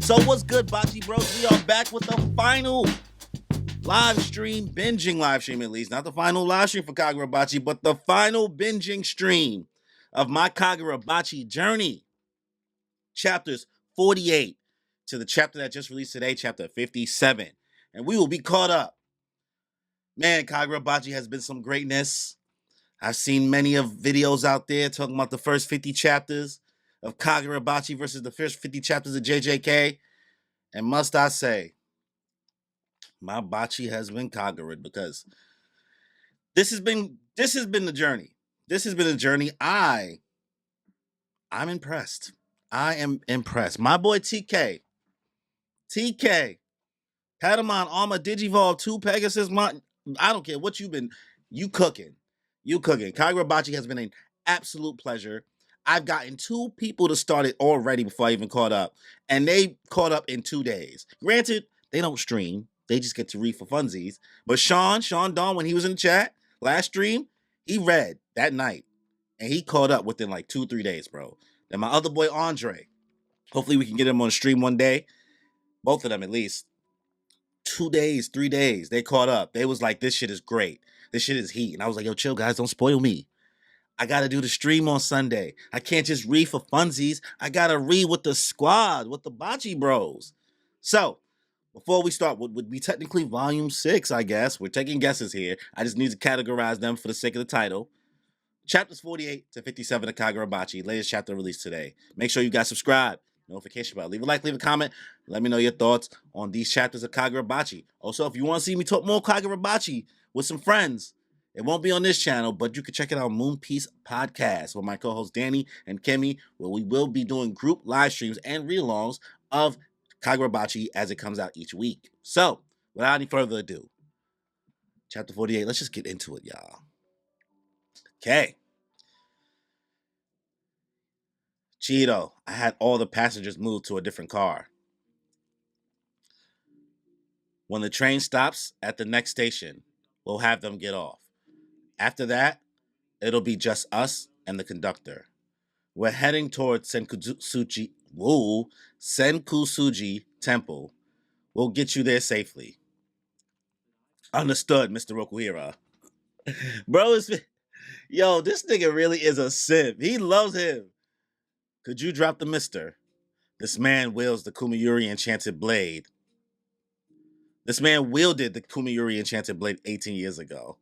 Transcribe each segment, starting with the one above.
So what's good, Bachi Bros? We are back with the final live stream, binging live stream at least. Not the final live stream for Kagurabachi, but the final binging stream of my Kagurabachi journey. Chapters 48 to the chapter that just released today, chapter 57. And we will be caught up. Man, Kagurabachi has been some greatness. I've seen many of videos out there talking about the first 50 chapters of Kagurabachi versus the first 50 chapters of JJK. And must I say, my Bachi has been Kagura because this has been the journey. This has been a journey. I'm impressed. I am impressed. My boy TK, Patamon Armor Digivolve 2 Pegasus. I don't care what you cooking. Kagurabachi has been an absolute pleasure. I've gotten 2 people to start it already before I even caught up, and they caught up in 2 days. Granted, they don't stream. They just get to read for funsies. But Sean Dawn, when he was in the chat last stream, he read that night, and he caught up within like 2-3 days, bro. Then my other boy Andre, hopefully we can get him on stream one day. Both of them at least. 2 days, 3 days, they caught up. They was like, this shit is great. This shit is heat. And I was like, yo, chill, guys, don't spoil me. I got to do the stream on Sunday. I can't just read for funsies. I got to read with the squad, with the Bachi Bros. So, before we start, what would be technically volume 6, I guess. We're taking guesses here. I just need to categorize them for the sake of the title. Chapters 48 to 57 of Kagurabachi. Latest chapter released today. Make sure you guys subscribe. Notification bell. Leave a like, leave a comment. Let me know your thoughts on these chapters of Kagurabachi. Also, if you want to see me talk more Kagurabachi with some friends, it won't be on this channel, but you can check it out on Moonpiece Podcast with my co-hosts Danny and Kimmy, where we will be doing group live streams and read-alongs of Kagurabachi as it comes out each week. So, without any further ado, chapter 48, let's just get into it, y'all. Okay. Cheeto, I had all the passengers moved to a different car. When the train stops at the next station, we'll have them get off. After that, it'll be just us and the conductor. We're heading towards Senkusuji Temple. We'll get you there safely. Understood, Mr. Rokuhira. Bro, yo, this nigga really is a simp. He loves him. Could you drop the mister? This man wields the Kumayuri enchanted blade. This man wielded the Kumayuri enchanted blade 18 years ago.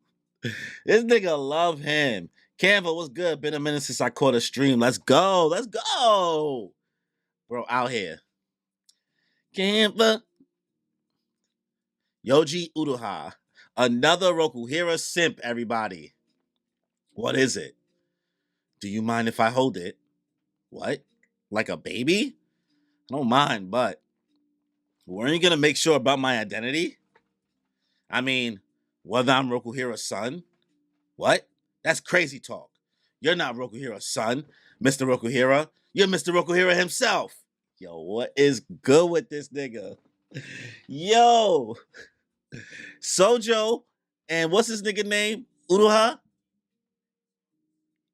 This nigga love him. Canva, what's good? Been a minute since I caught a stream. Let's go. Let's go. Bro, out here. Canva. Yoji Uruha. Another Rokuhira simp, everybody. What is it? Do you mind if I hold it? What? Like a baby? I don't mind, but weren't you going to make sure about my identity? I mean, whether I'm Rokuhira's son? What? That's crazy talk. You're not Rokuhira's son, Mr. Rokuhira. You're Mr. Rokuhira himself. Yo, what is good with this nigga? Yo. Sojo and what's his nigga name? Uruha?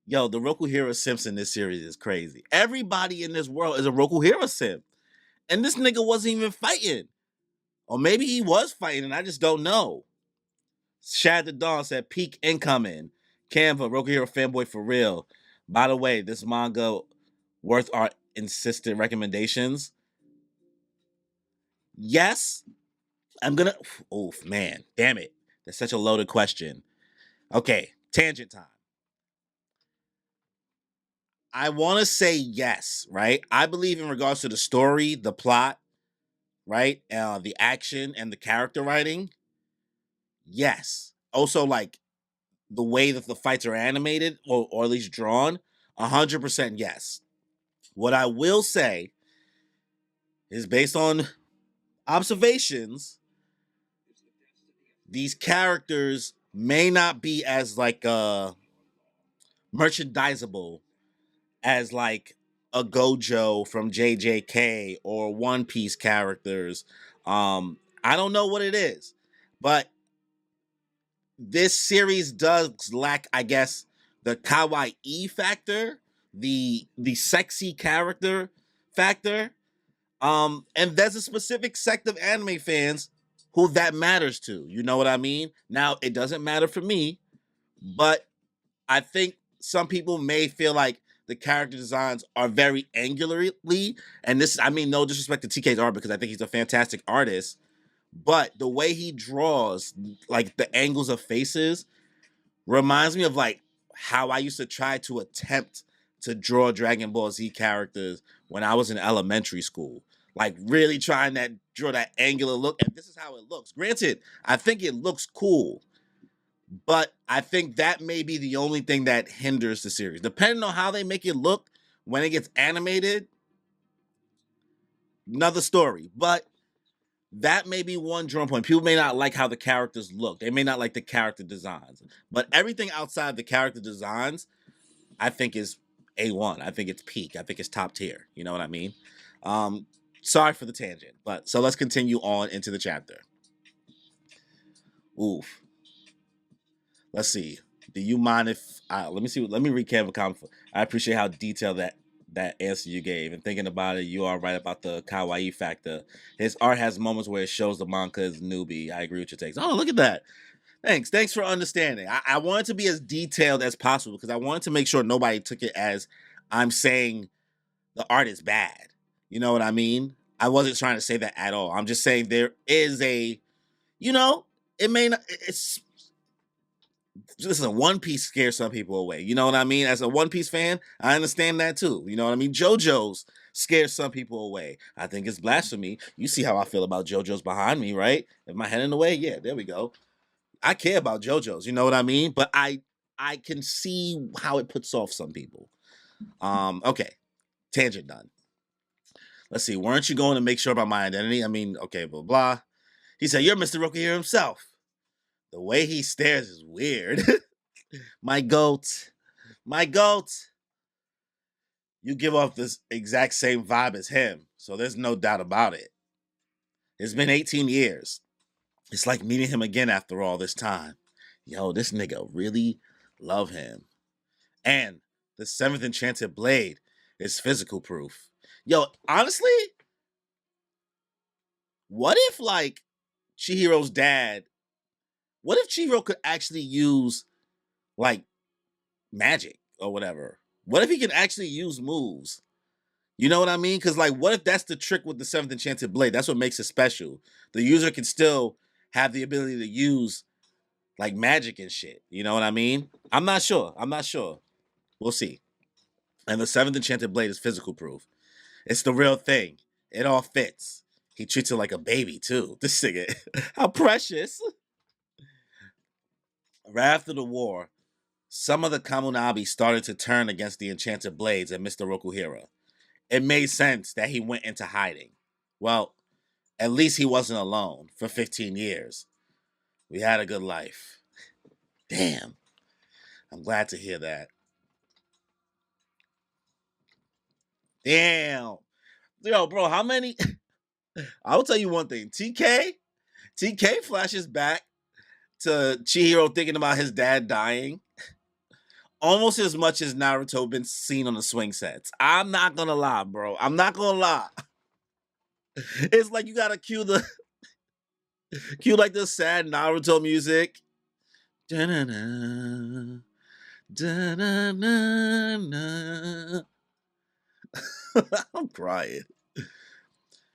Yo, the Rokuhira simps in this series is crazy. Everybody in this world is a Rokuhira simp. And this nigga wasn't even fighting. Or maybe he was fighting and I just don't know. Shad the Dawn said, peak incoming. Canva, Rokuhira fanboy for real. By the way, this manga worth our insistent recommendations? Yes. I'm gonna... Oof, man. Damn it. That's such a loaded question. Okay, tangent time. I want to say yes, right? I believe in regards to the story, the plot, right? The action and the character writing. Yes. Also, like, the way that the fights are animated or at least drawn, 100% yes. What I will say is based on observations, these characters may not be as like merchandisable as like a Gojo from JJK or One Piece characters. I don't know what it is, but this series does lack, I guess, the kawaii factor, the sexy character factor. And there's a specific sect of anime fans who that matters to. You know what I mean? Now, it doesn't matter for me, but I think some people may feel like the character designs are very angularly, and this, I mean, no disrespect to TK's art because I think he's a fantastic artist, but the way he draws, like the angles of faces, reminds me of like how I used to try to attempt to draw Dragon Ball Z characters when I was in elementary school. Like really trying to draw that angular look, and this is how it looks. Granted, I think it looks cool, but I think that may be the only thing that hinders the series. Depending on how they make it look when it gets animated, another story. But that may be one drawing point. People may not like how the characters look. They may not like the character designs. But everything outside the character designs, I think is A1. I think it's peak. I think it's top tier. You know what I mean? Um, Sorry for the tangent, but so let's continue on into the chapter. Oof. Let's see. Do you mind if let me see? Let me recap a comment. I appreciate how detailed that answer you gave. And thinking about it, you are right about the kawaii factor. His art has moments where it shows the manga is newbie. I agree with your takes. Oh, look at that. Thanks for understanding. I wanted to be as detailed as possible because I wanted to make sure nobody took it as I'm saying the art is bad. You know what I mean? I wasn't trying to say that at all. I'm just saying there is a, you know, it may not. It's listen, One Piece scares some people away. You know what I mean? As a One Piece fan, I understand that too. You know what I mean? JoJo's scares some people away. I think it's blasphemy. You see how I feel about JoJo's behind me, right? If my head in the way, yeah, there we go. I care about JoJo's. You know what I mean? But I can see how it puts off some people. Okay, tangent done. Let's see. Weren't you going to make sure about my identity? I mean, okay, blah blah. He said, "You're Mr. Roku here himself." The way he stares is weird. My goat. My goat. You give off this exact same vibe as him, so there's no doubt about it. It's been 18 years. It's like meeting him again after all this time. Yo, this nigga really love him. And the seventh enchanted blade is physical proof. Yo, honestly, what if like Chihiro's dad, what if Chihiro could actually use like magic or whatever? What if he can actually use moves? You know what I mean? Because like, what if that's the trick with the seventh enchanted blade? That's what makes it special. The user can still have the ability to use like magic and shit. You know what I mean? I'm not sure. I'm not sure. We'll see. And the seventh enchanted blade is physical proof. It's the real thing. It all fits. He treats it like a baby too. This nigga, how precious. Right after the war, some of the Kamunabi started to turn against the enchanted blades and Mr. Rokuhira. It made sense that he went into hiding. Well, at least he wasn't alone for 15 years. We had a good life. Damn. I'm glad to hear that. Damn. Yo, bro, how many? I'll tell you one thing. TK flashes back to Chihiro thinking about his dad dying almost as much as Naruto been seen on the swing sets. I'm not gonna lie, bro. I'm not gonna lie. It's like you gotta cue like the sad Naruto music. Da-na-na, da-na-na-na. I'm crying.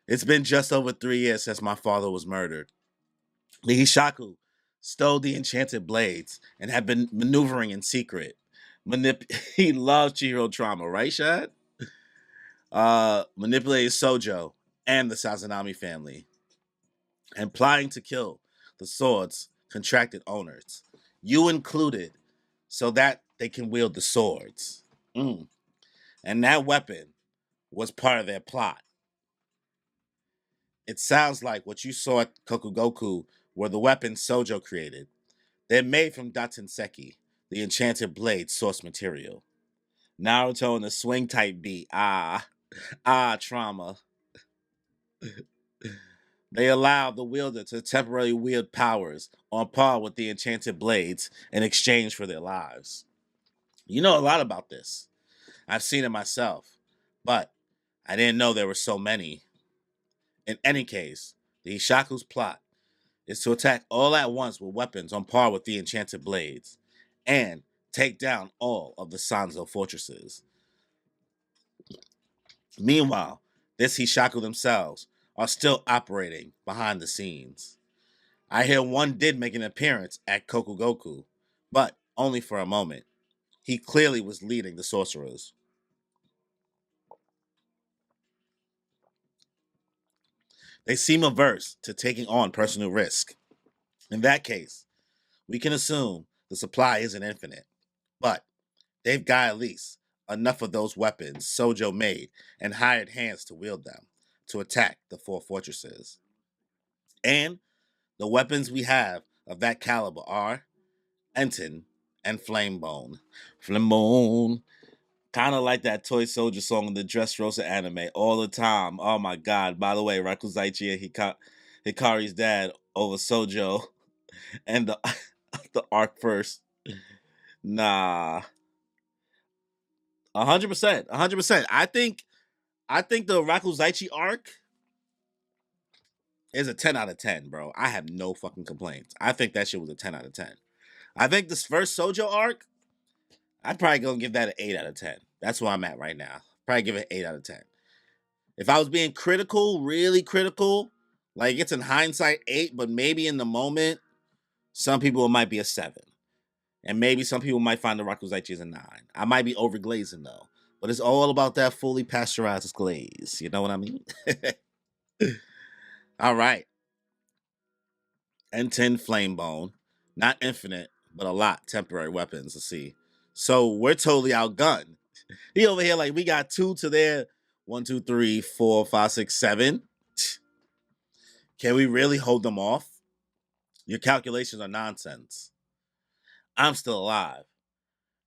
It's been just over 3 years since my father was murdered. The Hishaku stole the enchanted blades and have been maneuvering in secret. He loves Chihiro trauma, right, Shad? Manipulated Sojo and the Sazanami family, and plotting to kill the sword's contracted owners, you included, so that they can wield the swords. Mm. And that weapon was part of their plot. It sounds like what you saw at Kokugoku were the weapons Sojo created. They're made from Seki, the enchanted blade source material. Naruto and the swing type beat. Trauma. They allow the wielder to temporarily wield powers on par with the enchanted blades in exchange for their lives. You know a lot about this. I've seen it myself, but I didn't know there were so many. In any case, the Ishaku's plot is to attack all at once with weapons on par with the enchanted blades and take down all of the Sanzo fortresses. Meanwhile, this Hishaku themselves are still operating behind the scenes. I hear one did make an appearance at Kokugoku, but only for a moment. He clearly was leading the sorcerers. They seem averse to taking on personal risk. In that case, we can assume the supply isn't infinite, but they've got at least enough of those weapons Sojo made and hired hands to wield them to attack the four fortresses. And the weapons we have of that caliber are Enten and Flamebone. Flamebone. Kind of like that Toy Soldier song in the Dressrosa anime all the time. Oh my god. By the way, Rakuzaichi and Hikari's dad over Sojo and the the arc first. Nah. 100%. 100%. I think the Rakuzaichi arc is a 10 out of 10, bro. I have no fucking complaints. I think that shit was a 10 out of 10. I think this first Sojo arc, I'd probably go and give that an 8 out of 10. That's where I'm at right now. Probably give it an 8 out of 10. If I was being critical, really critical, like it's in hindsight 8, but maybe in the moment, some people it might be a 7. And maybe some people might find the Rakuzaichi as a 9. I might be overglazing though. But it's all about that fully pasteurized glaze. You know what I mean? All right. N10 Flamebone. Not infinite, but a lot temporary weapons. Let's see. So we're totally outgunned. He over here like we got 2 to their 1, 2, 3, 4, 5, 6, 7. Can we really hold them off? Your calculations are nonsense. I'm still alive.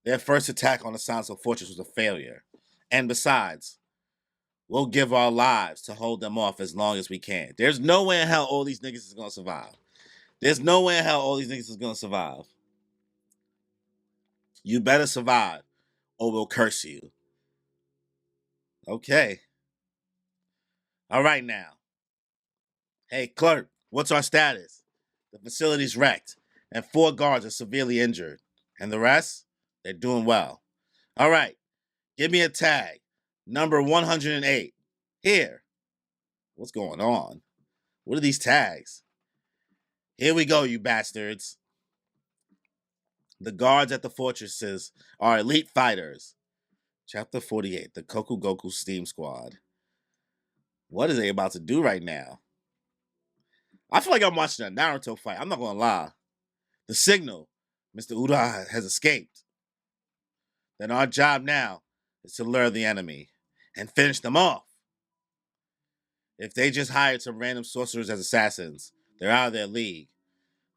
Their first attack on the Sanso Fortress was a failure. And besides, we'll give our lives to hold them off as long as we can. There's no way in hell all these niggas is gonna survive. There's no way in hell all these niggas is gonna survive. You better survive, or we'll curse you. Okay. All right now. Hey, clerk, what's our status? The facility's wrecked, and 4 guards are severely injured. And the rest? They're doing well. All right. Give me a tag. Number 108. Here. What's going on? What are these tags? Here we go, you bastards. The guards at the fortresses are elite fighters. Chapter 48, the Kokugoku Steam Squad. What are they about to do right now? I feel like I'm watching a Naruto fight. I'm not going to lie. The signal, Mr. Uraha has escaped. Then our job now is to lure the enemy and finish them off. If they just hired some random sorcerers as assassins, they're out of their league.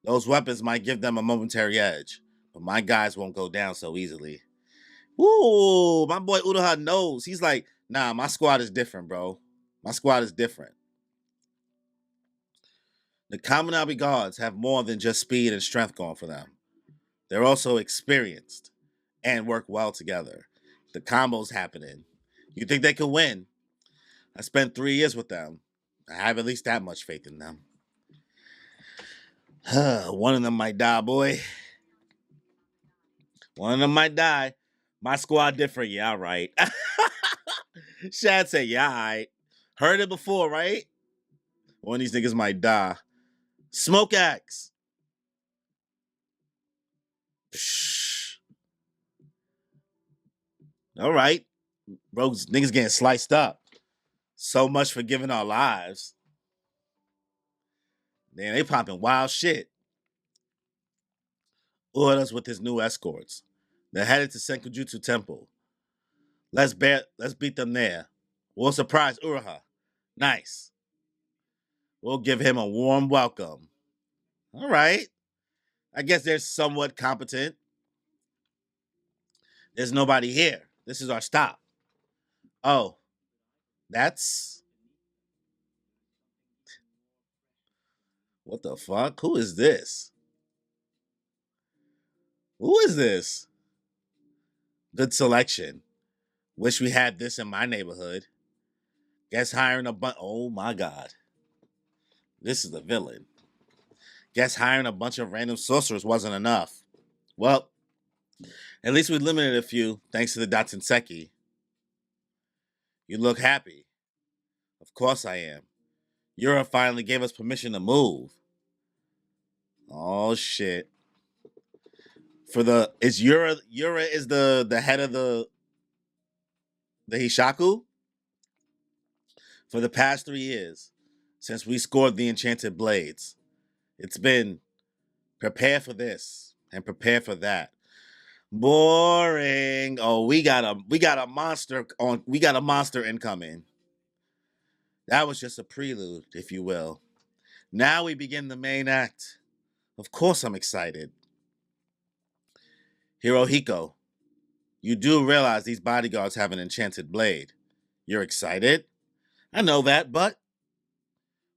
Those weapons might give them a momentary edge, but my guys won't go down so easily. Ooh, my boy Uraha knows. He's like, nah, my squad is different, bro. My squad is different. The Kaminabi guards have more than just speed and strength going for them. They're also experienced and work well together. The combo's happening. You think they could win? I spent 3 years with them. I have at least that much faith in them. One of them might die, boy. One of them might die. My squad different. Yeah, all right. Shad said, yeah, all right. Heard it before, right? One of these niggas might die. Smoke axe. Psh. All right. Bro, niggas getting sliced up. So much for giving our lives. Man, they popping wild shit. Ura's with his new escorts. They're headed to Senkujutsu Temple. Let's beat them there. We'll surprise Uraha. Nice. We'll give him a warm welcome. All right. I guess they're somewhat competent. There's nobody here. This is our stop. Oh, that's. What the fuck? Who is this? Who is this? Good selection. Wish we had this in my neighborhood. Guess hiring a bunch. Oh my God. This is the villain. Guess hiring a bunch of random sorcerers wasn't enough. Well, at least we limited a few, thanks to the Datsenseki. You look happy. Of course I am. Yura finally gave us permission to move. Oh shit. For the is Yura is the head of the Hishaku? For the past 3 years, since we scored the enchanted blades. It's been prepare for this and prepare for that. Boring. Oh, we got a monster incoming. That was just a prelude, if you will. Now we begin the main act. Of course I'm excited. Hirohiko, you do realize these bodyguards have an enchanted blade. You're excited? I know that, but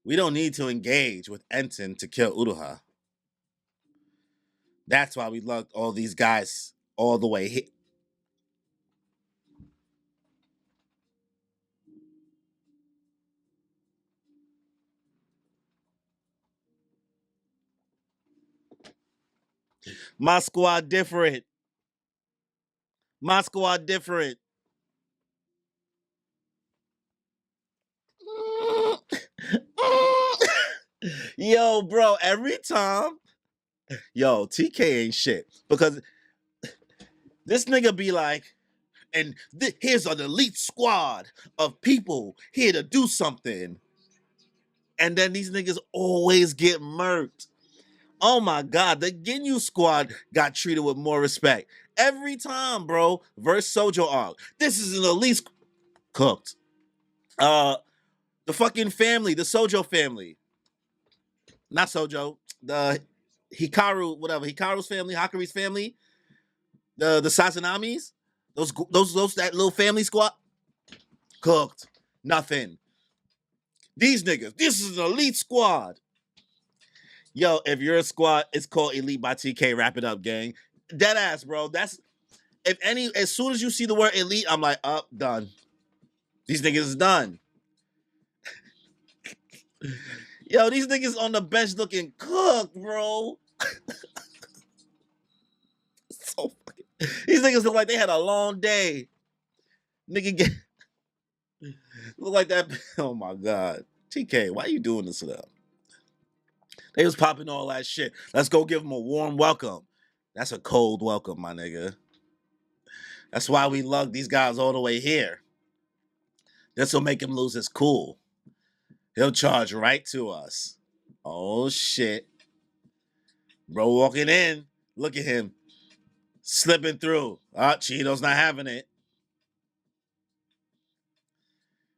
we don't need to engage with Enton to kill Uruha. That's why we lugged all these guys all the way here. My squad different. My squad different. Yo, bro, every time, yo, TK ain't shit. Because this nigga be like, and here's an elite squad of people here to do something. And then these niggas always get murked. Oh my God, the Ginyu squad got treated with more respect. Every time, bro, verse Sojo arc. This is an elite cooked. The fucking family, the Sojo family. Not Sojo, the Hikaru, whatever, Hikaru's family, Hakari's family, the Sasanamis, those that little family squad, cooked. Nothing. These niggas, this is an elite squad. Yo, if you're a squad, it's called Elite by TK. Wrap it up, gang. Dead ass, bro. That's if any. As soon as you see the word elite, I'm like, up, done. These niggas is done. Yo, these niggas on the bench looking cooked, bro. So fucking. These niggas look like they had a long day. Nigga get look like that. Oh my God, TK, why you doing this to them? They was popping all that shit. Let's go give them a warm welcome. That's a cold welcome, my nigga. That's why we lug these guys all the way here. This will make him lose his cool. He'll charge right to us. Oh shit. Bro walking in. Look at him. Slipping through. Ah, Cheeto's not having it.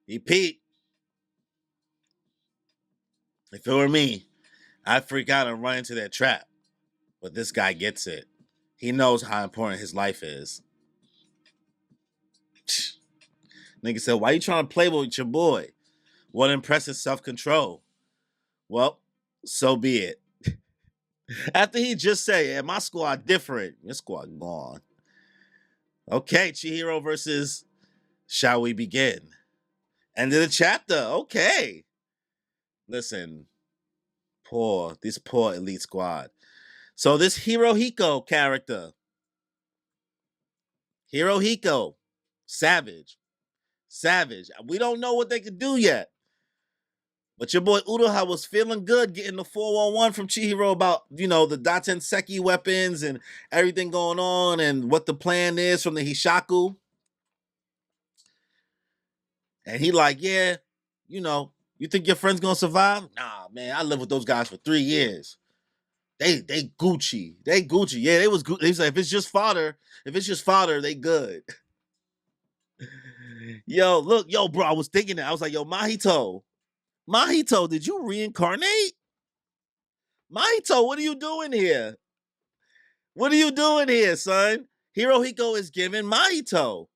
He peeped. If it were me, I'd freak out and run into their trap. But this guy gets it. He knows how important his life is. Nigga said, why you trying to play with your boy? What impresses self-control? Well, so be it. After he just said, yeah, my squad different. Your squad gone. Okay, Chihiro versus Shall We Begin? End of the chapter. Okay. Listen, this poor elite squad. So this Hirohiko character, Hirohiko, savage. We don't know what they could do yet. But your boy Uruha was feeling good getting the 411 from Chihiro about, the Daten weapons and everything going on and what the plan is from the Hishaku. And he like, yeah, you think your friend's gonna survive? Nah, man, I lived with those guys for 3 years. They Gucci. They Gucci. Yeah, they was Gucci. He's like, if it's just fodder, they good. Yo, look, bro, I was thinking that. I was like, yo, Mahito, did you reincarnate? Mahito, what are you doing here? What are you doing here, son? Hirohiko is giving Mahito.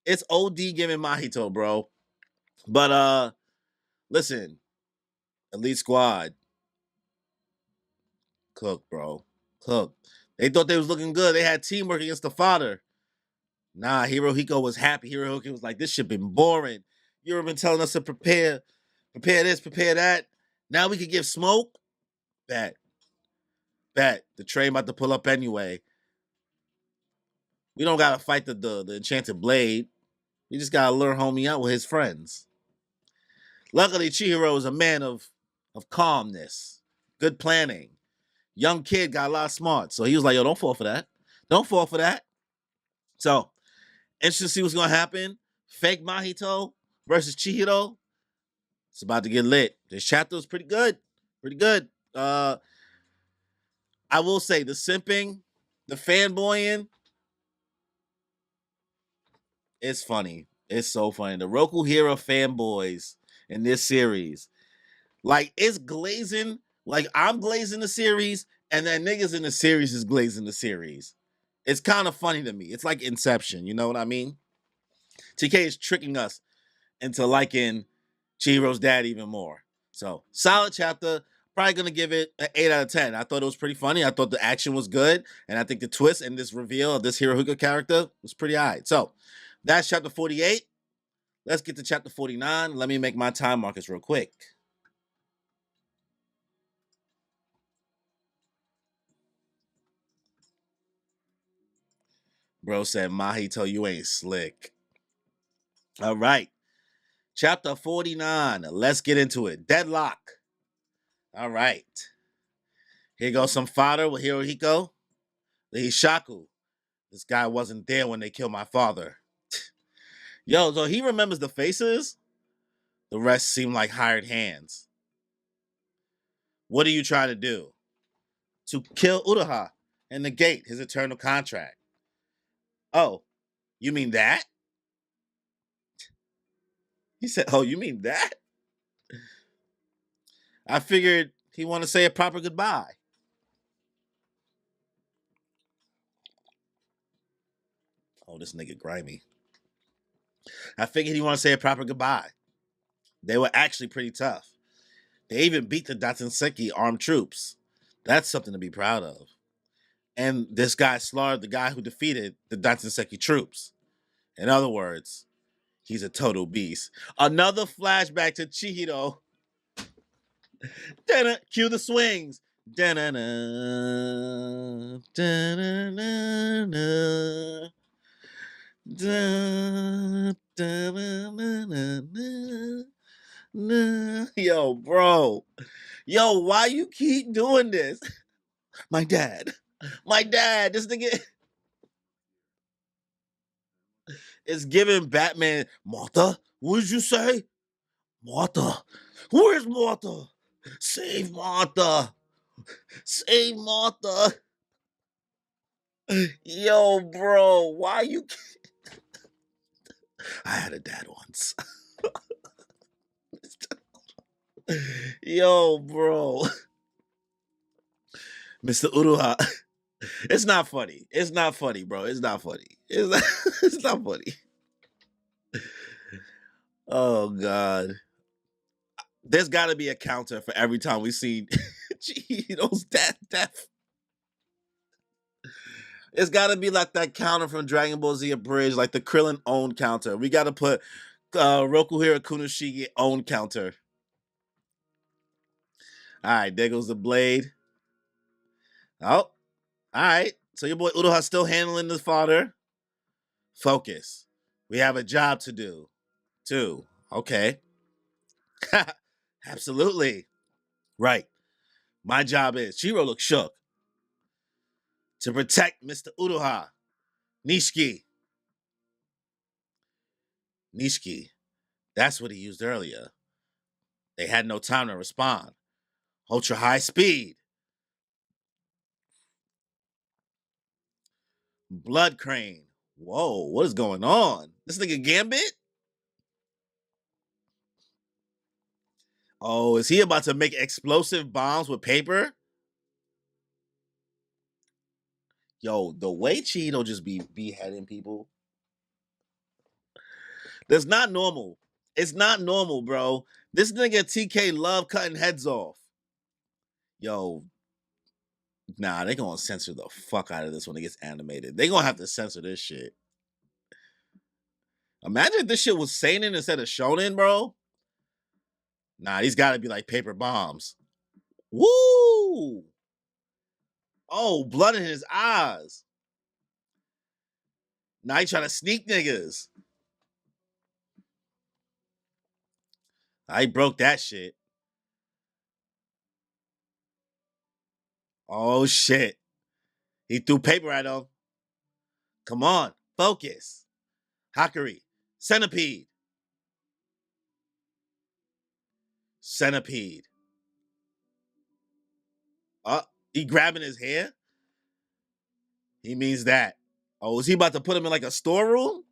It's OD giving Mahito, bro. But listen, Elite Squad, cook, bro. Cook. They thought they was looking good. They had teamwork against the fodder. Nah, Hirohiko was happy. Hirohiko was like, this shit been boring. You've been telling us to prepare this, prepare that. Now we could give smoke. Bet. Bet. The train about to pull up anyway. We don't gotta fight the enchanted blade. We just gotta lure homie out with his friends. Luckily, Chihiro is a man of calmness, good planning. Young kid got a lot of smarts. So he was like, yo, don't fall for that. Don't fall for that. So, interested to see what's gonna happen. Fake Mahito versus Chihiro. It's about to get lit. This chapter was pretty good. Pretty good. I will say the simping, the fanboying, it's funny. It's so funny. The Roku Hero fanboys in this series. Like, it's glazing. Like, I'm glazing the series, and then niggas in the series is glazing the series. It's kind of funny to me. It's like Inception. You know what I mean? TK is tricking us into liking Chihiro's dad even more. So, solid chapter. Probably gonna give it an 8 out of 10. I thought it was pretty funny. I thought the action was good, and I think the twist and this reveal of this Hirohiko character was pretty alright. So, that's chapter 48. Let's get to chapter 49. Let me make my time markers real quick. Bro said, Mahito, you ain't slick. All right. Chapter 49. Let's get into it. Deadlock. All right. Here goes some fodder with Hirohiko. The Hishaku. This guy wasn't there when they killed my father. Yo, so he remembers the faces. The rest seem like hired hands. What are you trying to do? To kill Uraha and negate his eternal contract. Oh, you mean that? He said, oh, you mean that? I figured he wanted to say a proper goodbye. Oh, this nigga grimy. I figured he wanted to say a proper goodbye. They were actually pretty tough. They even beat the Datsenseki armed troops. That's something to be proud of. And this guy slaughtered the guy who defeated the Datsenseki troops. In other words, he's a total beast. Another flashback to Chihiro. Cue the swings. Yo, bro. Yo, why you keep doing this? My dad. My dad. This nigga is giving Batman. Martha, what did you say? Martha. Where's Martha? Save Martha. Save Martha. Yo, bro, why you? I had a dad once. Yo, bro. Mr. Uruha. It's not funny. It's not funny, bro. It's not funny. It's not funny. Oh, God. There's got to be a counter for every time we see Cheeto's death. It's got to be like that counter from Dragon Ball Z Abridged, like the Krillin own counter. We got to put Rokuhiro Kunoshige own counter. All right, there goes the blade. Oh, all right. So your boy Udoha's still handling the fodder. Focus. We have a job to do, too. Okay. Absolutely. Right. My job is, Shiro looks shook, to protect Mr. Udoha. Nishiki. Nishiki. That's what he used earlier. They had no time to respond. Ultra high speed. Blood crane. Whoa, what is going on? This nigga Gambit? Oh, is he about to make explosive bombs with paper? Yo, the way Cheeto just be beheading people, that's not normal. It's not normal, bro. This nigga TK love cutting heads off. Yo, nah, they gonna censor the fuck out of this when it gets animated. They gonna have to censor this shit. Imagine if this shit was seinen instead of shonen, bro. Nah, these gotta be like paper bombs. Woo! Oh, blood in his eyes. Now he trying to sneak niggas. I broke that shit. Oh shit. He threw paper at him. Come on, focus. Hakari. Centipede. Centipede. He grabbing his hair? He means that. Oh, is he about to put him in like a storeroom?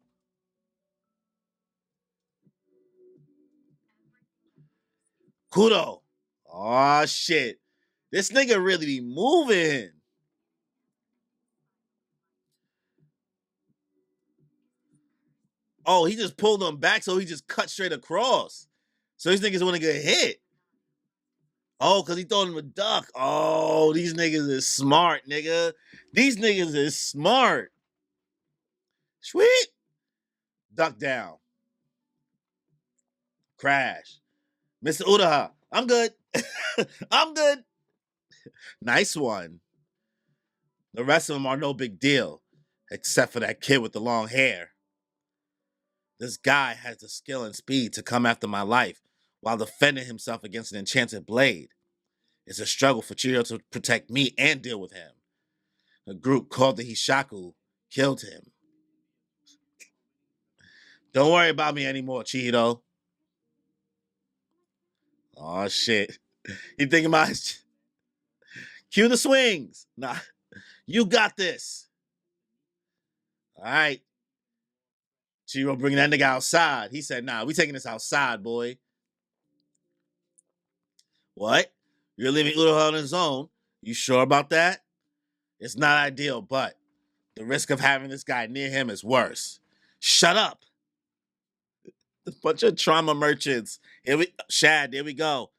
Kudo. Oh shit. This nigga really be moving. Oh, he just pulled him back, so he just cut straight across. So these niggas want to get hit. Oh, because he thought him a duck. Oh, these niggas is smart, nigga. These niggas is smart. Sweet. Duck down. Crash. Mr. Uraha. I'm good. I'm good. Nice one. The rest of them are no big deal, except for that kid with the long hair. This guy has the skill and speed to come after my life while defending himself against an enchanted blade. It's a struggle for Chiro to protect me and deal with him. A group called the Hishaku killed him. Don't worry about me anymore, Chiro. Oh shit. You thinking about his... Cue the swings. Nah, you got this. All right. Chiro bringing that nigga outside. He said, nah, we taking this outside, boy. What? You're leaving Udoha on his own? You sure about that? It's not ideal, but the risk of having this guy near him is worse. Shut up. A bunch of trauma merchants. Shad, there we go.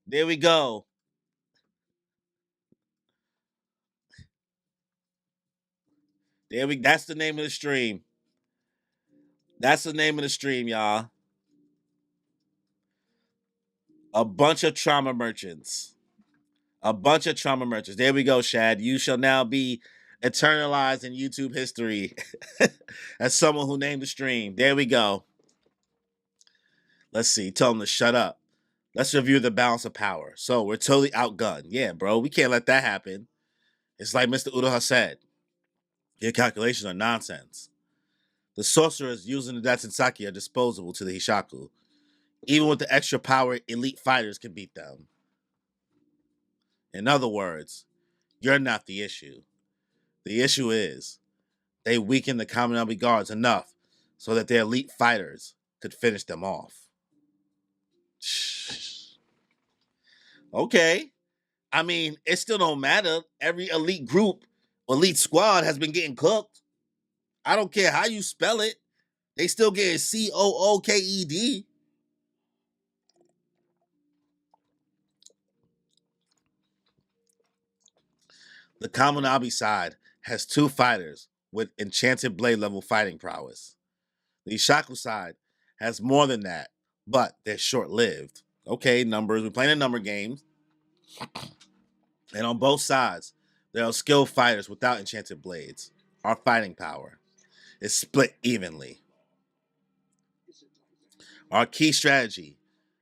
There we go. That's the name of the stream. That's the name of the stream, y'all. A bunch of trauma merchants. A bunch of trauma merchants. There we go, Shad. You shall now be eternalized in YouTube history as someone who named the stream. There we go. Let's see. Tell them to shut up. Let's review the balance of power. So we're totally outgunned. Yeah, bro. We can't let that happen. It's like Mr. Udoha said. Your calculations are nonsense. The sorcerers using the Datsensaki are disposable to the Hishaku. Even with the extra power, elite fighters can beat them. In other words, you're not the issue. The issue is they weakened the Kaminami guards enough so that their elite fighters could finish them off. Okay. I mean, it still don't matter. Every elite group, elite squad has been getting cooked. I don't care how you spell it. They still getting COOKED. The Kaminami side has two fighters with enchanted blade level fighting prowess. The Ishaku side has more than that, but they're short lived. Okay, numbers. We're playing a number game. And on both sides, there are skilled fighters without enchanted blades. Our fighting power is split evenly. Our key strategy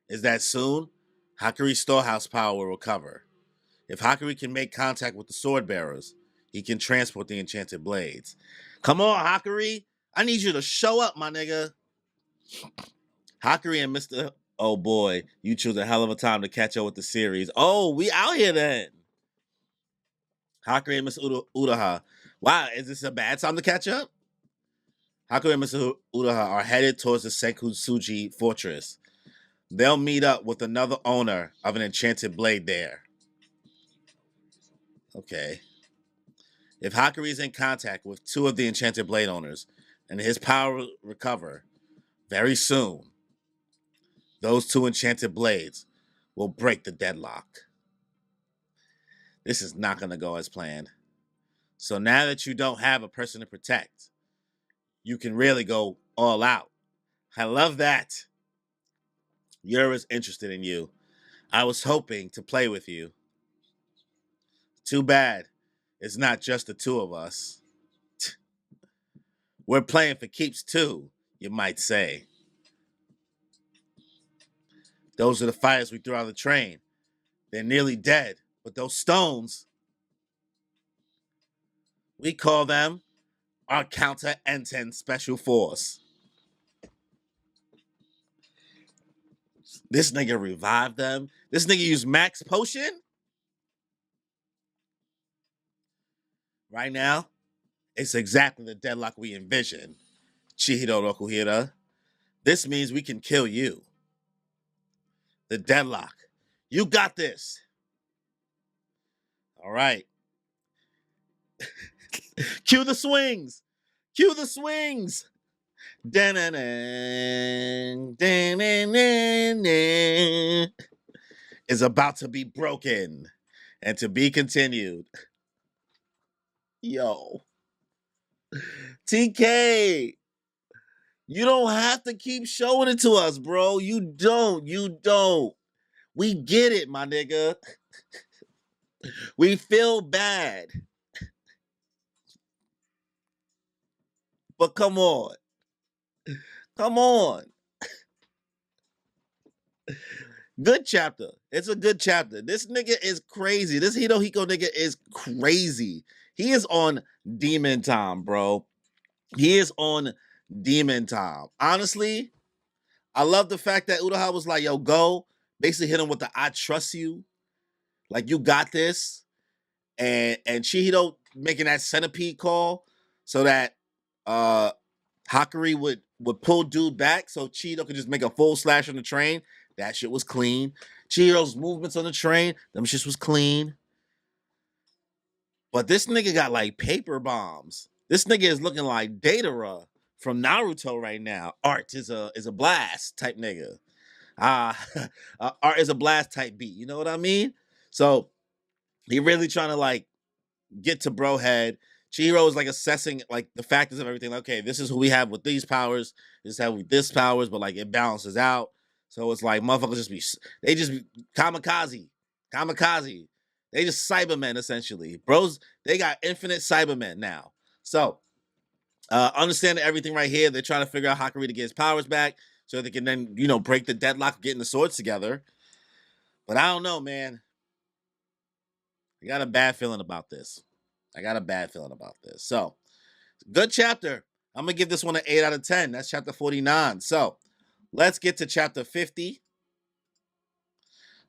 is that soon, Hakuri's storehouse power will recover. If Hakuri can make contact with the sword bearers, he can transport the enchanted blades. Come on, Hakuri. I need you to show up, my nigga. Hakuri and Mr. Oh boy, you choose a hell of a time to catch up with the series. Oh, we out here then. Hakuri and Mr. Uraha. Wow, is this a bad time to catch up? Hakuri and Mr. Uraha are headed towards the Senkusuji fortress. They'll meet up with another owner of an enchanted blade there. Okay. If Hakuri is in contact with two of the enchanted blade owners and his power recover very soon, those two enchanted blades will break the deadlock. This is not going to go as planned. So now that you don't have a person to protect, you can really go all out. I love that. Yura's interested in you. I was hoping to play with you. Too bad. It's not just the two of us. We're playing for keeps too, you might say. Those are the fighters we threw out of the train. They're nearly dead, but those stones, we call them our counter Enten special force. This nigga revived them. This nigga used max potion. Right now, it's exactly the deadlock we envisioned. Chihiro Rokuhira. This means we can kill you. The deadlock. You got this. All right. Cue the swings. Cue the swings. Is about to be broken and to be continued. Yo. TK. You don't have to keep showing it to us, bro. You don't. You don't. We get it, my nigga. We feel bad. But come on. Come on. Good chapter. It's a good chapter. This nigga is crazy. This Hirohiko nigga is crazy. He is on demon time, bro. He is on demon time. Honestly, I love the fact that Uraha was like, yo, go. Basically hit him with the I trust you. Like, you got this. And Chihiro making that centipede call so that Hakari would pull dude back so Chihiro could just make a full slash on the train. That shit was clean. Chihiro's movements on the train, them shit was clean. But this nigga got like paper bombs. This nigga is looking like Datara from Naruto right now. Art is a blast type nigga. Art is a blast type beat. You know what I mean? So he really trying to like get to bro head. Chihiro is like assessing like the factors of everything. Like, okay, this is who we have with these powers. This is how we this powers, but like it balances out. So it's like motherfuckers they just be kamikaze. They just Cybermen essentially, bros. They got infinite Cybermen now. So understanding everything right here, they're trying to figure out Hakari to get his powers back so they can then break the deadlock of getting the swords together. But I don't know, man. I got a bad feeling about this. So, good chapter. I'm going to give this one an 8 out of 10. That's chapter 49. So, let's get to chapter 50.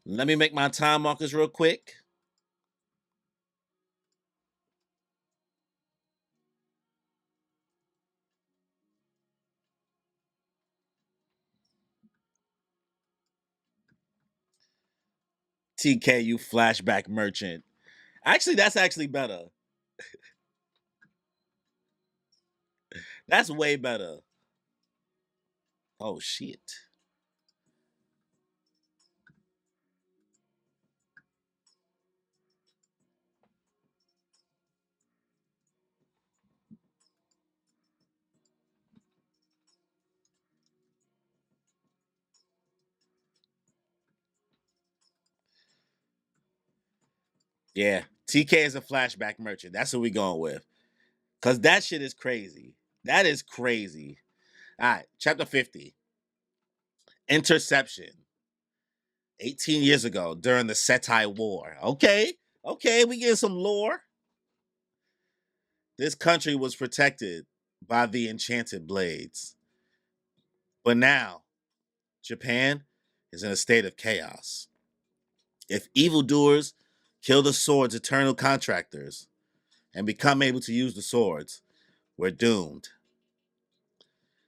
Let me make my time markers real quick. TKU flashback merchant. Actually, that's actually better. That's way better. Oh, shit. Yeah, TK is a flashback merchant. That's what we going with. Because that shit is crazy. That is crazy. All right, chapter 50. Interception. 18 years ago during the Setai War. Okay, we get some lore. This country was protected by the enchanted blades. But now, Japan is in a state of chaos. If evildoers kill the sword's eternal contractors and become able to use the swords, we're doomed.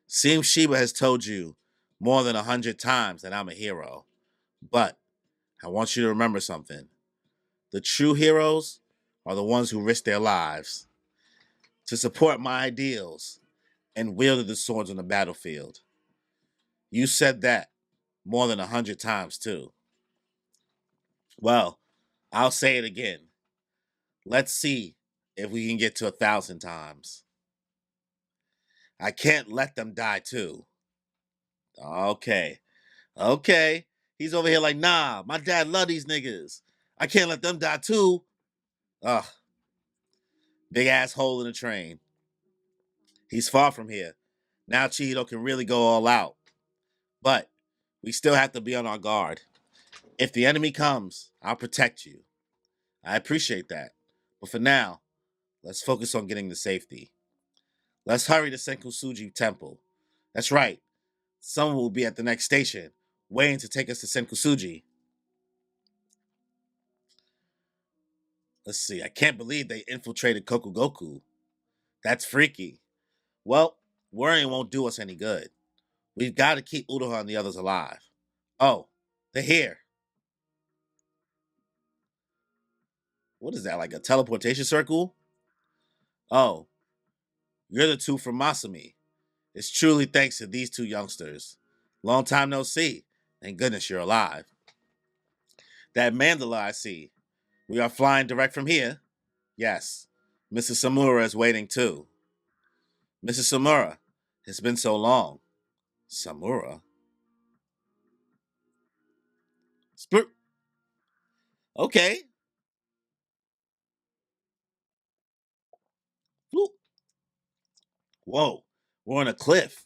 Seems Shiba has told you more than 100 times that I'm a hero. But I want you to remember something. The true heroes are the ones who risk their lives to support my ideals and wielded the swords on the battlefield. You said that more than 100 times, too. Well, I'll say it again. Let's see if we can get to 1,000 times. I can't let them die, too. Okay. Okay. He's over here like, nah, my dad love these niggas. I can't let them die too. Ugh, big ass hole in the train. He's far from here. Now Chihiro can really go all out. But we still have to be on our guard. If the enemy comes, I'll protect you. I appreciate that. But for now, let's focus on getting to safety. Let's hurry to Senkusuji Temple. That's right. Someone will be at the next station, waiting to take us to Senkusuji. Let's see. I can't believe they infiltrated Kokugoku. That's freaky. Well, worrying won't do us any good. We've got to keep Udoha and the others alive. Oh, they're here. What is that, like a teleportation circle? Oh, you're the two from Masumi. It's truly thanks to these two youngsters. Long time no see. Thank goodness you're alive. That mandala I see. We are flying direct from here. Yes. Mrs. Samura is waiting too. Mrs. Samura, it's been so long. Samura? Okay. Whoa, we're on a cliff.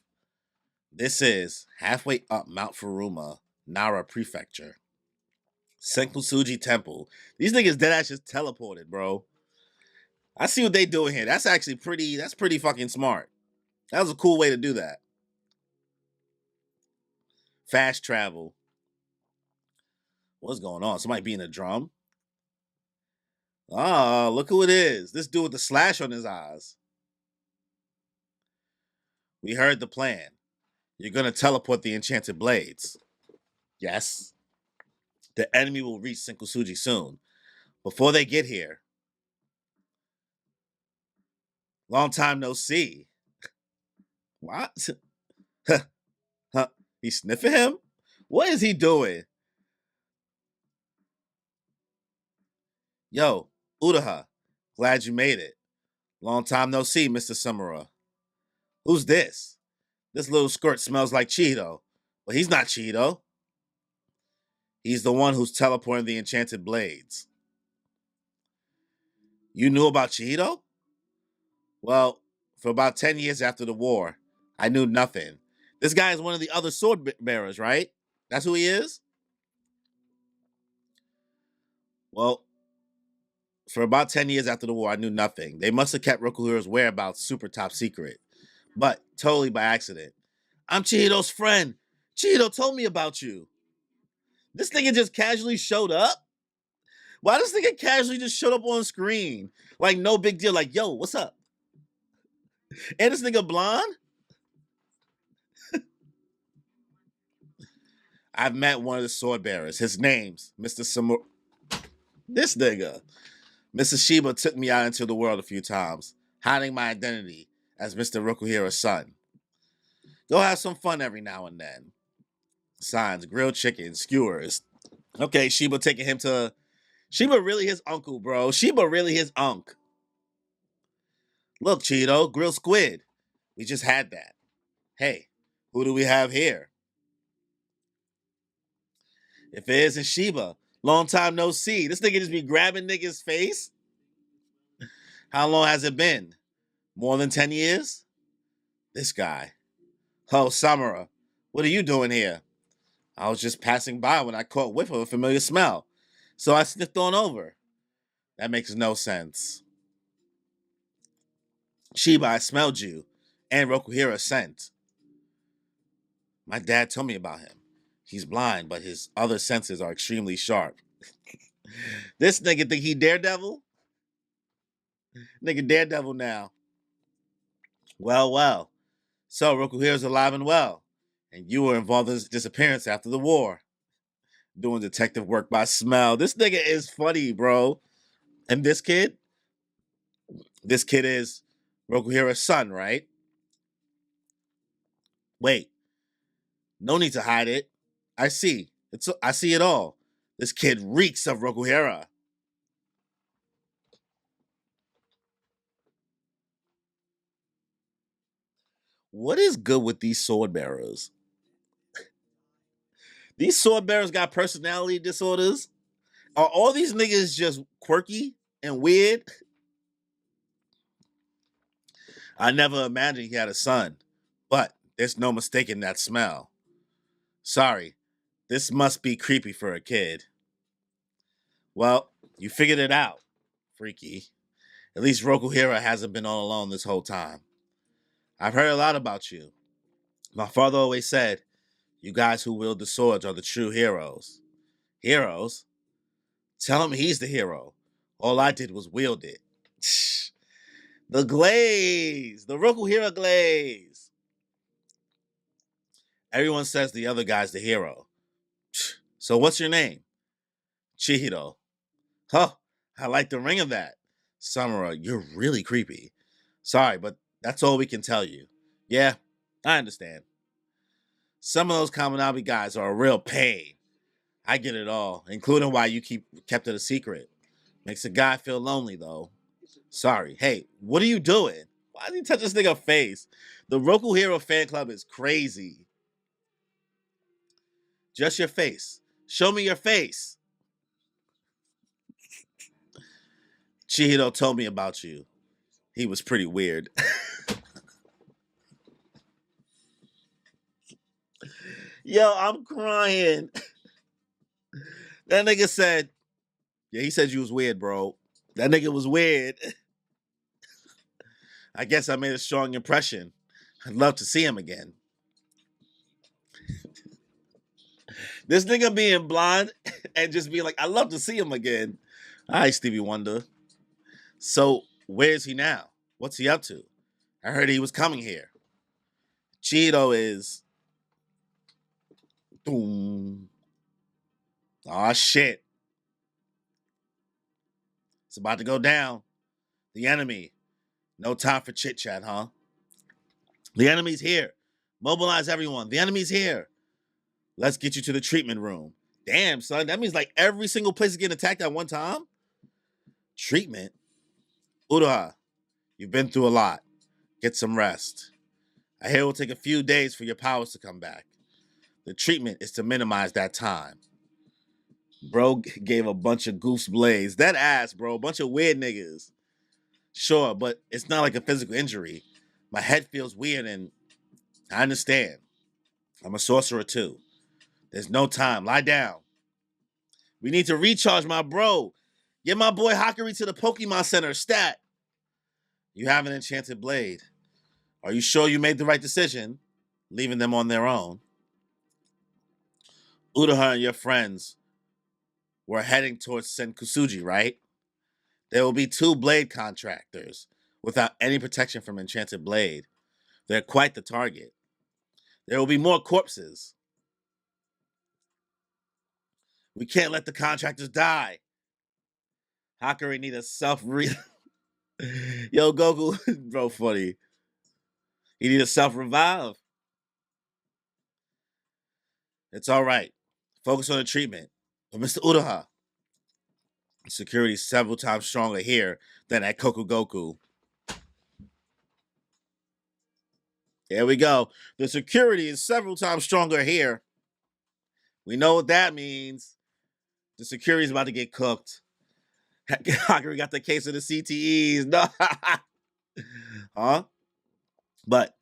This is halfway up Mount Furuma, Nara Prefecture. Senkusuji Temple. These niggas dead ass just teleported, bro. I see what they doing here. That's actually pretty fucking smart. That was a cool way to do that. Fast travel. What's going on? Somebody being a drum? Oh, look who it is. This dude with the slash on his eyes. We heard the plan. You're gonna teleport the enchanted blades. Yes. The enemy will reach Senkusuji soon. Before they get here, long time no see. What? Huh? He's sniffing him? What is he doing? Yo, Udaha, glad you made it. Long time no see, Mr. Samura. Who's this? This little skirt smells like Cheeto. But he's not Cheeto. He's the one who's teleporting the enchanted blades. You knew about Cheeto? Well, for about 10 years after the war, I knew nothing. This guy is one of the other sword bearers, right? That's who he is? Well, for about 10 years after the war, I knew nothing. They must have kept Rokuhiro's whereabouts super top secret, but totally by accident. I'm Chihiro's friend. Chihiro told me about you. This nigga just casually showed up? Why this nigga casually just showed up on screen? Like, no big deal. Like, yo, what's up? And this nigga blonde? I've met one of the sword bearers. His name's Mr. Samur. This nigga. Mrs. Shiba took me out into the world a few times, hiding my identity as Mr. Rokuhiro's son. Go have some fun every now and then. Signs, grilled chicken, skewers. Okay, Shiba taking him to. Shiba really his uncle, bro. Shiba really his unk. Look, Cheeto, grilled squid. We just had that. Hey, who do we have here? If it isn't Shiba, long time no see. This nigga just be grabbing niggas' face. How long has it been? More than 10 years? This guy. Oh, Samura, what are you doing here? I was just passing by when I caught whiff of a familiar smell. So I sniffed on over. That makes no sense. Shiba, I smelled you. And Rokuhira's scent. My dad told me about him. He's blind, but his other senses are extremely sharp. This nigga think he Daredevil? Nigga Daredevil now. Well, well. So Rokuhira's alive and well. And you were involved in his disappearance after the war. Doing detective work by smell. This nigga is funny, bro. And this kid is Rokuhira's son, right? Wait, no need to hide it. I see it all. This kid reeks of Rokuhira. What is good with these sword bearers? These sword bearers got personality disorders. Are all these niggas just quirky and weird? I never imagined he had a son, but there's no mistaking that smell. Sorry, this must be creepy for a kid. Well, you figured it out, freaky. At least Rokuhira hasn't been all alone this whole time. I've heard a lot about you. My father always said, you guys who wield the swords are the true heroes. Heroes? Tell him he's the hero. All I did was wield it. The glaze! The Rokuhira glaze! Everyone says the other guy's the hero. So what's your name? Chihiro. Huh, I like the ring of that. Samura, you're really creepy. Sorry, but that's all we can tell you. Yeah, I understand. Some of those Kaminabi guys are a real pain. I get it all, including why you kept it a secret. Makes a guy feel lonely though. Sorry. Hey, what are you doing? Why did you touch this nigga face? The Roku Hero fan club is crazy. Just your face. Show me your face. Chihiro told me about you. He was pretty weird. Yo, I'm crying. That nigga said, yeah, he said you was weird, bro. That nigga was weird. I guess I made a strong impression. I'd love to see him again. This nigga being blind and just being like, I'd love to see him again. All right, Stevie Wonder. So, where's he now? What's he up to? I heard he was coming here. Cheeto is. Boom. Aw, shit. It's about to go down. The enemy. No time for chit chat, huh? The enemy's here. Mobilize everyone. The enemy's here. Let's get you to the treatment room. Damn, son. That means like every single place is getting attacked at one time? Treatment? Uruha, you've been through a lot. Get some rest. I hear it will take a few days for your powers to come back. The treatment is to minimize that time. Bro gave a bunch of goofs blaze. That ass, bro. A bunch of weird niggas. Sure, but it's not like a physical injury. My head feels weird and I understand. I'm a sorcerer too. There's no time. Lie down. We need to recharge my bro. Get my boy Hakari to the Pokemon Center. Stat. You have an enchanted blade. Are you sure you made the right decision? Leaving them on their own. Uraha and your friends were heading towards Senkusuji, right? There will be 2 blade contractors without any protection from enchanted blade. They're quite the target. There will be more corpses. We can't let the contractors die. Hakari need a Yo, Goku, bro, funny. He need a self-revive. It's all right. Focus on the treatment. But Mr. Uraha, security several times stronger here than at Kokugoku. There we go. The security is several times stronger here. We know what that means. The security is about to get cooked. Hakari got the case of the CTEs. No. Huh? But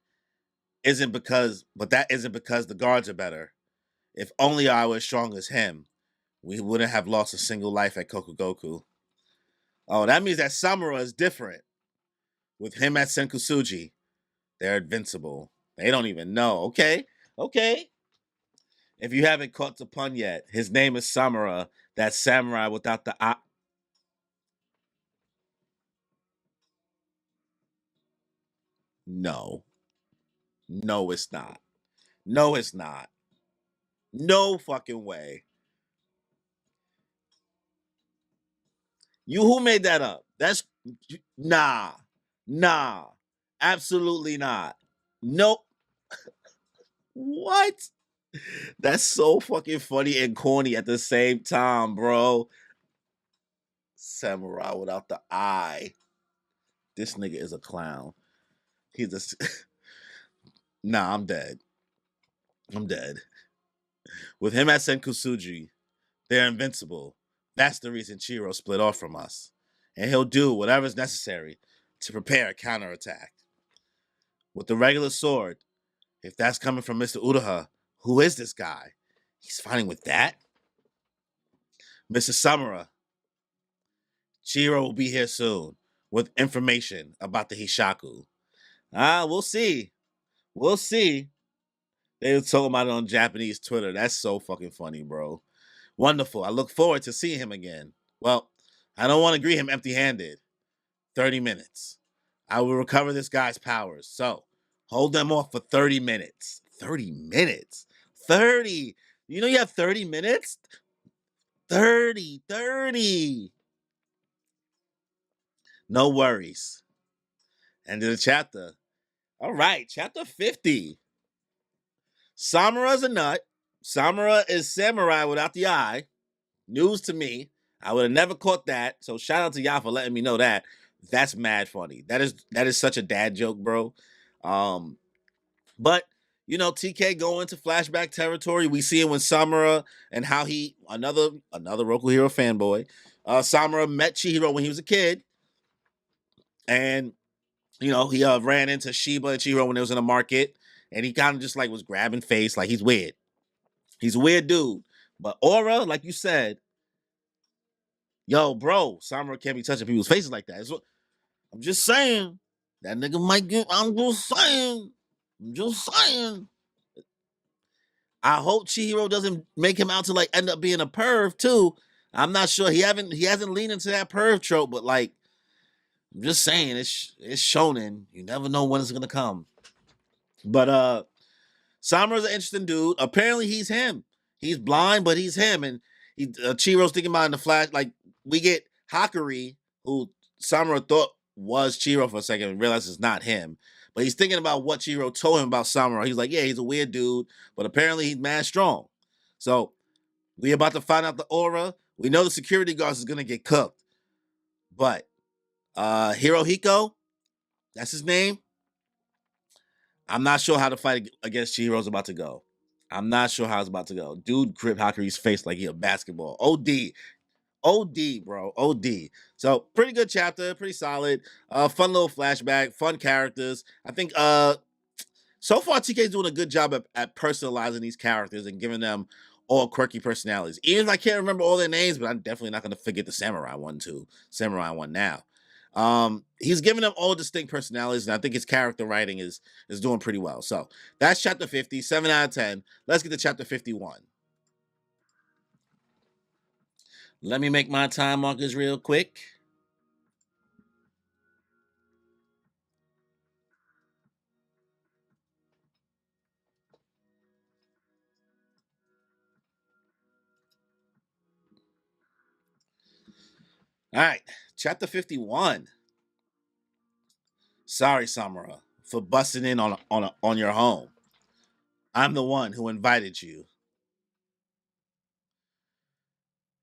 that isn't because the guards are better. If only I were as strong as him, we wouldn't have lost a single life at Kokugoku. Oh, that means that Samura is different. With him at Senkusuji, they're invincible. They don't even know. Okay. Okay. If you haven't caught the pun yet, his name is Samura. That samurai without the eye. No. No, it's not. No, it's not. No fucking way. You who made that up? That's nah. Nah. Absolutely not. Nope. What? That's so fucking funny and corny at the same time, bro. Samurai without the eye. This nigga is a clown. He's a. Nah, I'm dead. I'm dead. With him at Senkusuji, they're invincible. That's the reason Chiro split off from us. And he'll do whatever's necessary to prepare a counterattack. With the regular sword, if that's coming from Mr. Uraha, who is this guy? He's fighting with that? Mr. Samura, Chiro will be here soon with information about the Hishaku. We'll see. We'll see. They were talking about it on Japanese Twitter. That's so fucking funny, bro. Wonderful. I look forward to seeing him again. Well, I don't want to greet him empty handed. 30 minutes. I will recover this guy's powers. So hold them off for 30 minutes. 30 minutes? 30. You know you have 30 minutes? 30. 30. No worries. End of the chapter. All right, chapter 50. Samura's a nut. Samura is samurai without the eye. News to me. I would have never caught that. So shout out to y'all for letting me know that. That's mad funny. That is such a dad joke, bro. But you know, TK going into flashback territory. We see it when Samura and how he another Roku Hero fanboy. Samura met Chihiro when he was a kid, and you know he ran into Shiba and Chihiro when they was in the market, and he kind of just like was grabbing face, like he's weird. He's a weird dude. But Aura, like you said, yo, bro, Samura can't be touching people's faces like that. I'm just saying. That nigga might get. I'm just saying. I'm just saying. I hope Chihiro doesn't make him out to like end up being a perv too. I'm not sure. He hasn't leaned into that perv trope, but like I'm just saying, it's shonen. You never know when it's gonna come. But Samura's an interesting dude. Apparently, he's him. He's blind, but he's him. And Chihiro's thinking about in the flash. Like we get Hakari, who Samura thought was Chihiro for a second, and realizes it's not him. But he's thinking about what Chihiro told him about Samura. He's like, yeah, he's a weird dude, but apparently he's mad strong. So we about to find out the aura. We know the security guards is gonna get cooked, but Hirohiko, that's his name. I'm not sure how the fight against Chihiro's about to go. I'm not sure how it's about to go. Dude gripped Hakari's face like he a basketball. OD. OD, bro. OD. So pretty good chapter, pretty solid. Fun little flashback, fun characters. I think so far TK's doing a good job at personalizing these characters and giving them all quirky personalities. Even if I can't remember all their names, but I'm definitely not gonna forget the samurai one too. Samurai one now. He's giving them all distinct personalities, and I think his character writing is doing pretty well. So that's chapter 50, 7 out of 10. Let's get to chapter 51. Let me make my time markers real quick. All right, chapter 51. Sorry, Samura, for busting in on your home. I'm the one who invited you.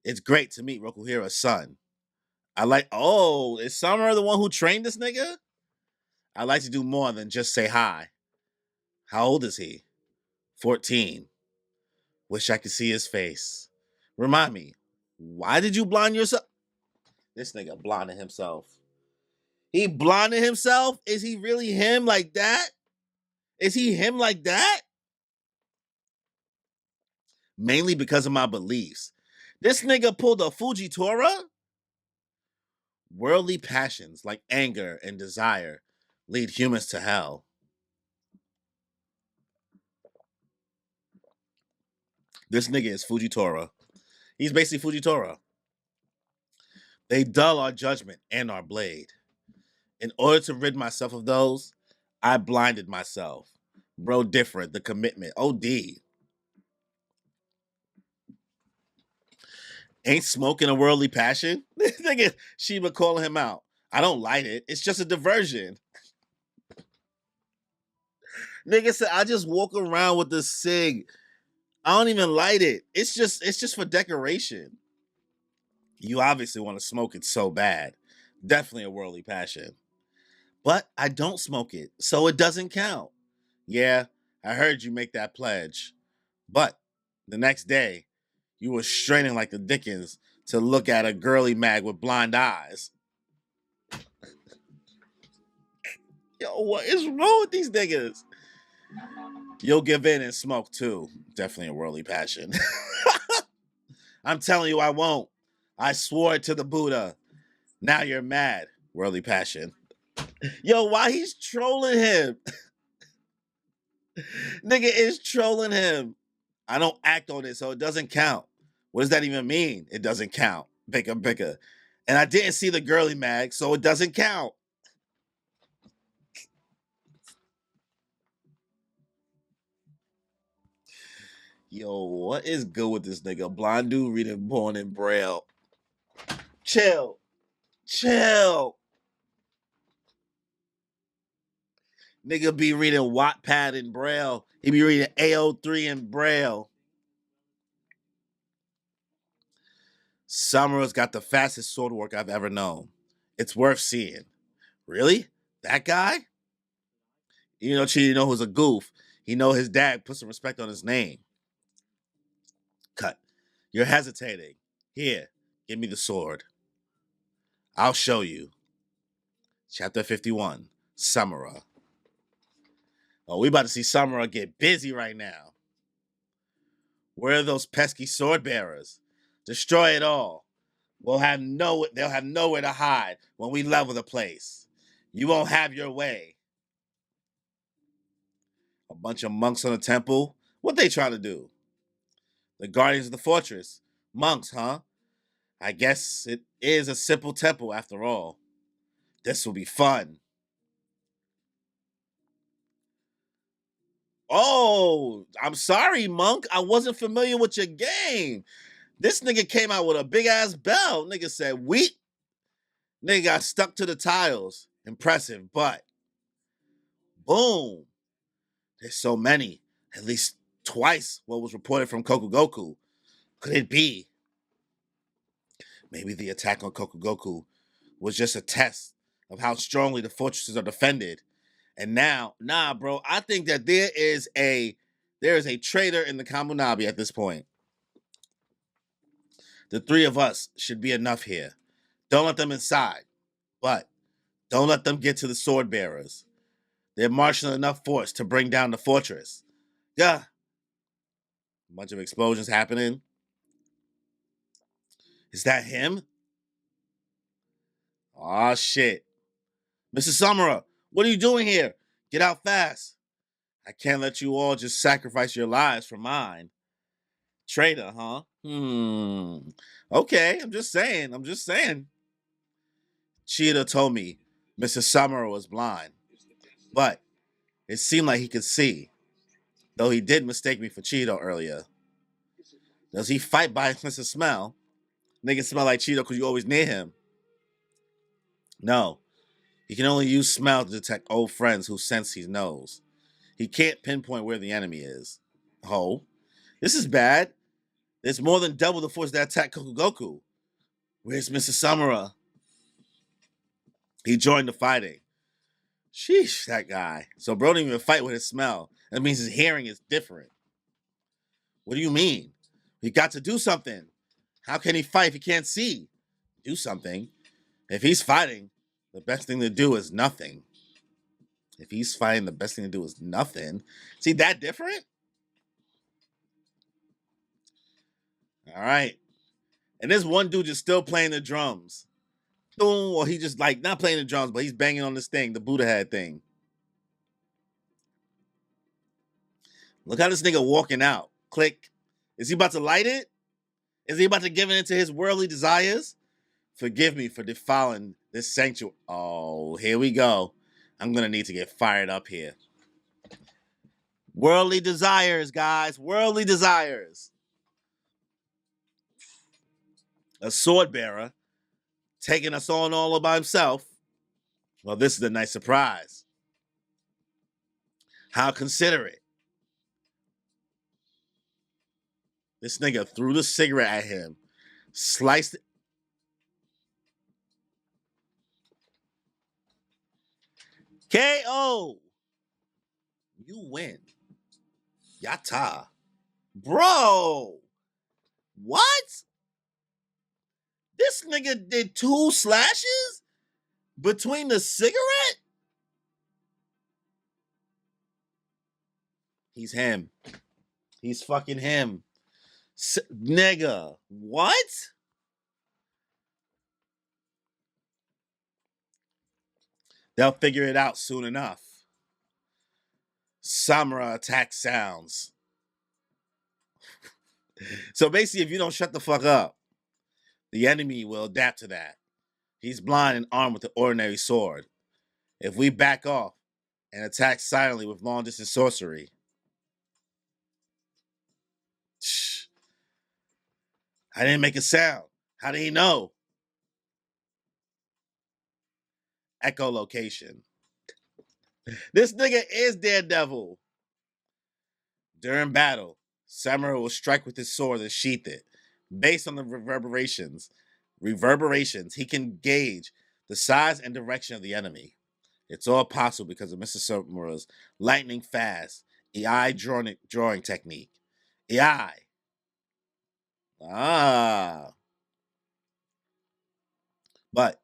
It's great to meet Rokuhira's son. Is Samura the one who trained this nigga? I like to do more than just say hi. How old is he? 14. Wish I could see his face. Remind me, why did you blind yourself? This nigga blinded himself. He blinded himself? Is he really him like that? Is he him like that? Mainly because of my beliefs. This nigga pulled a Fujitora? Worldly passions like anger and desire lead humans to hell. This nigga is Fujitora. He's basically Fujitora. They dull our judgment and our blade. In order to rid myself of those, I blinded myself. Bro, different. The commitment. OD. Ain't smoking a worldly passion? This nigga Sheba calling him out. I don't light it. It's just a diversion. Nigga said I just walk around with the cig. I don't even light it. It's just for decoration. You obviously want to smoke it so bad. Definitely a worldly passion. But I don't smoke it, so it doesn't count. Yeah, I heard you make that pledge. But The next day, you were straining like the Dickens to look at a girly mag with blind eyes. Yo, what is wrong with these niggas? You'll give in and smoke too. Definitely a worldly passion. I'm telling you, I won't. I swore it to the Buddha. Now you're mad. Worldly passion. Yo, why he's trolling him? Nigga is trolling him. I don't act on it, so it doesn't count. What does that even mean? It doesn't count. Bicka, bicka. And I didn't see the girly mag, so it doesn't count. Yo, what is good with this nigga? Blind dude reading Born in Braille. Chill. Chill. Nigga be reading Wattpad in Braille. He be reading AO3 in Braille. Samura's got the fastest sword work I've ever known. It's worth seeing. Really? That guy? You know, Chi, you know who's a goof. He know his dad put some respect on his name. Cut. You're hesitating. Here, give me the sword. I'll show you. Chapter 51. Samura. Oh, we about to see Samura get busy right now. Where are those pesky sword bearers? Destroy it all. They'll have nowhere to hide when we level the place. You won't have your way. A bunch of monks on the temple? What they trying to do? The guardians of the fortress. Monks, huh? I guess it is a simple temple after all. This will be fun. Oh, I'm sorry, monk. I wasn't familiar with your game. This nigga came out with a big ass bell. Nigga said, "Wheat." Nigga got stuck to the tiles. Impressive, but boom. There's so many. At least twice what was reported from Kokugoku. Could it be? Maybe the attack on Kokugoku was just a test of how strongly the fortresses are defended. And now, nah, bro, I think that there is a traitor in the Kamunabi at this point. The three of us should be enough here. Don't let them inside, but don't let them get to the sword bearers. They're marshaling enough force to bring down the fortress. Yeah. A bunch of explosions happening. Is that him? Aw, shit. Mr. Samura, what are you doing here? Get out fast. I can't let you all just sacrifice your lives for mine. Traitor, huh? Okay, I'm just saying. Cheetah told me Mr. Samura was blind, but it seemed like he could see, though he did mistake me for Cheeto earlier. Does he fight by Mr. Smell? Nigga smell like Cheeto because you always near him. No, he can only use smell to detect old friends who sense he knows. He can't pinpoint where the enemy is. Oh, this is bad. There's more than double the force that attacked Kokugoku. Where's Mr. Samura? He joined the fighting. Sheesh, that guy. So bro didn't even fight with his smell. That means his hearing is different. What do you mean? He got to do something. How can he fight if he can't see? Do something. If he's fighting, the best thing to do is nothing. If he's fighting, the best thing to do is nothing. See that different? All right. And this one dude just still playing the drums. Boom, or he just like not playing the drums, but he's banging on this thing, the Buddha head thing. Look how this nigga walking out. Click. Is he about to light it? Is he about to give in to his worldly desires? Forgive me for defiling this sanctuary. Oh, here we go. I'm gonna need to get fired up here. Worldly desires, guys. Worldly desires. A sword bearer taking us on all by himself. Well, this is a nice surprise. How considerate. This nigga threw the cigarette at him, sliced it. KO. You win. Yata. Bro, what? This nigga did 2 slashes between the cigarette? He's him. He's fucking him. Nigga, what? They'll figure it out soon enough. Samura attack sounds. So basically, if you don't shut the fuck up, the enemy will adapt to that. He's blind and armed with an ordinary sword. If we back off and attack silently with long distance sorcery, I didn't make a sound. How did he know? Echolocation. This nigga is Daredevil. During battle, Samurai will strike with his sword and sheath it. Based on the reverberations, he can gauge the size and direction of the enemy. It's all possible because of Mr. Samura's lightning fast AI drawing technique. AI. Ah. But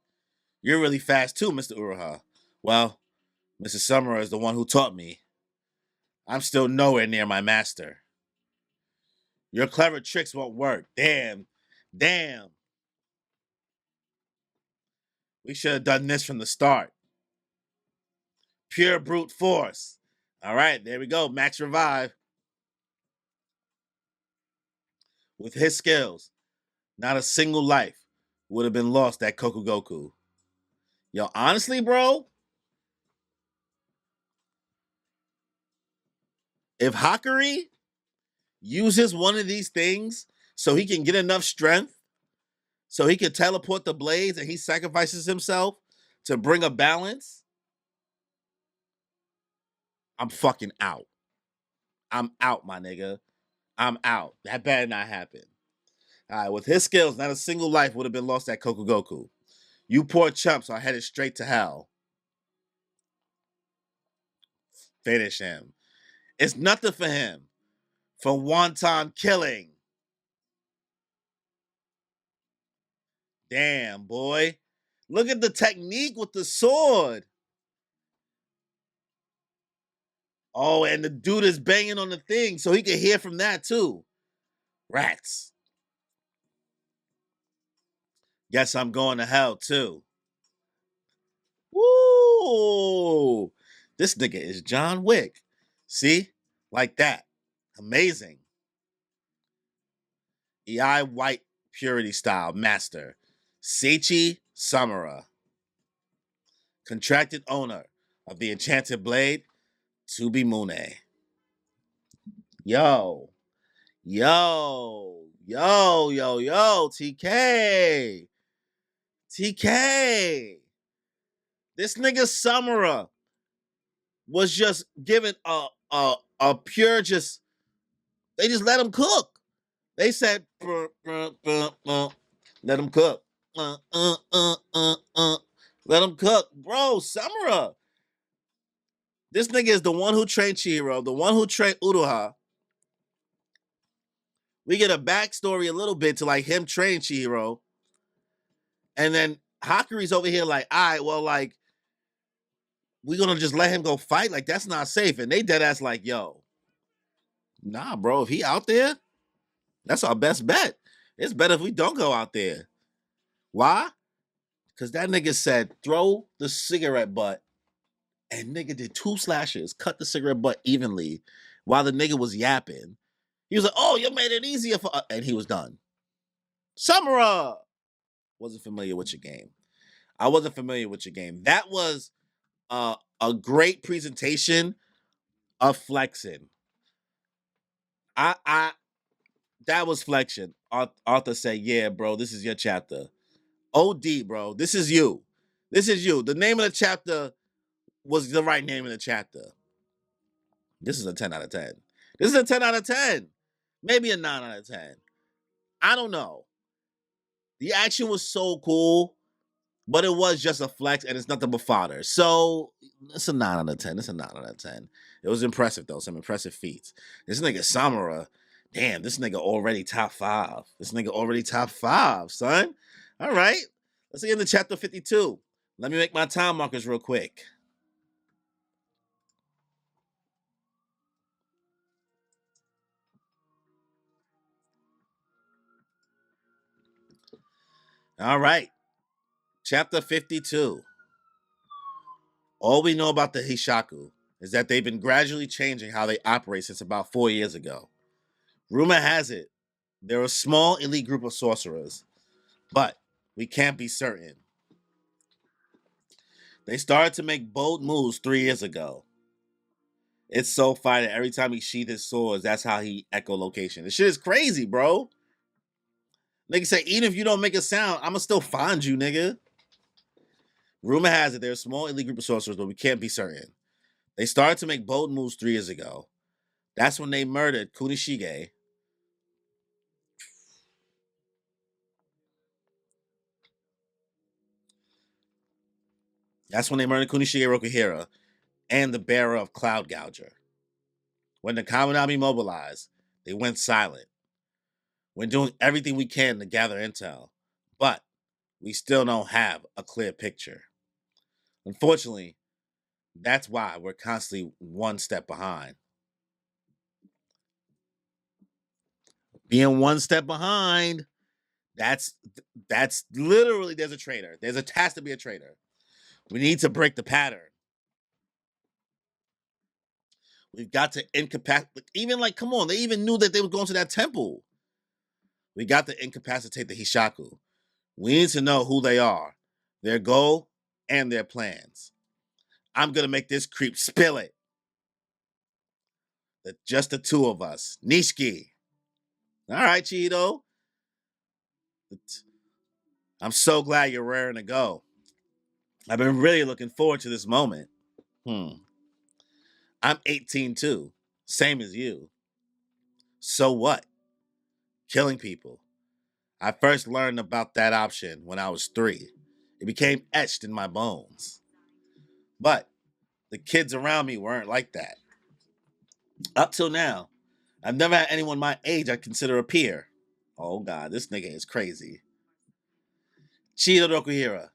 you're really fast too, Mr. Uruha. Well, Mr. Samura is the one who taught me. I'm still nowhere near my master. Your clever tricks won't work. Damn. Damn. We should have done this from the start. Pure brute force. All right, there we go. Max revive. With his skills, not a single life would have been lost at Kokugoku. Yo, honestly, bro, if Hakari uses one of these things so he can get enough strength, so he can teleport the blades and he sacrifices himself to bring a balance, I'm fucking out. I'm out, my nigga. I'm out. That better not happen. All right, with his skills, not a single life would have been lost at Kokugoku. You poor chumps are headed straight to hell. Finish him. It's nothing for him. For wanton killing. Damn, boy. Look at the technique with the sword. Oh, and the dude is banging on the thing so he can hear from that too. Rats. Guess I'm going to hell too. Woo! This nigga is John Wick. See? Like that. Amazing. EI White Purity Style Master. Seichi Samura. Contracted owner of the Enchanted Blade, Tsubimune. Yo. Yo, TK. TK. This nigga Samura was just given a pure just they just let him cook. They said let him cook. Let him cook. Bro, Samura. This nigga is the one who trained Chihiro, the one who trained Uruha. We get a backstory a little bit to like him train Chihiro. And then Hakuri's over here like, all right, well, like, we gonna just let him go fight? Like, that's not safe. And they dead ass like, yo, nah, bro, if he out there, that's our best bet. It's better if we don't go out there. Why? Because that nigga said, throw the cigarette butt. And nigga did 2 slashes, cut the cigarette butt evenly while the nigga was yapping. He was like, oh, you made it easier for us. And he was done. Samura! Wasn't familiar with your game. I wasn't familiar with your game. That was a great presentation of flexing. I that was flexion. Arthur said, yeah, bro, this is your chapter. OD, bro. This is you. This is you. The name of the chapter was the right name of the chapter. This is a 10 out of 10. This is a 10 out of 10. Maybe a 9 out of 10. I don't know. The action was so cool, but it was just a flex and it's nothing but fodder. So it's a 9 out of 10. It's a 9 out of 10. It was impressive, though. Some impressive feats. This nigga Samura, Damn, this nigga already top 5. This nigga already top 5, son. All right. Let's get into chapter 52. Let me make my time markers real quick. All right. Chapter 52. All we know about the Hishaku is that they've been gradually changing how they operate since about 4 years ago. Rumor has it they're a small elite group of sorcerers, but we can't be certain. They started to make bold moves 3 years ago. It's so fire that every time he sheathed his swords, that's how he echolocation. This shit is crazy, bro. Nigga say, even if you don't make a sound, I'ma still find you, nigga. Rumor has it they're a small elite group of sorcerers, but we can't be certain. They started to make bold moves 3 years ago. That's when they murdered Kunishige. That's when they murdered Kunishige Rokuhira and the bearer of Cloud Gouger. When the Kaminami mobilized, they went silent. We're doing everything we can to gather intel, but we still don't have a clear picture. Unfortunately, that's why we're constantly one step behind. Being one step behind, that's literally there's a traitor. There's a has to be a traitor. We need to break the pattern. We've got to incapacitate. Even like, come on, they even knew that they were going to that temple. We got to incapacitate the Hishaku. We need to know who they are, their goal, and their plans. I'm gonna make this creep spill it. Just the two of us. Nishiki. All right, Cheeto. I'm so glad you're raring to go. I've been really looking forward to this moment. I'm 18 too, same as you. So what? Killing people. I first learned about that option when I was 3. It became etched in my bones. But the kids around me weren't like that. Up till now, I've never had anyone my age I consider a peer. Oh God, this nigga is crazy. Chido Rokuhira,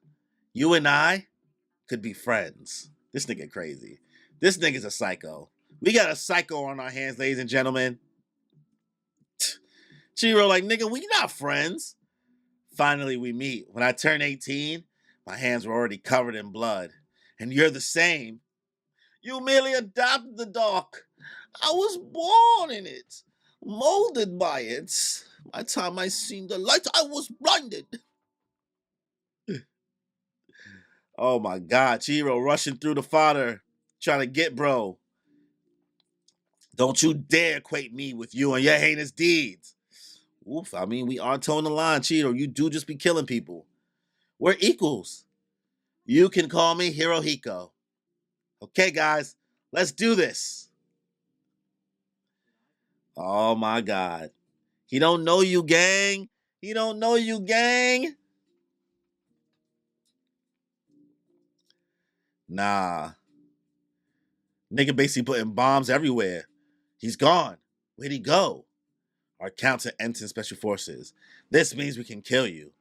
you and I could be friends. This nigga crazy. This nigga's a psycho. We got a psycho on our hands, ladies and gentlemen. Chiro like, nigga, we not friends. Finally, we meet. When I turned 18, my hands were already covered in blood. And you're the same. You merely adopted the dark. I was born in it, molded by it. By the time I seen the light, I was blinded. Oh my God, Chiro rushing through the fodder, trying to get bro. Don't you dare equate me with you and your heinous deeds. Oof, I mean, we are towing the line, Chiro. You do just be killing people. We're equals. You can call me Hirohiko. Okay, guys, let's do this. Oh my God. He don't know you, gang. He don't know you, gang. Nah. Nigga basically putting bombs everywhere. He's gone. Where'd he go? Our counter entered special forces. This means we can kill you.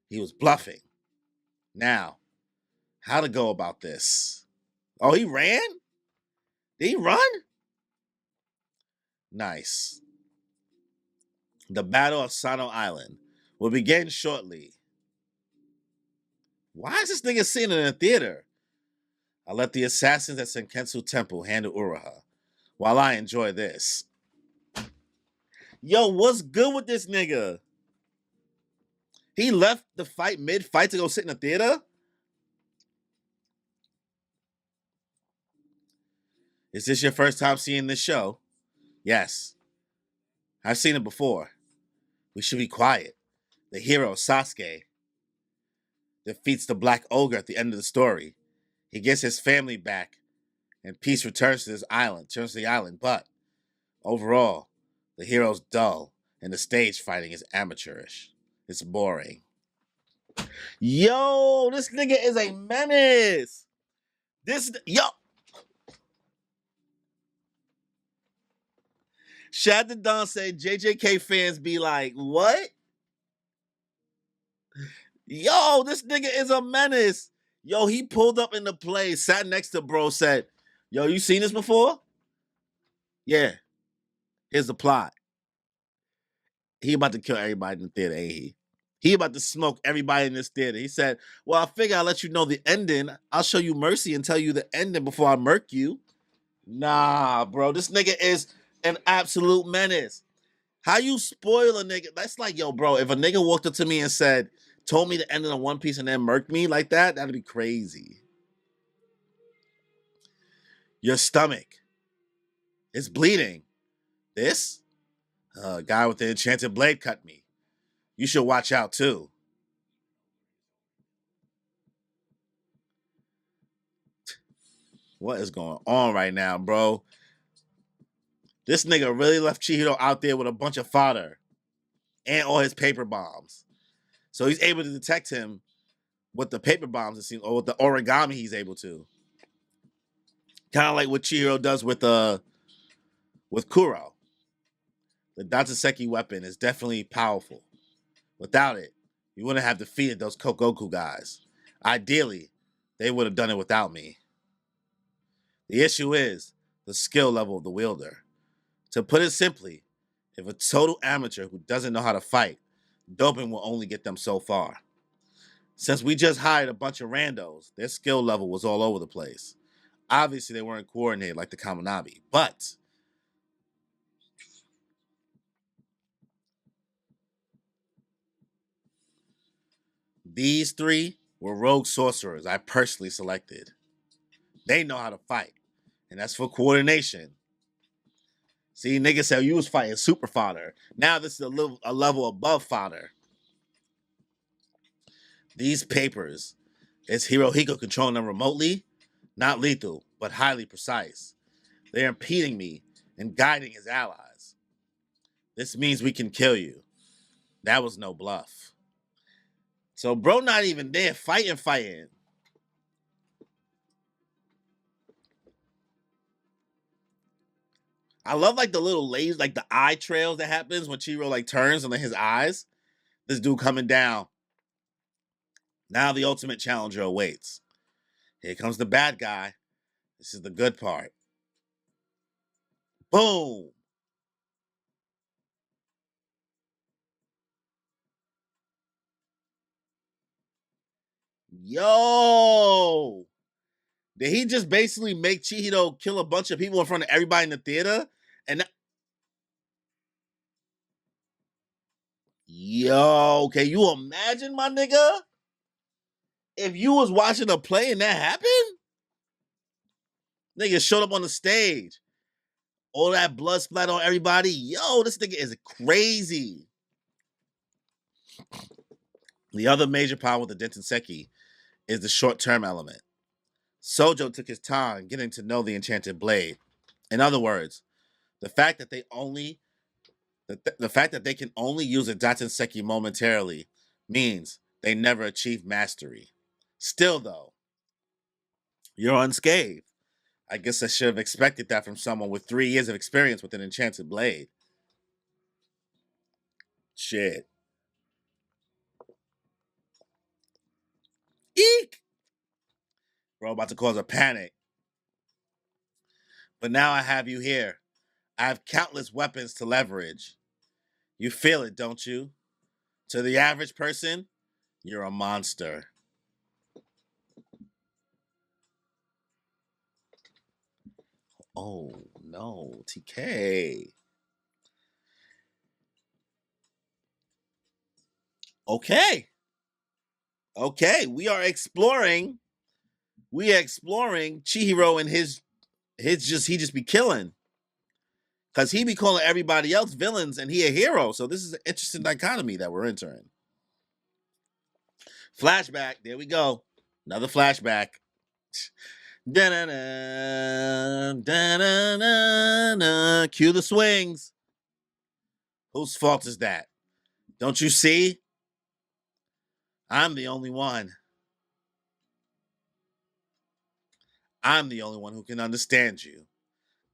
He was bluffing. Now, how to go about this? Oh, he ran? Did he run? Nice. The Battle of Sano Island will begin shortly. Why is this nigga sitting in a theater? I'll let the assassins at Senketsu Temple handle Uraha while I enjoy this. Yo, what's good with this nigga? He left the fight mid-fight to go sit in a theater? Is this your first time seeing this show? Yes. I've seen it before. We should be quiet. The hero, Sasuke, defeats the Black Ogre at the end of the story. He gets his family back, and peace returns to this island, but overall, the hero's dull, and the stage fighting is amateurish. It's boring. Yo, this nigga is a menace. Yo, Shad the Don said JJK fans be like, what? Yo, this nigga is a menace. Yo, he pulled up in the play, sat next to bro, said, yo, you seen this before? Yeah, here's the plot. He about to kill everybody in the theater, ain't he? He about to smoke everybody in this theater. He said, well, I figure I'll let you know the ending. I'll show you mercy and tell you the ending before I murk you. Nah, bro, this nigga is an absolute menace. How you spoil a nigga? That's like, yo, bro, if a nigga walked up to me and said, told me the ending of One Piece and then murked me like that, that'd be crazy. Your stomach is bleeding. This guy with the enchanted blade cut me. You should watch out too. What is going on right now, bro? This nigga really left Chihiro out there with a bunch of fodder and all his paper bombs. So he's able to detect him with the paper bombs, it seems, or with the origami he's able to. Kind of like what Chihiro does with Kuro. The Datsuseki weapon is definitely powerful. Without it, you wouldn't have defeated those Kokoku guys. Ideally, they would have done it without me. The issue is the skill level of the wielder. To put it simply, if a total amateur who doesn't know how to fight, doping will only get them so far. Since we just hired a bunch of randos, their skill level was all over the place. Obviously, they weren't coordinated like the Kaminabi, but these three were rogue sorcerers I personally selected. They know how to fight, and that's for coordination. See, niggas said you was fighting super fodder. Now this is a level above fodder. These papers, is Hirohiko controlling them remotely? Not lethal, but highly precise. They're impeding me and guiding his allies. This means we can kill you. That was no bluff. So bro not even there fighting. I love like the little lasers, like the eye trails that happens when Chiro like turns and then his eyes. This dude coming down. Now the ultimate challenger awaits. Here comes the bad guy. This is the good part. Boom. Yo. Did he just basically make Chihiro kill a bunch of people in front of everybody in the theater? And yo, can you imagine, my nigga? If you was watching a play and that happened? Nigga showed up on the stage. All that blood splat on everybody. Yo, this nigga is crazy. The other major problem with the Dentenseki is the short-term element. Sojo took his time getting to know the enchanted blade. In other words, the fact that the fact that they can only use a Dentenseki momentarily means they never achieve mastery. Still, though, you're unscathed. I guess I should have expected that from someone with 3 years of experience with an enchanted blade. Shit. Eek! Bro, about to cause a panic. But now I have you here. I have countless weapons to leverage. You feel it, don't you? To the average person, you're a monster. Oh, no, TK. Okay. Okay, we are exploring. We are exploring Chihiro and his just he just be killing. Cause he be calling everybody else villains and he a hero. So this is an interesting dichotomy that we're entering. Flashback. There we go. Another flashback. Da-na-na, da-na-na-na. Cue the swings. Whose fault is that? Don't you see? I'm the only one. I'm the only one who can understand you.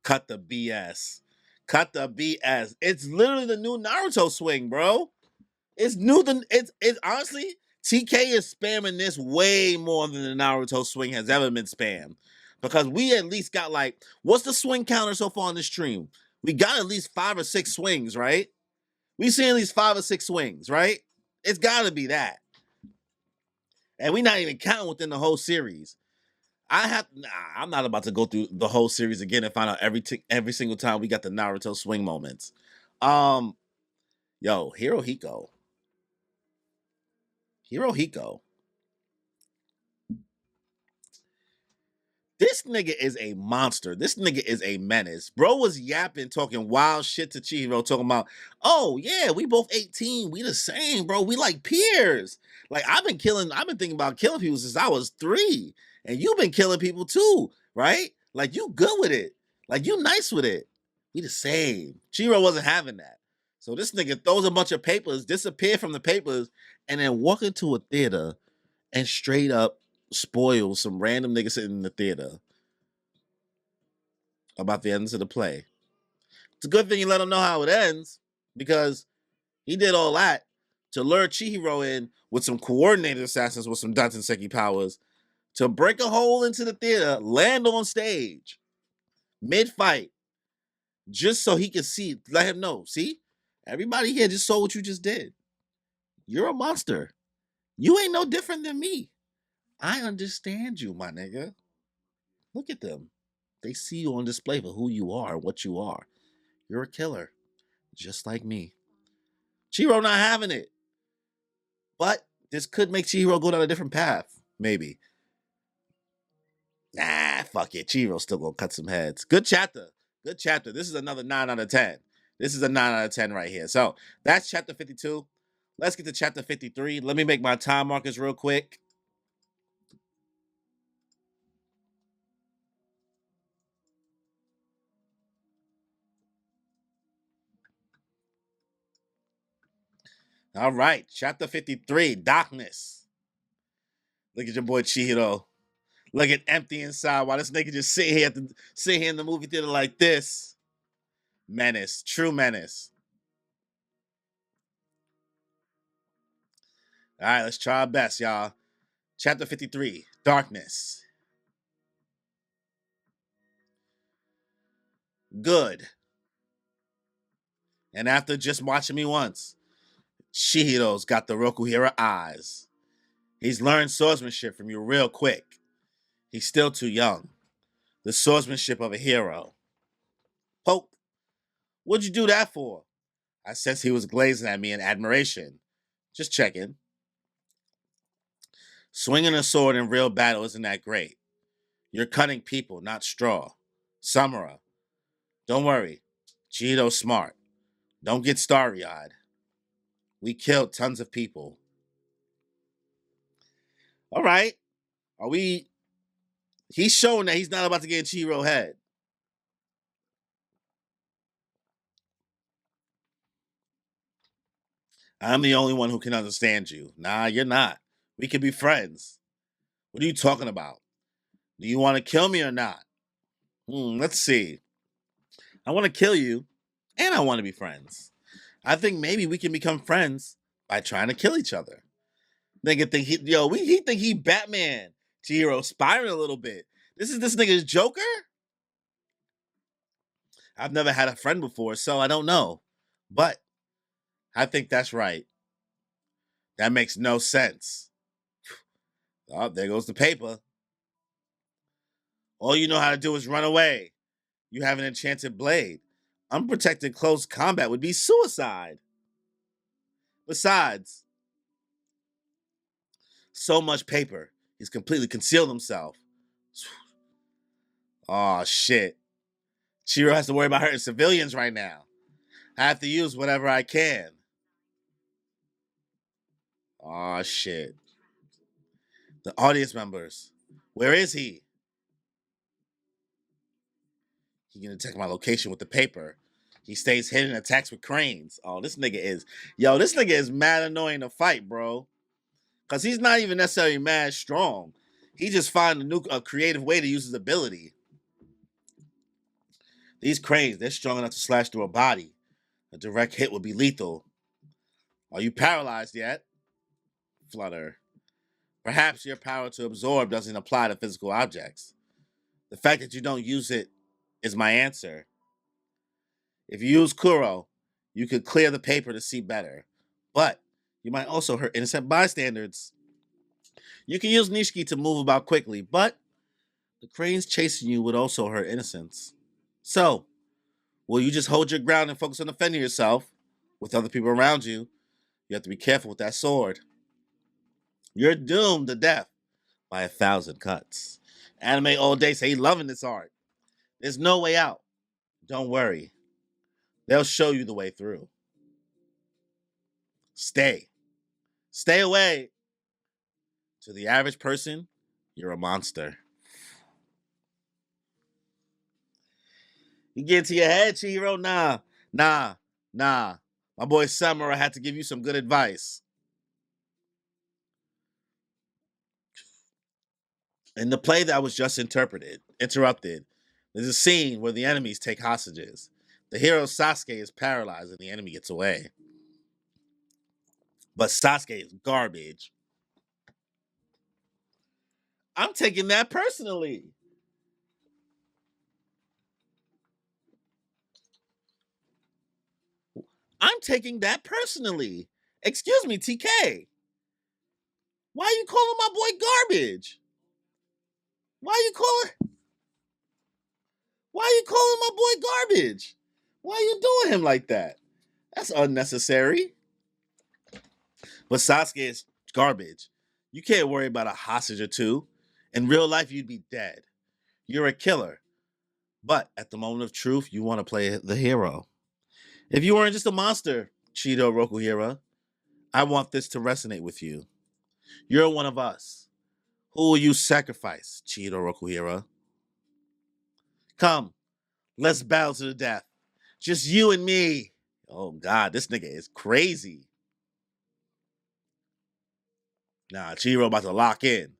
Cut the BS. Cut the BS. It's literally the new Naruto swing, bro. It's new than it's honestly TK is spamming this way more than the Naruto swing has ever been spammed. Because we at least got like, what's the swing counter so far on the stream? We got at least 5 or 6 swings, right? We seen at least 5 or 6 swings, right? It's gotta be that. And we not even counting within the whole series. I'm not about to go through the whole series again and find out every single time we got the Naruto swing moments. Um, yo, Hirohiko. This nigga is a monster. This nigga is a menace. Bro was yapping, talking wild shit to Chihiro, talking about, oh yeah, we both 18. We the same, bro. We like peers. Like I've been thinking about killing people since I was 3. And you've been killing people too, right? Like you good with it. Like you nice with it. We the same. Chihiro wasn't having that. So this nigga throws a bunch of papers, disappear from the papers, and then walk into a theater and straight up spoil some random nigga sitting in the theater about the ends of the play. It's a good thing you let him know how it ends because he did all that to lure Chihiro in with some coordinated assassins with some Dansenseki powers to break a hole into the theater, land on stage mid-fight, just so he could see, let him know, see, everybody here just saw what you just did. You're a monster. You ain't no different than me. I understand you, my nigga. Look at them. They see you on display for who you are, what you are. You're a killer, just like me. Chihiro not having it. But this could make Chihiro go down a different path, maybe. Nah, fuck it. Chihiro's still gonna cut some heads. Good chapter. Good chapter. This is another 9 out of 10. This is a 9 out of 10 right here. So that's chapter 52. Let's get to chapter 53. Let me make my time markers real quick. All right, chapter 53, Darkness. Look at your boy Chihiro. Looking empty inside while this nigga just sit here in the movie theater like this. Menace, true menace. All right, let's try our best, y'all. Chapter 53, Darkness. Good. And after just watching me once, Chihiro's got the Rokuhira eyes. He's learned swordsmanship from you real quick. He's still too young. The swordsmanship of a hero. Poke, what'd you do that for? I sensed he was glazing at me in admiration. Just checking. Swinging a sword in real battle isn't that great. You're cutting people, not straw. Samura, don't worry. Chihiro's smart. Don't get starry-eyed. We killed tons of people. All right. Are we... He's showing that he's not about to get in Chihiro's head. I'm the only one who can understand you. Nah, you're not. We could be friends. What are you talking about? Do you want to kill me or not? Let's see. I want to kill you, and I want to be friends. I think maybe we can become friends by trying to kill each other. Nigga think he think he Batman. Chihiro spiraling a little bit. This is this nigga's Joker? I've never had a friend before, so I don't know. But I think that's right. That makes no sense. Oh, there goes the paper. All you know how to do is run away. You have an enchanted blade. Unprotected close combat would be suicide. Besides, so much paper. He's completely concealed himself. Oh shit. Chihiro has to worry about hurting civilians right now. I have to use whatever I can. Oh shit. The audience members. Where is he? He can detect my location with the paper. He stays hidden and attacks with cranes. Oh, this nigga is mad annoying to fight, bro. Cause he's not even necessarily mad strong. He just find a creative way to use his ability. These cranes, they're strong enough to slash through a body. A direct hit would be lethal. Are you paralyzed yet? Flutter. Perhaps your power to absorb doesn't apply to physical objects. The fact that you don't use it is my answer. If you use Kuro, you could clear the paper to see better. But you might also hurt innocent bystanders. You can use Nishiki to move about quickly, but the cranes chasing you would also hurt innocents. So, will you just hold your ground and focus on defending yourself with other people around you? You have to be careful with that sword. You're doomed to death by 1,000 cuts. Anime all day say he loving this art. There's no way out. Don't worry. They'll show you the way through. Stay. Stay away. To the average person, you're a monster. You get to your head, Chihiro? Nah. My boy Samurai had to give you some good advice. In the play that was just interrupted, there's a scene where the enemies take hostages. The hero Sasuke is paralyzed and the enemy gets away. But Sasuke is garbage. I'm taking that personally. I'm taking that personally. Excuse me, TK. Why are you calling my boy garbage? Why are you calling my boy garbage? Why are you doing him like that? That's unnecessary. But Sasuke is garbage. You can't worry about a hostage or two. In real life, you'd be dead. You're a killer. But at the moment of truth, you want to play the hero. If you weren't just a monster, Cheeto Rokuhira, I want this to resonate with you. You're one of us. Who will you sacrifice, Cheeto Rokuhira? Come, let's battle to the death. Just you and me. Oh, God, this nigga is crazy. Nah, Chihiro about to lock in.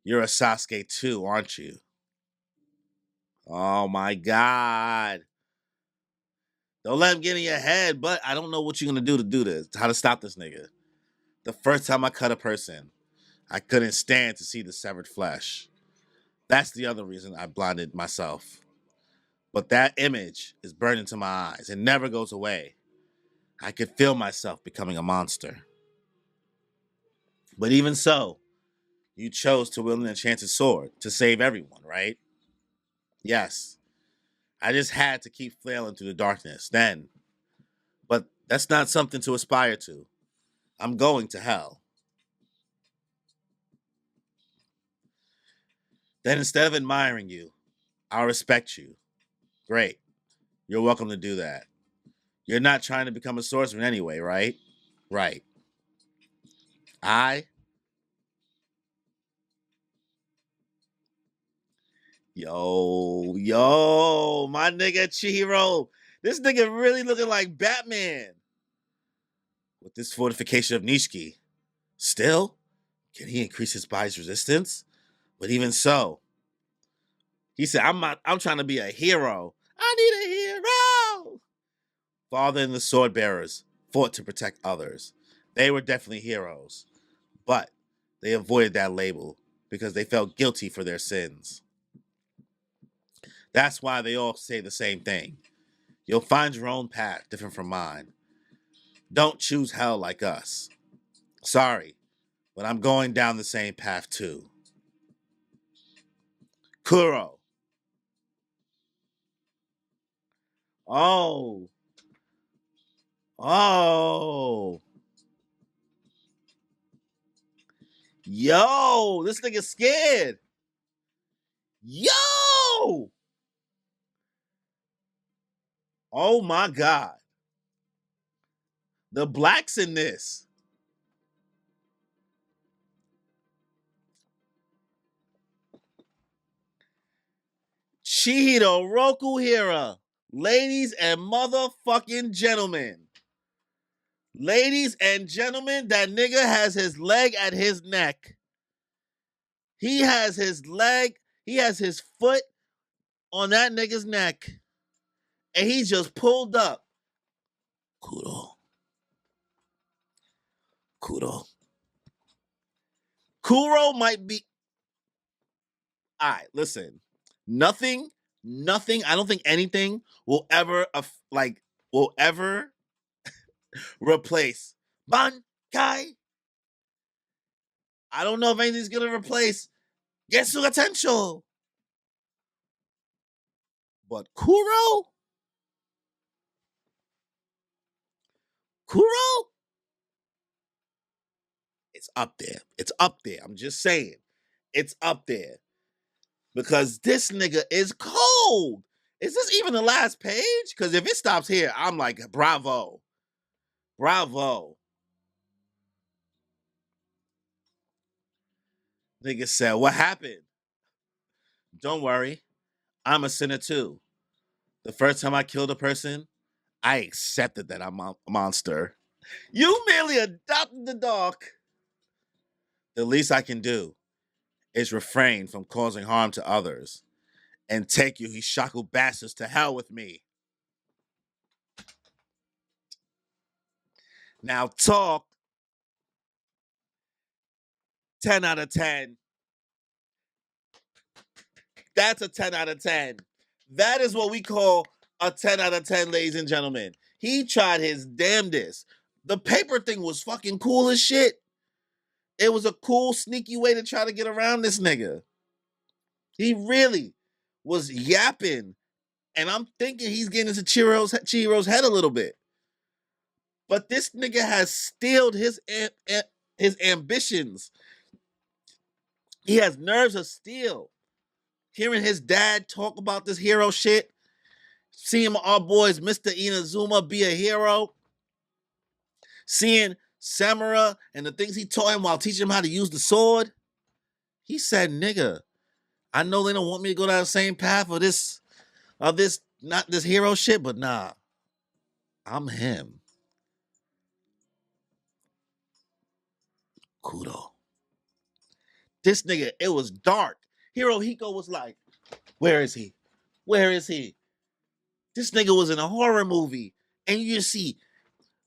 You're a Sasuke too, aren't you? Oh, my God. Don't let him get in your head, but I don't know what you're going to do this, how to stop this nigga. The first time I cut a person, I couldn't stand to see the severed flesh. That's the other reason I blinded myself. But that image is burned into my eyes. It never goes away. I could feel myself becoming a monster. But even so, you chose to wield an enchanted sword to save everyone, right? Yes. I just had to keep flailing through the darkness then. But that's not something to aspire to. I'm going to hell. Then instead of admiring you, I'll respect you. Great. You're welcome to do that. You're not trying to become a swordsman anyway, right? Right. I my nigga Chihiro. This nigga really looking like Batman. With this fortification of Nishiki. Still, can he increase his body's resistance? But even so, he said, I'm trying to be a hero. I need a hero. Father and the sword bearers fought to protect others. They were definitely heroes. But they avoided that label because they felt guilty for their sins. That's why they all say the same thing. You'll find your own path different from mine. Don't choose hell like us. Sorry, but I'm going down the same path too. Kuro. Oh. Oh. Yo, this nigga's scared. Yo. Oh my God. The blacks in this. Chihiro Rokuhira. Ladies and motherfucking gentlemen. Ladies and gentlemen, that nigga has his leg at his neck. He has his leg, he has his foot on that nigga's neck. and he just pulled up. Kuro, Kuro, Kuro might be. All right, listen. Nothing, nothing. I don't think anything will ever like will ever replace Bankai. I don't know if anything's gonna replace Getsuga Tensho, but Kuro, it's up there. It's up there. I'm just saying, it's up there because this nigga is cold. Is this even the last page? Because if it stops here, I'm like, bravo, bravo. Nigga said, what happened? Don't worry, I'm a sinner too. The first time I killed a person, I accepted that I'm a monster. You merely adopted the dog. The least I can do is refrain from causing harm to others and take you Hishaku bastards to hell with me. Now talk 10 out of 10. That's a 10 out of 10. That is what we call a 10 out of 10, ladies and gentlemen. He tried his damnedest. The paper thing was fucking cool as shit. It was a cool, sneaky way to try to get around this nigga. He really was yapping. And I'm thinking he's getting into Chihiro's head a little bit. But this nigga has steeled his ambitions. He has nerves of steel. Hearing his dad talk about this hero shit, seeing our boys Mr. Inazuma be a hero, seeing Samura and the things he taught him while teaching him how to use the sword. He said, nigga, I know they don't want me to go down the same path of this, not this hero shit, but nah, I'm him. Kudo. This nigga, it was dark. Hirohiko was like, where is he? Where is he? This nigga was in a horror movie. And you just see,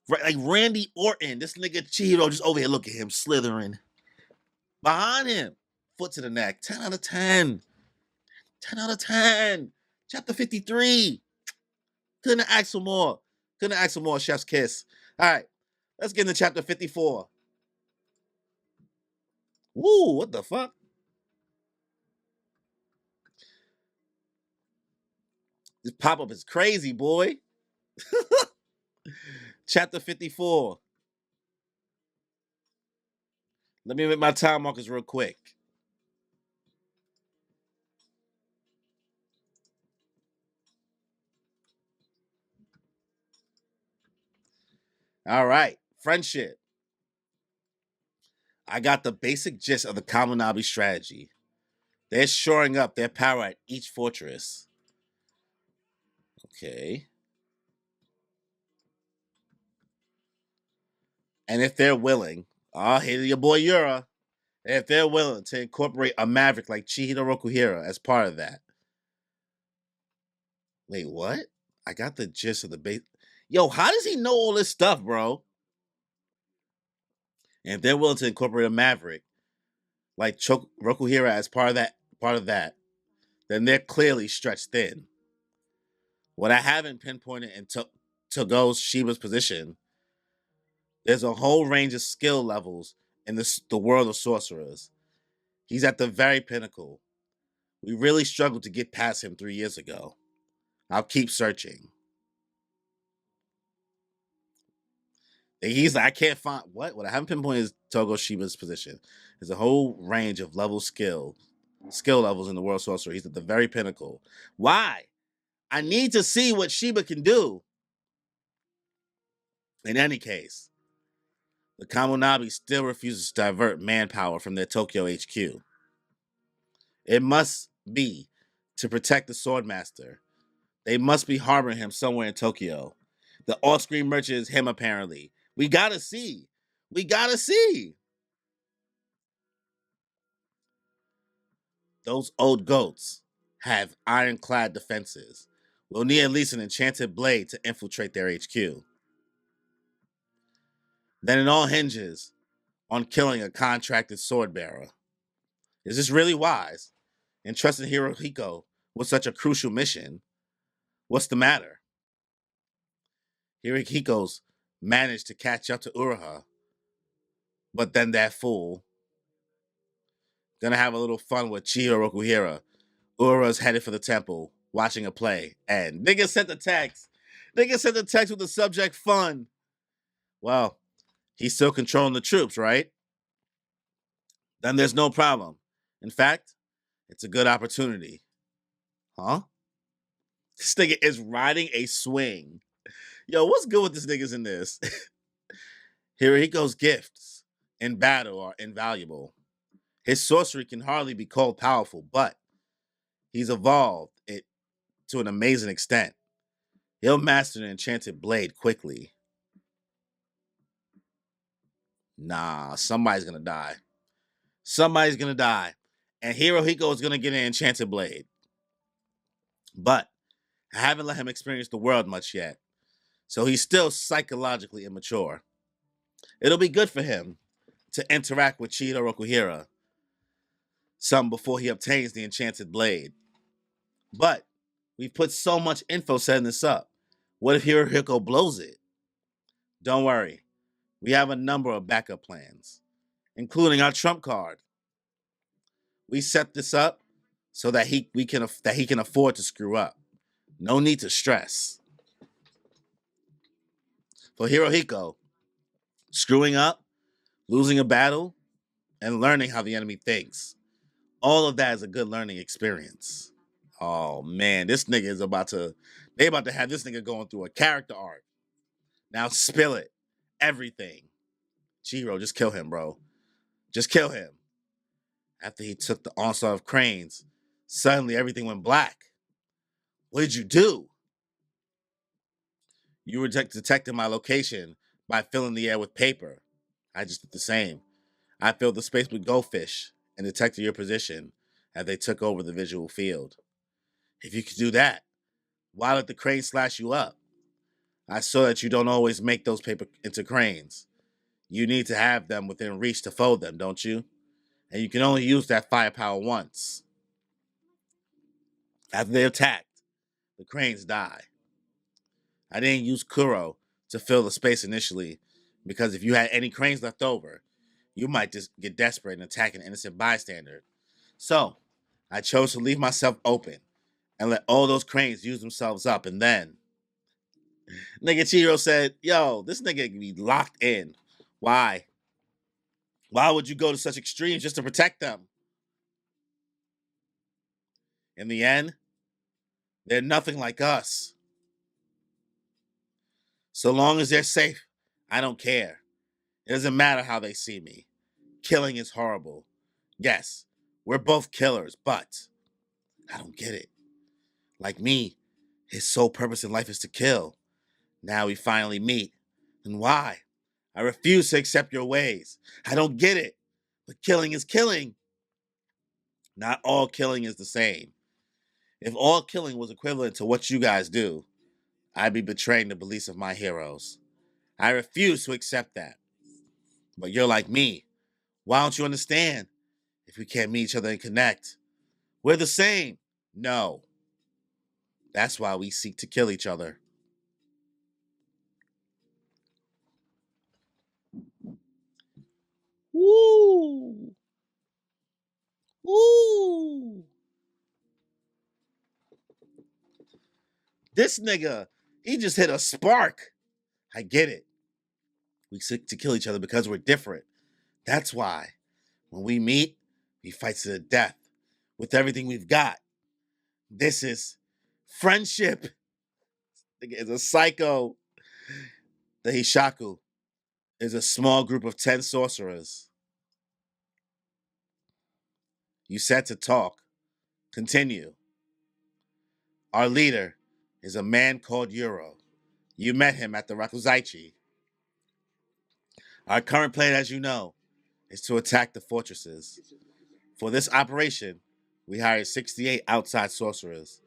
like Randy Orton, this nigga Chihiro just over here, look at him slithering. Behind him, foot to the neck. 10 out of 10. 10 out of 10. Chapter 53. Couldn't ask for more. Couldn't ask for more, Chef's Kiss. All right, let's get into chapter 54. Woo, what the fuck? This pop-up is crazy, boy. Chapter 54. Let me make my time markers real quick. All right, friendship. I got the basic gist of the Kaminabi strategy. They're shoring up their power at each fortress. Okay. And if they're willing, I'll hit your boy Yura. And if they're willing to incorporate a maverick like Chihiro Rokuhira as part of that. Wait, what? I got the gist of the base. Yo, how does he know all this stuff, bro? And if they're willing to incorporate a maverick like Rokuhira as part of that, then they're clearly stretched thin. What I haven't pinpointed in Togo's Shiba's position, there's a whole range of skill levels in the world of sorcerers. He's at the very pinnacle. We really struggled to get past him 3 years ago. I'll keep searching. And he's like, I can't find what I haven't pinpointed is Togo Shiba's position. There's a whole range of skill levels in the world sorcerer. He's at the very pinnacle. Why? I need to see what Shiba can do. In any case, the Kamonabi still refuses to divert manpower from their Tokyo HQ. It must be to protect the Swordmaster. They must be harboring him somewhere in Tokyo. The off-screen merchant is him, apparently. We gotta see. We gotta see. Those old goats have ironclad defenses. We'll need at least an enchanted blade to infiltrate their HQ. Then it all hinges on killing a contracted sword bearer. Is this really wise? Entrusting Hirohiko with such a crucial mission? What's the matter? Hirohiko's managed to catch up to Uraha, but then that fool gonna have a little fun with Chihiro Rokuhira. Ura's headed for the temple, watching a play, and nigga sent the text. Nigga sent the text with the subject fun. Well, he's still controlling the troops, right? Then there's no problem. In fact, it's a good opportunity. Huh? This nigga is riding a swing. Yo, what's good with this niggas in this? Hirohiko's gifts in battle are invaluable. His sorcery can hardly be called powerful, but he's evolved it to an amazing extent. He'll master an enchanted blade quickly. Nah, somebody's gonna die. Somebody's gonna die. And Hirohiko is gonna get an enchanted blade. But I haven't let him experience the world much yet. So he's still psychologically immature. It'll be good for him to interact with Chihiro Rokuhira some before he obtains the enchanted blade. But we've put so much info setting this up. What if Hirohiko blows it? Don't worry. We have a number of backup plans, including our trump card. We set this up so that he can afford to screw up. No need to stress. For Hirohiko, screwing up, losing a battle, and learning how the enemy thinks. All of that is a good learning experience. Oh man, this nigga is they about to have this nigga going through a character arc. Now spill it. Everything. Chihiro, just kill him, bro. Just kill him. After he took the onslaught of cranes, suddenly everything went black. What did you do? You were detecting my location by filling the air with paper. I just did the same. I filled the space with goldfish and detected your position as they took over the visual field. If you could do that, why let the crane slash you up? I saw that you don't always make those paper into cranes. You need to have them within reach to fold them, don't you? And you can only use that firepower once. After they attacked, the cranes die. I didn't use Kuro to fill the space initially, because if you had any cranes left over, you might just get desperate and attack an innocent bystander. So, I chose to leave myself open and let all those cranes use themselves up, and then nigga Chihiro said, yo, this nigga can be locked in. Why? Why would you go to such extremes just to protect them? In the end, they're nothing like us. So long as they're safe, I don't care. It doesn't matter how they see me. Killing is horrible. Yes, we're both killers, but I don't get it. Like me, his sole purpose in life is to kill. Now we finally meet. And why? I refuse to accept your ways. I don't get it. But killing is killing. Not all killing is the same. If all killing was equivalent to what you guys do, I'd be betraying the beliefs of my heroes. I refuse to accept that. But you're like me. Why don't you understand? If we can't meet each other and connect, we're the same. No. That's why we seek to kill each other. Woo! Woo! This nigga, he just hit a spark. I get it. We seek to kill each other because we're different. That's why when we meet, we fight to the death with everything we've got. This is friendship. Nigga is a psycho. The Hishaku is a small group of 10 sorcerers. You said to talk. Continue. Our leader is a man called Euro. You met him at the Rakuzaichi. Our current plan, as you know, is to attack the fortresses. For this operation, we hired 68 outside sorcerers.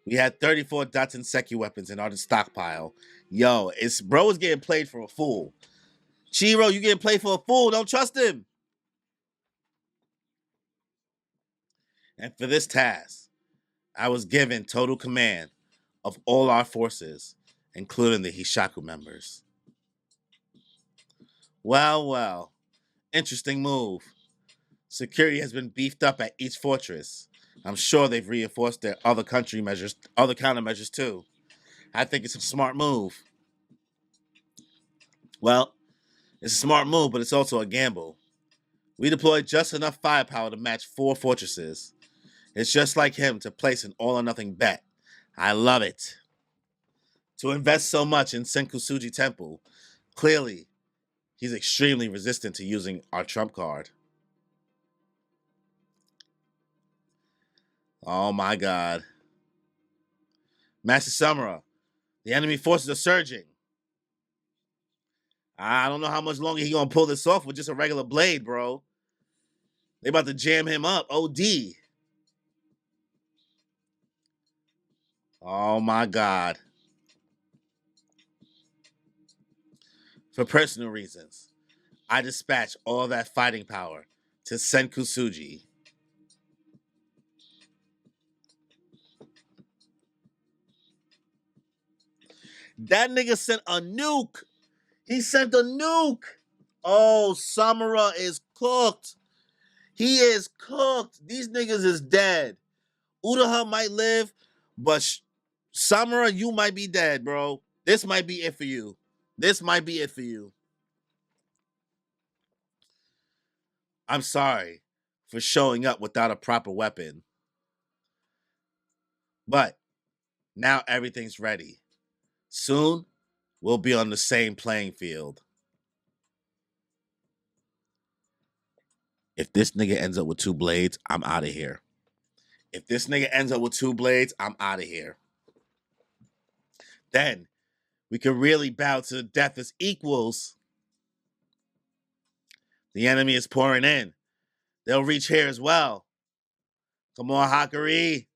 We had 34 Datsenseki weapons in our stockpile. Yo, bro is getting played for a fool. Chiro, you getting played for a fool. Don't trust him. And for this task, I was given total command of all our forces, including the Hishaku members. Well, well, interesting move. Security has been beefed up at each fortress. I'm sure they've reinforced their other countermeasures too. I think it's a smart move. Well, it's a smart move, but it's also a gamble. We deployed just enough firepower to match 4 fortresses. It's just like him to place an all or nothing bet. I love it. To invest so much in Senkusuji Temple, clearly, he's extremely resistant to using our trump card. Oh my god. Master Samura, the enemy forces are surging. I don't know how much longer he gonna pull this off with just a regular blade, bro. They about to jam him up. OD. Oh my god. For personal reasons, I dispatch all that fighting power to Senkusuji. That nigga sent a nuke. He sent a nuke. Oh, Samura is cooked. He is cooked. These niggas is dead. Udaha might live, but Samura, you might be dead, bro. This might be it for you. This might be it for you. I'm sorry for showing up without a proper weapon. But now everything's ready. Soon, we'll be on the same playing field. If this nigga ends up with 2 blades, I'm out of here. If this nigga ends up with 2 blades, I'm out of here. Then we can really bow to the death as equals. The enemy is pouring in. They'll reach here as well. Come on, Hakari.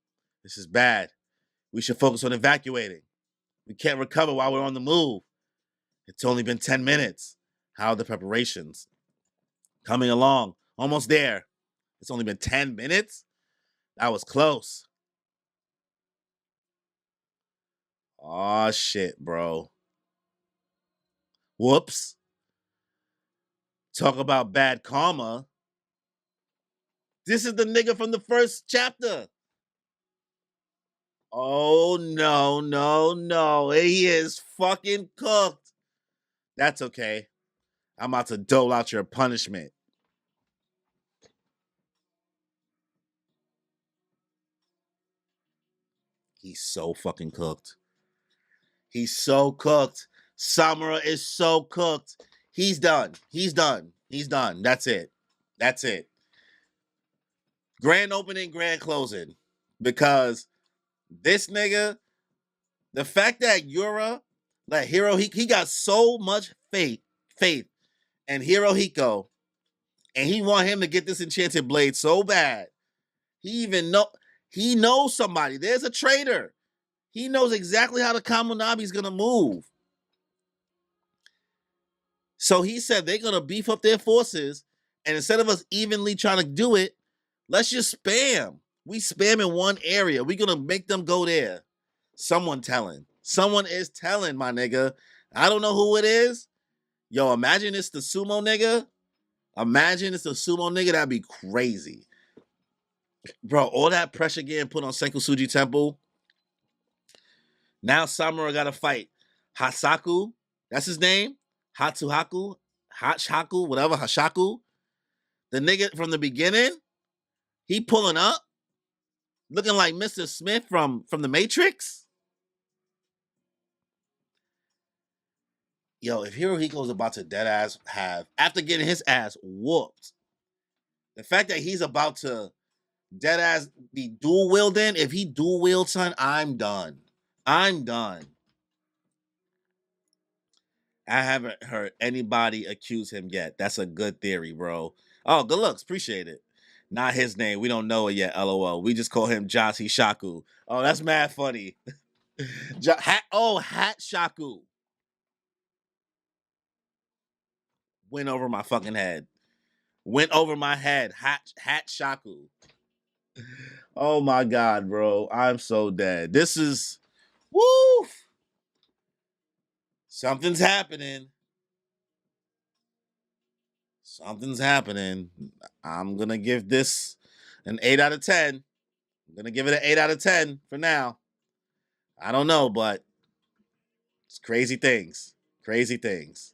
This is bad. We should focus on evacuating. We can't recover while we're on the move. It's only been 10 minutes. How are the preparations? Coming along. Almost there. It's only been 10 minutes? That was close. Oh shit, bro. Whoops. Talk about bad karma. This is the nigga from the first chapter. Oh no, no, no. He is fucking cooked. That's okay. I'm about to dole out your punishment. He's so fucking cooked. He's so cooked. Samura is so cooked. He's done. He's done. He's done. That's it. That's it. Grand opening, grand closing. Because this nigga, the fact that Yura, like Hiro, he got so much faith in Hirohiko, and he want him to get this enchanted blade so bad. He knows somebody. There's a traitor. He knows exactly how the Kamunabi's gonna move. So he said they're gonna beef up their forces, and instead of us evenly trying to do it, let's just spam. We spam in one area. We're gonna make them go there. Someone telling. Someone is telling, my nigga. I don't know who it is. Yo, imagine it's the sumo nigga. Imagine it's the sumo nigga. That'd be crazy. Bro, all that pressure getting put on Senkusuji Temple. Now Samura gotta fight Hasaku. That's his name. Hatsuhaku. Hachaku, whatever, Hashaku. The nigga from the beginning, he pulling up, looking like Mr. Smith from the Matrix. Yo, if Hirohiko's about to dead ass have, after getting his ass whooped, the fact that he's about to dead ass be dual wielding, if he dual wields, son, I'm done. I'm done. I haven't heard anybody accuse him yet. That's a good theory, bro. Oh, good looks. Appreciate it. Not his name. We don't know it yet. LOL. We just call him Josh Hishaku. Oh, that's mad funny. Hat Shaku went over my fucking head. Went over my head. Hat Shaku. Oh my god, bro. I'm so dead. This is woo. Something's happening. Something's happening. I'm gonna give this an 8 out of 10. I'm gonna give it an 8 out of 10 for now. I don't know, but it's crazy things. Crazy things.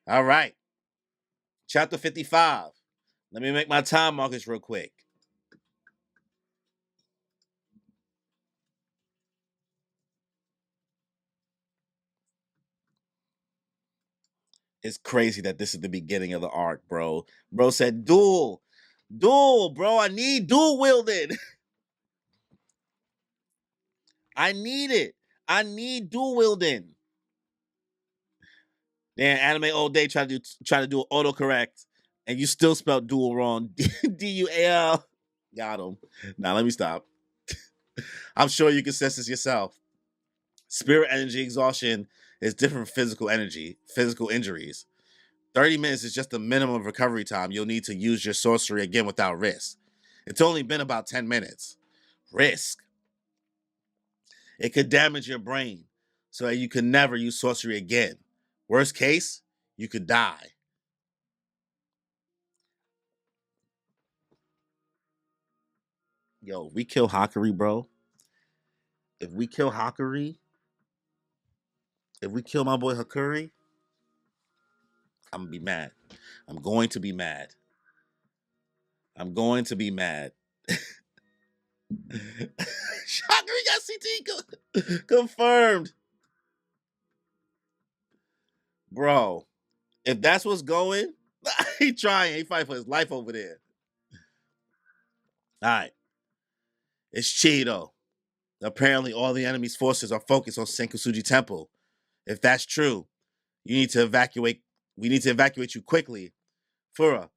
All right. Chapter 55. Let me make my time markers real quick. It's crazy that this is the beginning of the arc, bro. Bro said dual. Dual, bro. I need dual wielding. I need it. I need dual wielding. Damn, anime all day try to do autocorrect, and you still spelled dual wrong. Dual. Got him. Now let me stop. I'm sure you can sense this yourself. Spirit energy exhaustion is different from physical injuries. 30 minutes is just the minimum recovery time you'll need to use your sorcery again without risk. It's only been about 10 minutes. Risk. It could damage your brain so that you could never use sorcery again. Worst case, you could die. Yo, we kill Hakari, bro. If we kill Hakari, if we kill my boy Hakuri, I'm gonna be mad. I'm going to be mad. I'm going to be mad. Hakuri got confirmed. Bro, if that's what's going, he trying. He fighting for his life over there. All right. It's Cheeto. Apparently, all the enemy's forces are focused on Senkusuji Temple. If that's true, you need to evacuate. We need to evacuate you quickly. Fura,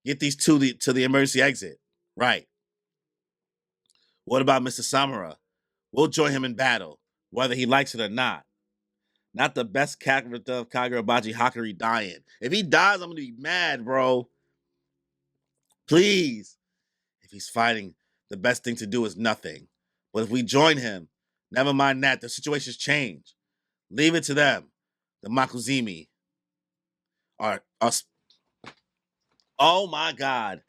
get these to the emergency exit. Right. What about Mr. Samura? We'll join him in battle, whether he likes it or not. Not the best character of Kagurabachi Hakari dying. If he dies, I'm gonna be mad, bro. Please. If he's fighting, the best thing to do is nothing. But if we join him, never mind that, the situation's changed. Leave it to them. The Makuzimi are oh my god.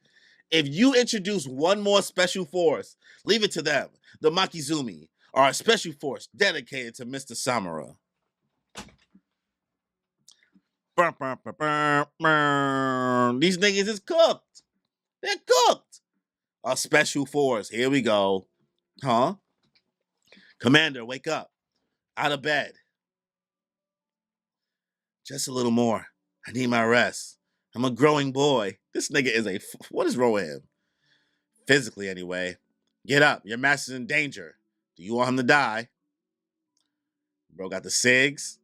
If you introduce one more special force, leave it to them. The Makizumi are a special force dedicated to Mr. Samura. These niggas is cooked. They're cooked. A special force. Here we go. Huh? Commander, wake up. Out of bed. Just a little more. I need my rest. I'm a growing boy. This nigga is what is wrong with him? Physically, anyway. Get up. Your master's in danger. Do you want him to die? Bro got the SIGs.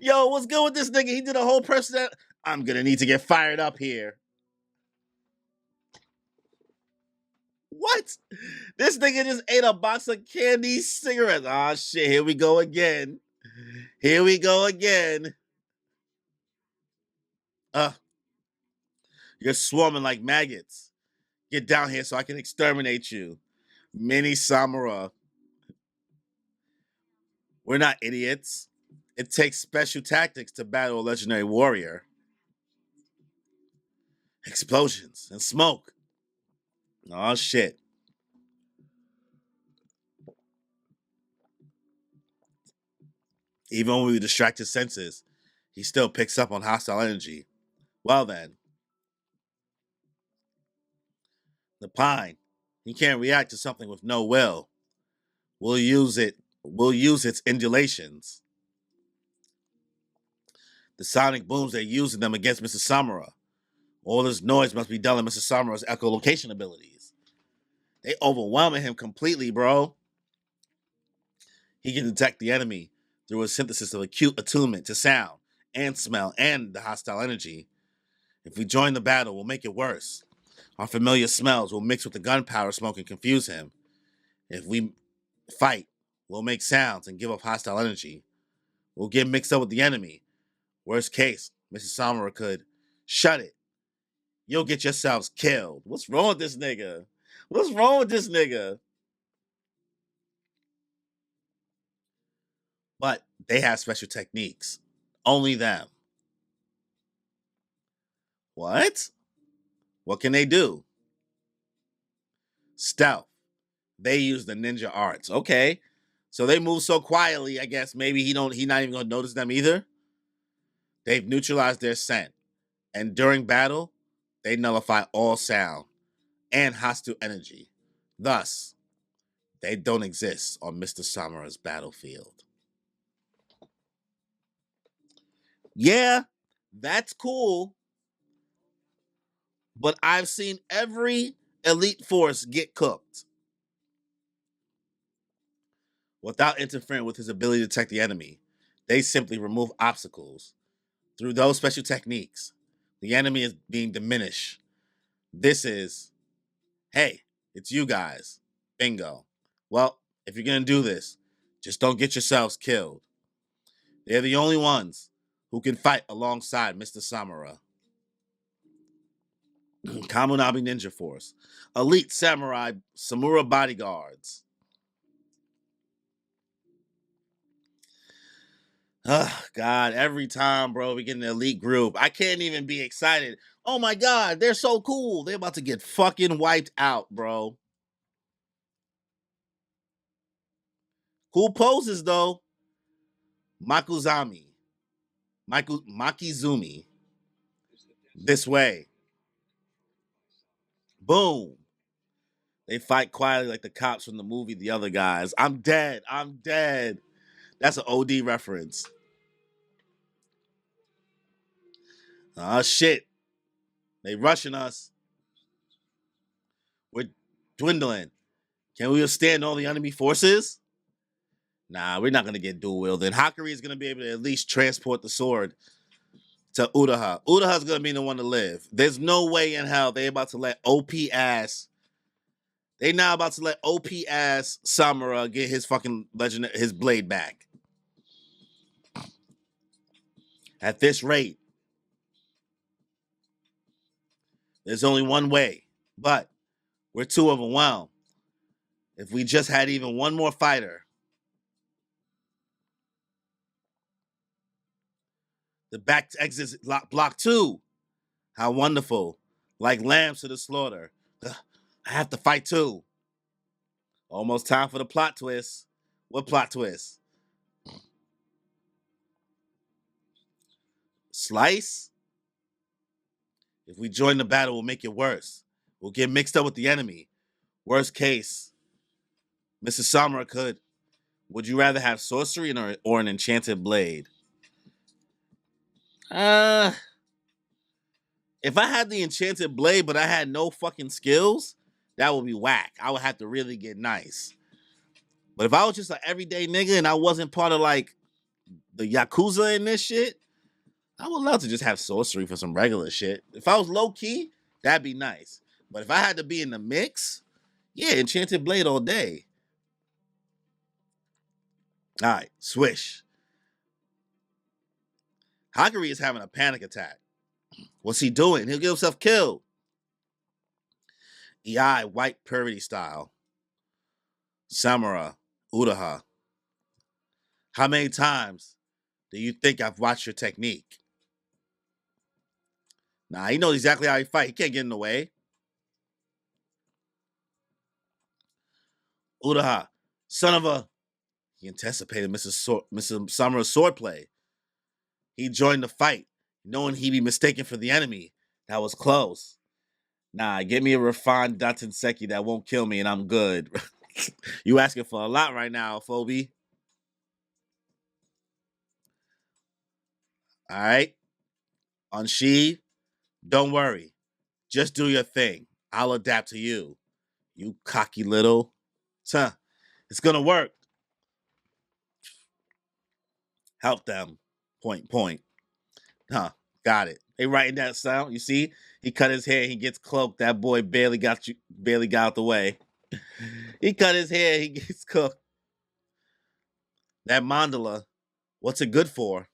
Yo, what's good with this nigga? He did a whole person. I'm gonna need to get fired up here. What? This nigga just ate a box of candy cigarettes. Ah, shit. Here we go again. Here we go again. Uh, you're swarming like maggots. Get down here so I can exterminate you. Mini Samura. We're not idiots. It takes special tactics to battle a legendary warrior. Explosions and smoke. Oh, shit. Even when we distract his senses, he still picks up on hostile energy. Well, then. The pine. He can't react to something with no will. We'll use it. We'll use its indulations. The sonic booms they're using them against Mr. Samura. All this noise must be done in Mr. Samura's echolocation abilities. They overwhelming him completely, bro. He can detect the enemy through a synthesis of acute attunement to sound and smell and the hostile energy. If we join the battle, we'll make it worse. Our familiar smells will mix with the gunpowder smoke and confuse him. If we fight, we'll make sounds and give off hostile energy. We'll get mixed up with the enemy. Worst case, Mrs. Samura could shut it. You'll get yourselves killed. What's wrong with this nigga? What's wrong with this nigga? But they have special techniques. Only them. What? What can they do? Stealth. They use the ninja arts. Okay. So they move so quietly, I guess maybe he not even gonna notice them either. They've neutralized their scent. And during battle, they nullify all sound and hostile energy. Thus, they don't exist on Mr. Samura's battlefield. Yeah, that's cool. But I've seen every elite force get cooked without interfering with his ability to detect the enemy. They simply remove obstacles. Through those special techniques, the enemy is being diminished. This is, hey, it's you guys. Bingo. Well, if you're going to do this, just don't get yourselves killed. They're the only ones who can fight alongside Mr. Samura. Kamunabi Ninja Force. Elite Samurai Samura Bodyguards. Oh, God, every time, bro, we get an elite group, I can't even be excited. Oh my God, they're so cool. They're about to get fucking wiped out, bro. Cool poses, though. Makuzami. Makizumi. This way. Boom. They fight quietly like the cops from the movie The Other Guys. I'm dead. I'm dead. That's an OD reference. Oh, shit. They rushing us. We're dwindling. Can we withstand all the enemy forces? Nah, we're not going to get dual wielded. Hakari is going to be able to at least transport the sword to Uraha. Uraha's going to be the one to live. There's no way in hell they about to let OP ass. They now about to let OP ass Samura get his fucking his blade back. At this rate, there's only one way. But we're too overwhelmed. If we just had even one more fighter. The back exit block 2. How wonderful. Like lambs to the slaughter. Ugh, I have to fight too. Almost time for the plot twist. What plot twist? Slice? If we join the battle, we'll make it worse. We'll get mixed up with the enemy. Worst case, Mrs. Samura could. Would you rather have sorcery or an enchanted blade? Uh, if I had the enchanted blade, but I had no fucking skills, that would be whack. I would have to really get nice. But if I was just an everyday nigga and I wasn't part of like the Yakuza in this shit, I would love to just have sorcery for some regular shit. If I was low key, that'd be nice. But if I had to be in the mix, yeah, enchanted blade all day. All right, swish. Hakari is having a panic attack. What's he doing? He'll get himself killed. EI, white purity style. Samura, Uraha. How many times do you think I've watched your technique? Nah, he knows exactly how he fight. He can't get in the way. Uraha, son of a... He anticipated Mrs. Samura's swordplay. He joined the fight, knowing he'd be mistaken for the enemy. That was close. Nah, get me a refined Datanseki that won't kill me and I'm good. You asking for a lot right now, Phoebe. All right? Unsheathe, don't worry. Just do your thing. I'll adapt to you. You cocky little. Huh. It's gonna work. Help them. Point. Huh. Got it. They writing that sound. You see? He cut his hair. He gets cloaked. That boy barely got out the way. He cut his hair. He gets cooked. That mandala, what's it good for?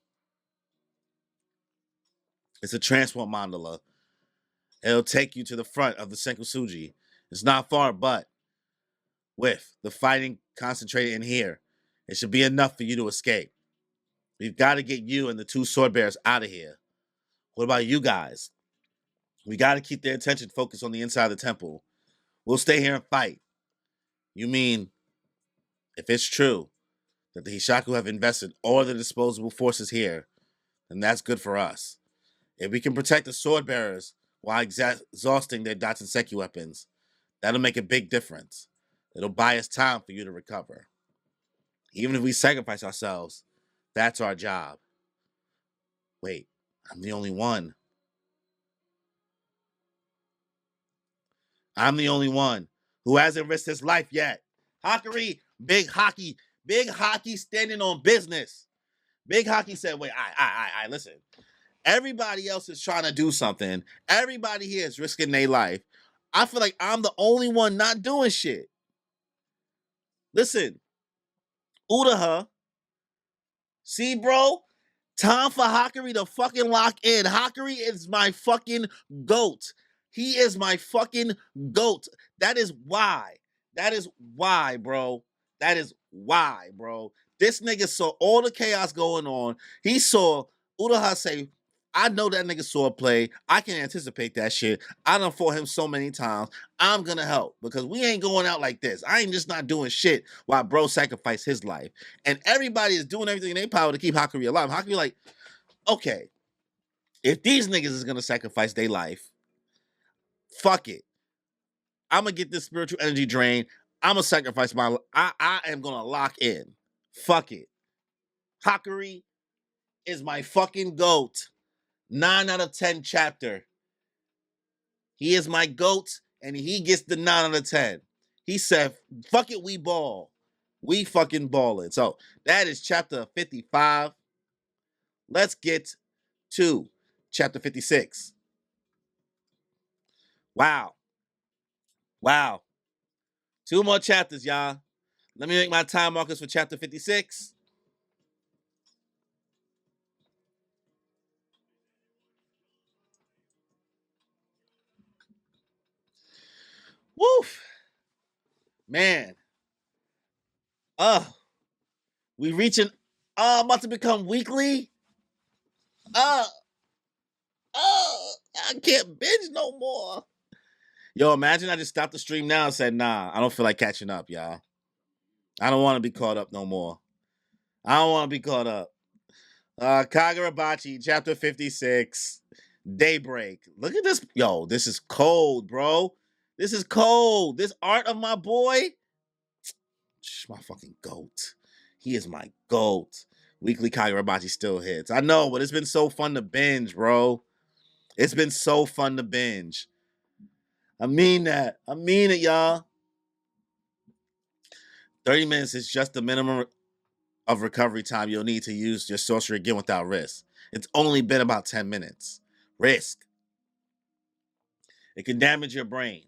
It's a transport mandala. It'll take you to the front of the Senkusuji. It's not far, but with the fighting concentrated in here, it should be enough for you to escape. We've got to get you and the two sword bearers out of here. What about you guys? We got to keep their attention focused on the inside of the temple. We'll stay here and fight. You mean, if it's true that the Hishaku have invested all their disposable forces here, then that's good for us. If we can protect the sword bearers while exhausting their Datsenseki weapons, that'll make a big difference. It'll buy us time for you to recover. Even if we sacrifice ourselves, that's our job. Wait, I'm the only one. I'm the only one who hasn't risked his life yet. Hakari, big hockey standing on business. Big hockey said, wait, listen. Everybody else is trying to do something. Everybody here is risking their life. I feel like I'm the only one not doing shit. Listen, Uraha, see, bro? Time for Hakari to fucking lock in. Hakari is my fucking GOAT. He is my fucking GOAT. That is why. That is why, bro. That is why, bro. This nigga saw all the chaos going on. He saw Uraha say, I know that nigga saw play. I can anticipate that shit. I done fought him so many times. I'm gonna help because we ain't going out like this. I ain't just not doing shit while bro sacrificed his life. And everybody is doing everything in their power to keep Hakari alive. Hakari like, okay, if these niggas is gonna sacrifice their life, fuck it. I'm gonna get this spiritual energy drain. I'm gonna sacrifice my. I am gonna lock in. Fuck it. Hakari is my fucking GOAT. 9 out of 10 chapter. He is my GOAT, and he gets the 9 out of 10. He said, fuck it, we ball. We fucking balling. So that is chapter 55. Let's get to chapter 56. Wow. Wow. 2 more chapters, y'all. Let me make my time markers for chapter 56. Woof. Man. We reaching. I'm about to become weekly. Uh, I can't binge no more. Yo, imagine I just stopped the stream now and said, nah, I don't feel like catching up, y'all. I don't want to be caught up no more. I don't want to be caught up. Kagurabachi, chapter 56, Daybreak. Look at this. Yo, this is cold, bro. This is cold. This art of my boy, my fucking GOAT. He is my GOAT. Weekly Kagurabachi still hits. I know, but it's been so fun to binge, bro. It's been so fun to binge. I mean that. I mean it, y'all. 30 minutes is just the minimum of recovery time you'll need to use your sorcery again without risk. It's only been about 10 minutes. Risk. It can damage your brain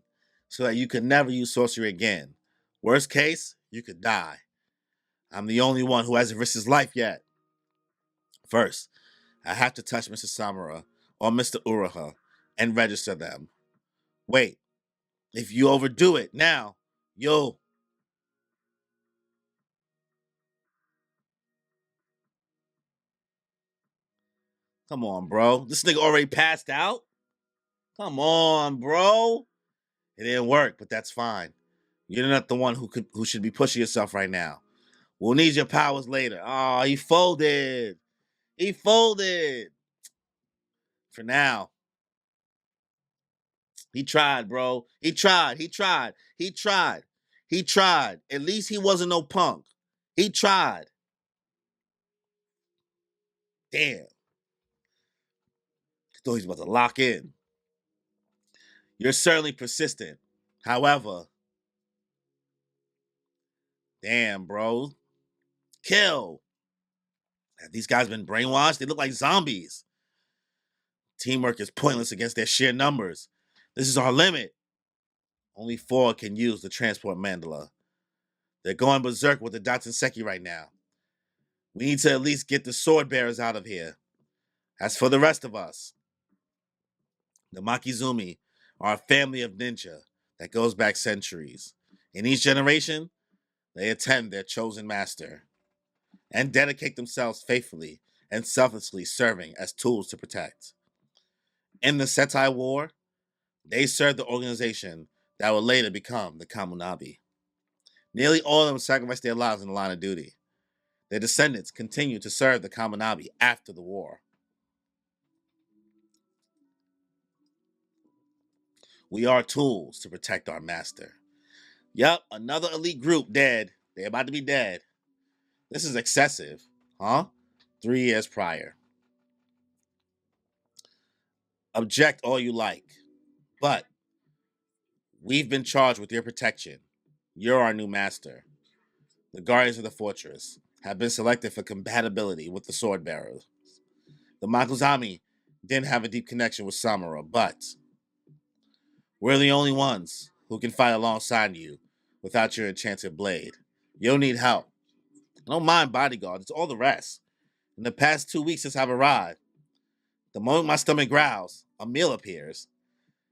so that you can never use sorcery again. Worst case, you could die. I'm the only one who hasn't risked his life yet. First, I have to touch Mr. Samura or Mr. Uraha and register them. Wait, if you overdo it now, you'll. Come on, bro. This nigga already passed out? Come on, bro. It didn't work, but that's fine. You're not the one who should be pushing yourself right now. We'll need your powers later. Oh, he folded. He folded. For now. He tried, bro. He tried. He tried. He tried. He tried. At least he wasn't no punk. He tried. Damn. I thought he was about to lock in. You're certainly persistent. However, damn, bro. Kill. Have these guys been brainwashed? They look like zombies. Teamwork is pointless against their sheer numbers. This is our limit. Only 4 can use the transport mandala. They're going berserk with the Datsenseki right now. We need to at least get the sword bearers out of here. As for the rest of us, the Makizumi are a family of ninja that goes back centuries. In each generation, they attend their chosen master and dedicate themselves faithfully and selflessly serving as tools to protect. In the Setai War, they served the organization that would later become the Kamunabi. Nearly all of them sacrificed their lives in the line of duty. Their descendants continue to serve the Kamunabi after the war. We are tools to protect our master. Yup, another elite group dead. They're about to be dead. This is excessive, huh? 3 years prior. Object all you like, but we've been charged with your protection. You're our new master. The guardians of the fortress have been selected for compatibility with the sword bearers. The Makuzami didn't have a deep connection with Samura, but we're the only ones who can fight alongside you without your enchanted blade. You'll need help. I don't mind bodyguard, it's all the rest. In the past 2 weeks since I've arrived, the moment my stomach growls, a meal appears.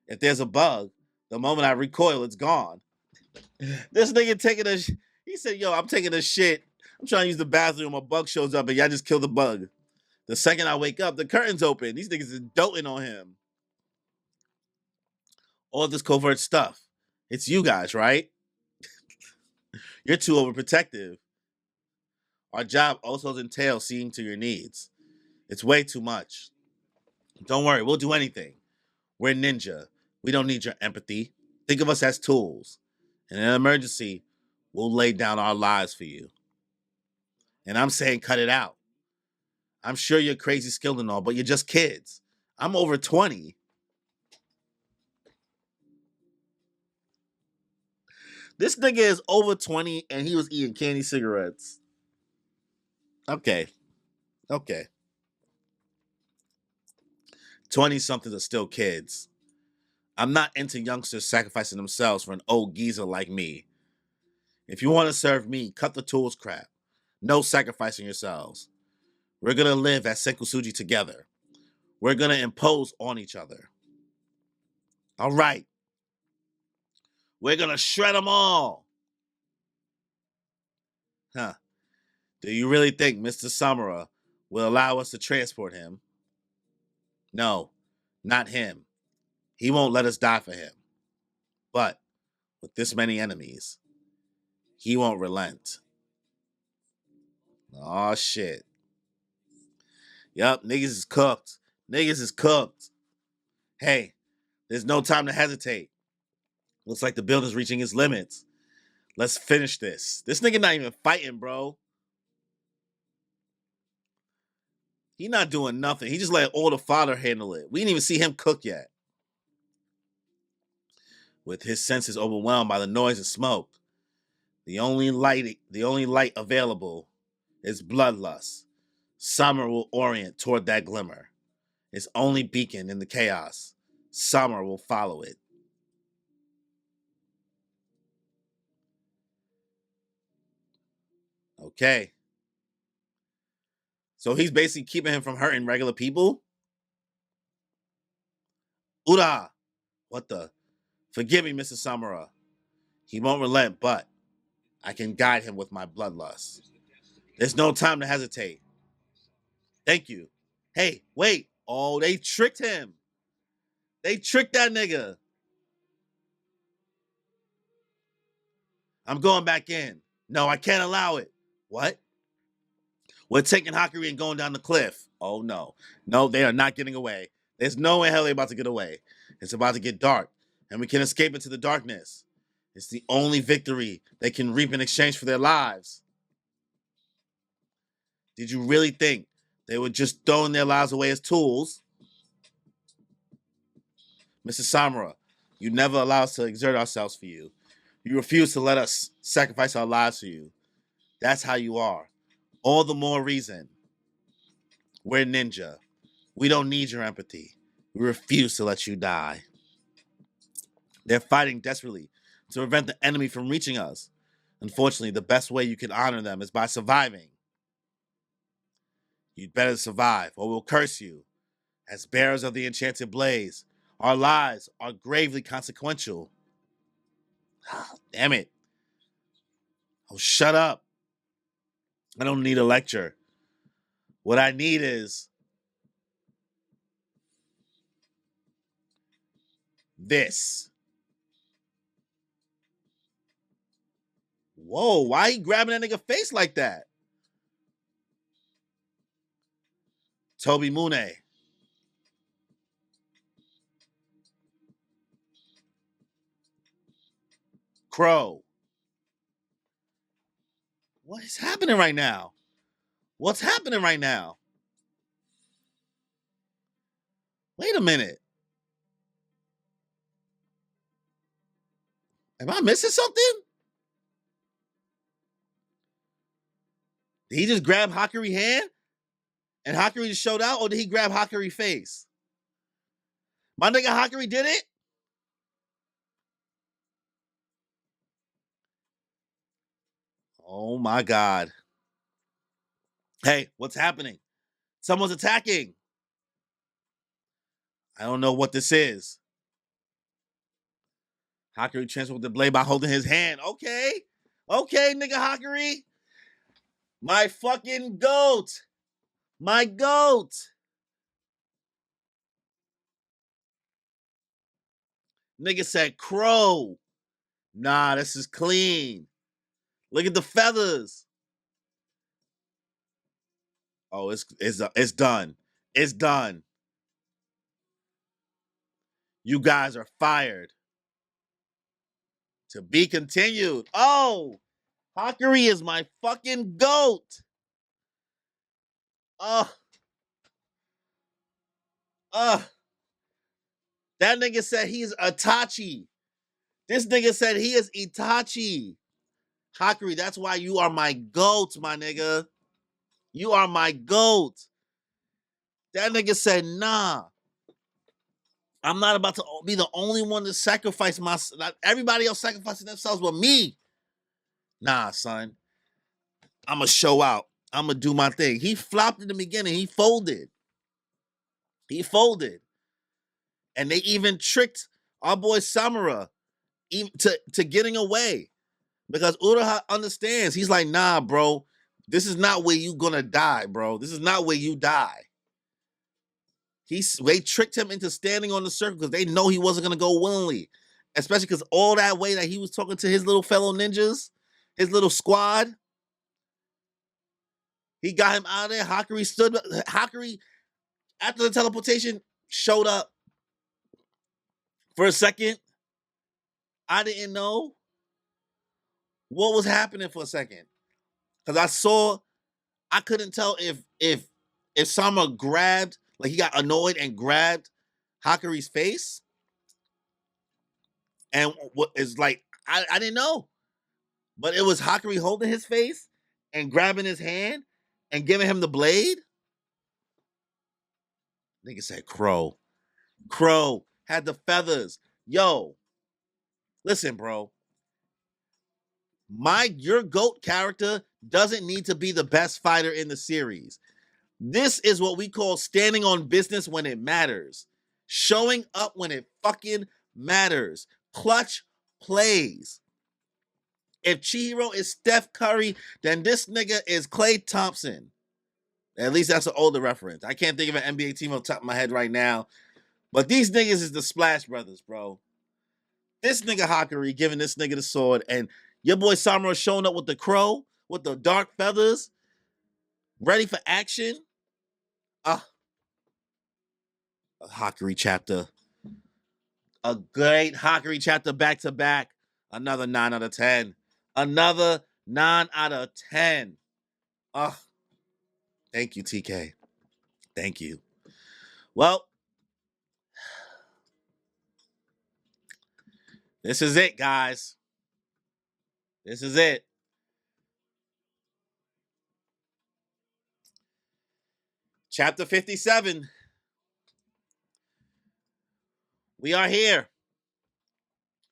If there's a bug, the moment I recoil, it's gone. This nigga taking a he said, yo, I'm taking a shit. I'm trying to use the bathroom, a bug shows up and y'all just kill the bug. The second I wake up, the curtain's open. These niggas is doting on him. All this covert stuff. It's you guys, right? You're too overprotective. Our job also entails seeing to your needs. It's way too much. Don't worry, we'll do anything. We're ninja. We don't need your empathy. Think of us as tools. In an emergency, we'll lay down our lives for you. And I'm saying cut it out. I'm sure you're crazy skilled and all, but you're just kids. I'm over 20. This nigga is over 20 and he was eating candy cigarettes. Okay. Okay. 20 somethings are still kids. I'm not into youngsters sacrificing themselves for an old geezer like me. If you want to serve me, cut the tools crap. No sacrificing yourselves. We're going to live at Senkusuji together. We're going to impose on each other. All right. We're going to shred them all. Huh. Do you really think Mr. Samura will allow us to transport him? No, not him. He won't let us die for him. But with this many enemies, he won't relent. Oh shit. Yup, niggas is cooked. Niggas is cooked. Hey, there's no time to hesitate. Looks like the building's reaching its limits. Let's finish this. This nigga not even fighting, bro. He not doing nothing. He just let all the fodder handle it. We didn't even see him cook yet. With his senses overwhelmed by the noise and smoke, the only light available is bloodlust. Summer will orient toward that glimmer. Its only beacon in the chaos. Summer will follow it. Okay. So he's basically keeping him from hurting regular people? Ura! What the? Forgive me, Mr. Samura. He won't relent, but I can guide him with my bloodlust. There's no time to hesitate. Thank you. Hey, wait. Oh, they tricked him. They tricked that nigga. I'm going back in. No, I can't allow it. What? We're taking Hakuri and going down the cliff. Oh no. No, they are not getting away. There's no way hell they're about to get away. It's about to get dark, and we can escape into the darkness. It's the only victory they can reap in exchange for their lives. Did you really think they were just throwing their lives away as tools? Mr. Samura, you never allow us to exert ourselves for you. You refuse to let us sacrifice our lives for you. That's how you are. All the more reason. We're ninja. We don't need your empathy. We refuse to let you die. They're fighting desperately to prevent the enemy from reaching us. Unfortunately, the best way you can honor them is by surviving. You'd better survive, or we'll curse you. As bearers of the enchanted blaze, our lives are gravely consequential. Damn it. Oh, shut up. I don't need a lecture. What I need is this. Whoa, why he grabbing that nigga face like that? Toby Mune. Crow. What is happening right now? What's happening right now? Wait a minute. Am I missing something? Did he just grab Hakuri hand and Hakuri just showed out, or did he grab Hakuri face? My nigga Hakuri did it? Oh my God. Hey, what's happening? Someone's attacking. I don't know what this is. Hakuri transferred the blade by holding his hand. Okay. Okay, nigga Hakuri. My fucking goat. My goat. Nigga said crow. Nah, this is clean. Look at the feathers. Oh, it's done. It's done. You guys are fired. To be continued. Oh, Hakuri is my fucking goat. Uh, uh. That nigga said he's Itachi. This nigga said he is Itachi. Hakuri, that's why you are my goat, my nigga. You are my goat. That nigga said, nah. I'm not about to be the only one to sacrifice myself. Everybody else sacrificing themselves but me. Nah, son. I'ma show out. I'ma do my thing. He flopped in the beginning. He folded. He folded. And they even tricked our boy Samura to getting away. Because Uraha understands. He's like, nah, bro. This is not where you gonna die, bro. This is not where you die. They tricked him into standing on the circle because they know he wasn't gonna go willingly. Especially because all that way that he was talking to his little fellow ninjas, his little squad, he got him out of there. Hakuri, after the teleportation, showed up for a second. I didn't know what was happening for a second. Because I couldn't tell if Sama grabbed, like he got annoyed and grabbed Hakuri's face. And what is like, I didn't know. But it was Hakuri holding his face and grabbing his hand and giving him the blade. Nigga said crow. Crow had the feathers. Yo, listen, bro. Your GOAT character doesn't need to be the best fighter in the series. This is what we call standing on business when it matters. Showing up when it fucking matters. Clutch plays. If Chihiro is Steph Curry, then this nigga is Klay Thompson. At least that's an older reference. I can't think of an NBA team off the top of my head right now. But these niggas is the Splash Brothers, bro. This nigga Hakuri giving this nigga the sword, and your boy Samura showing up with the crow, with the dark feathers, ready for action. A Hakuri chapter. A great Hakuri chapter back to back. Another 9 out of 10. Another 9 out of 10. Thank you, TK. Thank you. Well, this is it, guys. This is it. Chapter 57. We are here.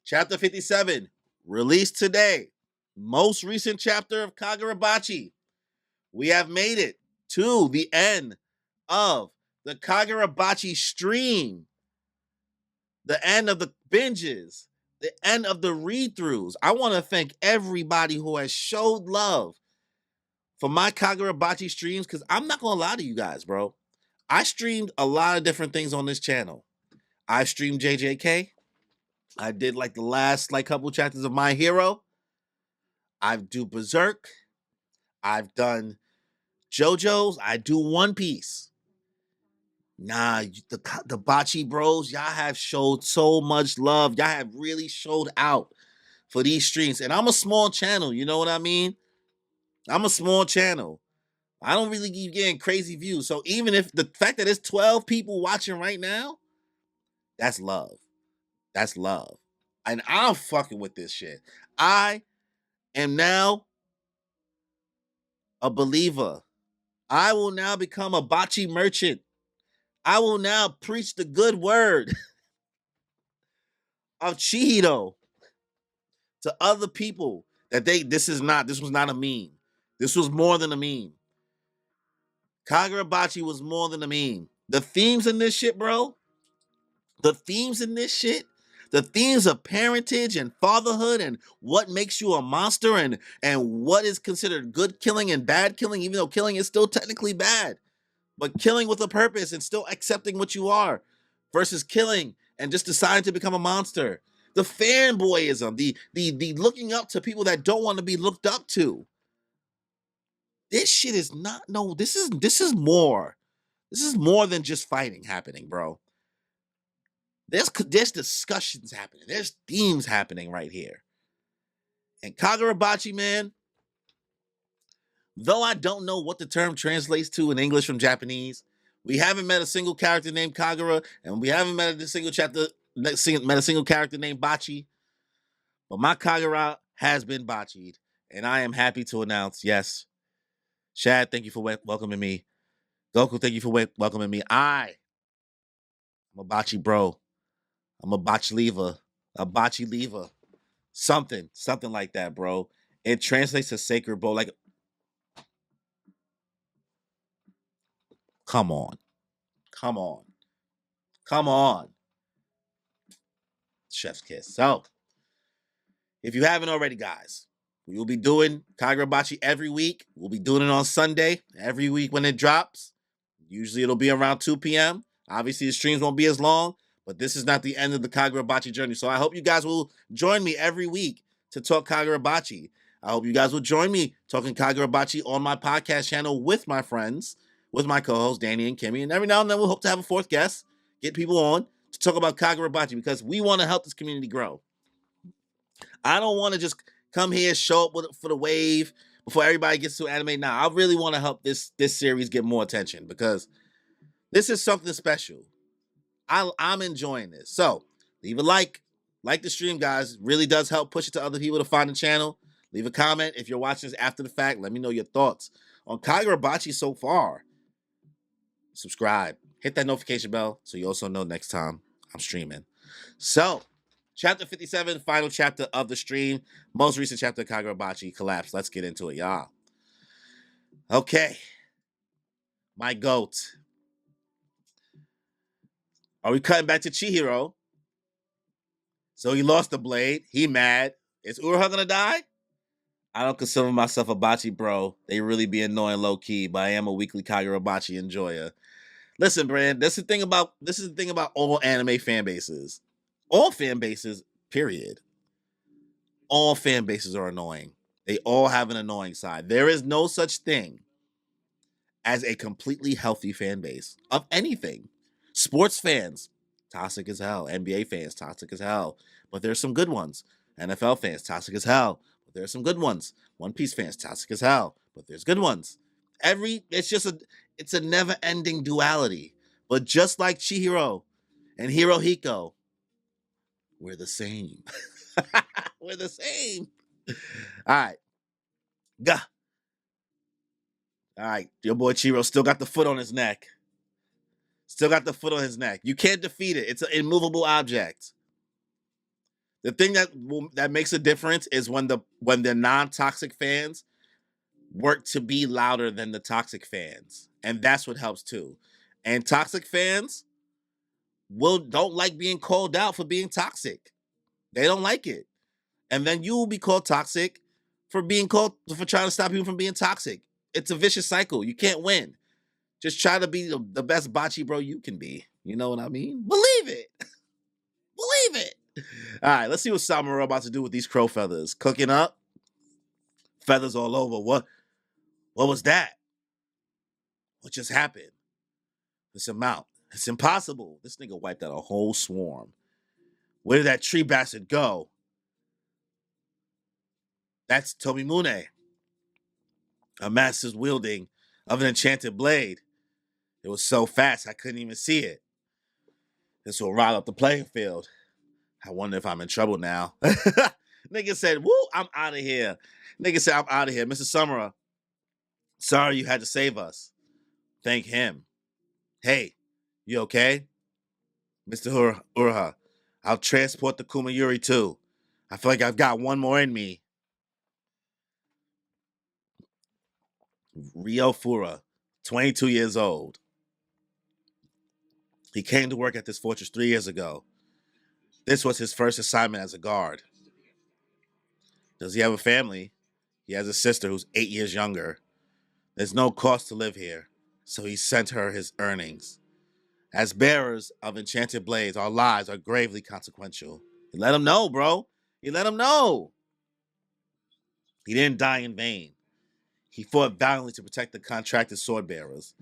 Chapter 57, released today. Most recent chapter of Kagurabachi. We have made it to the end of the Kagurabachi stream, the end of the binges, the end of the read-throughs. I want to thank everybody who has showed love for my Kagurabachi streams, because I'm not going to lie to you guys, bro. I streamed a lot of different things on this channel. I streamed JJK. I did like the last like couple chapters of My Hero. I've do Berserk. I've done JoJo's. I do One Piece. Nah, the Bachi Bros, y'all have showed so much love. Y'all have really showed out for these streams. And I'm a small channel, you know what I mean? I'm a small channel. I don't really keep getting crazy views. So even if the fact that there's 12 people watching right now, that's love. That's love. And I'm fucking with this shit. I am now a believer. I will now become a Bachi merchant. I will now preach the good word of Chihiro to other people that this was not a meme. This was more than a meme. Kagurabachi was more than a meme. The themes in this shit, bro. The themes in this shit. The themes of parentage and fatherhood and what makes you a monster and what is considered good killing and bad killing, even though killing is still technically bad. But killing with a purpose and still accepting what you are versus killing and just deciding to become a monster. The fanboyism, the looking up to people that don't want to be looked up to. This shit is not this is more. This is more than just fighting happening, bro. There's discussions happening. There's themes happening right here. And Kagurabachi, man, though I don't know what the term translates to in English from Japanese, we haven't met a single character named Kagura, and we haven't met a single character named Bachi. But my Kagura has been bachied, and I am happy to announce, yes, Shad, thank you for welcoming me. Goku, thank you for welcoming me. I'm a Bachi bro. I'm a Bachi lever. Something like that, bro. It translates to sacred bro. Like, come on. Chef's kiss. So, if you haven't already, guys, we will be doing Kagurabachi every week. We'll be doing it on Sunday, every week when it drops. Usually it'll be around 2 p.m. Obviously, the streams won't be as long, but this is not the end of the Kagurabachi journey. So I hope you guys will join me every week to talk Kagurabachi. I hope you guys will join me talking Kagurabachi on my podcast channel with my friends, with my co-hosts, Danny and Kimmy. And every now and then we'll hope to have a fourth guest, get people on to talk about Kagurabachi because we want to help this community grow. I don't want to just come here, show up for the wave before everybody gets to anime. Now, I really want to help this series get more attention because this is something special. I'm enjoying this. So leave a like the stream, guys. It really does help push it to other people to find the channel. Leave a comment if you're watching this after the fact. Let me know your thoughts on Kagurabachi so far. Subscribe. Hit that notification bell so you also know next time I'm streaming. So, Chapter 57, final chapter of the stream. Most recent chapter of Kagurabachi collapse. Let's get into it, y'all. Okay. My GOAT. Are we cutting back to Chihiro? So he lost the blade. He mad. Is Uruha gonna die? I don't consider myself a Bachi bro. They really be annoying low key, but I am a weekly Kagurabachi enjoyer. Listen, Brand, this is the thing about all anime fan bases. All fan bases, period. All fan bases are annoying. They all have an annoying side. There is no such thing as a completely healthy fan base of anything. Sports fans, toxic as hell. NBA fans, toxic as hell. But there's some good ones. NFL fans, toxic as hell. But there's some good ones. One Piece fans, toxic as hell. But there's good ones. It's a never-ending duality. But just like Chihiro and Hirohiko, we're the same. We're the same. All right. Gah. All right. Your boy Chihiro still got the foot on his neck. Still got the foot on his neck. You can't defeat it. It's an immovable object. The thing that makes a difference is when the non-toxic fans work to be louder than the toxic fans. And that's what helps too. And toxic fans don't like being called out for being toxic. They don't like it. And then you will be called toxic for trying to stop people from being toxic. It's a vicious cycle. You can't win. Just try to be the best bocce bro you can be. You know what I mean? Believe it. Believe it. All right, let's see what Samuro about to do with these crow feathers. Cooking up. Feathers all over. What was that? What just happened? This amount. It's impossible. This nigga wiped out a whole swarm. Where did that tree bastard go? That's Tomimune. A master's wielding of an enchanted blade. It was so fast I couldn't even see it. This will rile up the playing field. I wonder if I'm in trouble now. Nigga said, woo, I'm out of here. Nigga said, I'm out of here. Mr. Summerer, sorry you had to save us. Thank him. Hey, you okay? Mr. Urha, I'll transport the Kumayuri too. I feel like I've got one more in me. Ryo Fura, 22 years old. He came to work at this fortress 3 years ago. This was his first assignment as a guard. Does he have a family? He has a sister who's 8 years younger. There's no cost to live here, so he sent her his earnings. As bearers of enchanted blades, our lives are gravely consequential. You let him know, bro. You let him know. He didn't die in vain. He fought valiantly to protect the contracted sword bearers.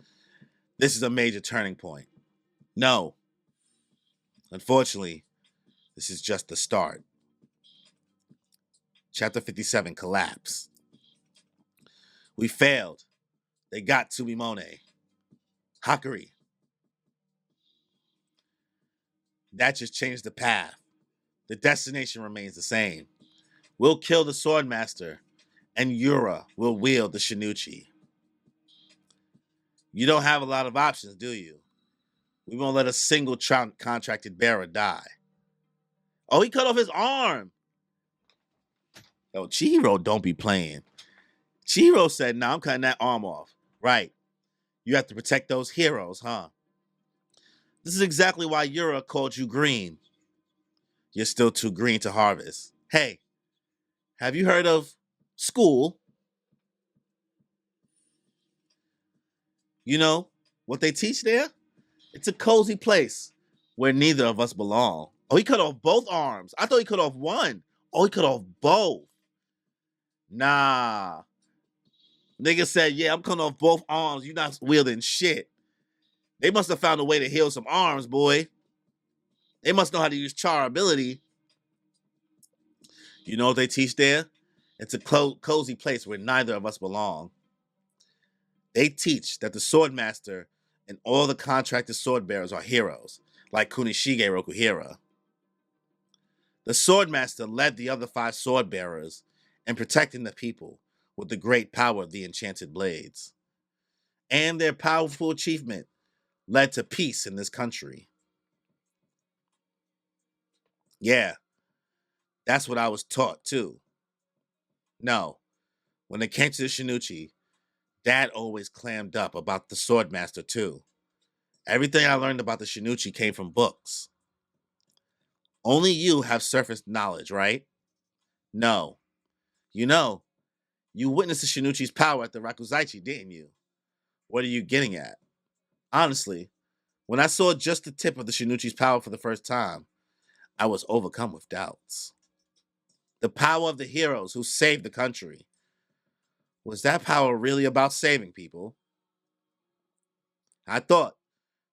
This is a major turning point. No. Unfortunately, this is just the start. Chapter 57, Collapse. We failed. They got Tsumimone. Hakari. That just changed the path. The destination remains the same. We'll kill the Swordmaster, and Yura will wield the Shinuchi. You don't have a lot of options, do you? We won't let a single contracted bearer die. Oh, he cut off his arm. Oh, Chihiro don't be playing. Chihiro said, nah, I'm cutting that arm off. Right. You have to protect those heroes, huh? This is exactly why Yura called you green. You're still too green to harvest. Hey, have you heard of school? You know what they teach there? It's a cozy place where neither of us belong. Oh, he cut off both arms. I thought he cut off one. Oh, he cut off both. Nah. Nigga said, yeah, I'm cutting off both arms. You're not wielding shit. They must have found a way to heal some arms, boy. They must know how to use char ability. You know what they teach there? It's a cozy place where neither of us belong. They teach that the Swordmaster and all the contracted sword bearers are heroes, like Kunishige Rokuhira. The Swordmaster led the other 5 sword bearers in protecting the people with the great power of the enchanted blades. And their powerful achievement led to peace in this country. Yeah, that's what I was taught too. No, when it came to the Shinuchi, Dad always clammed up about the Swordmaster too. Everything I learned about the Shinuchi came from books. Only you have surface knowledge, right? No. You know, you witnessed the Shinuchi's power at the Rakuzaichi, didn't you? What are you getting at? Honestly, when I saw just the tip of the Shinuchi's power for the first time, I was overcome with doubts. The power of the heroes who saved the country. Was that power really about saving people? I thought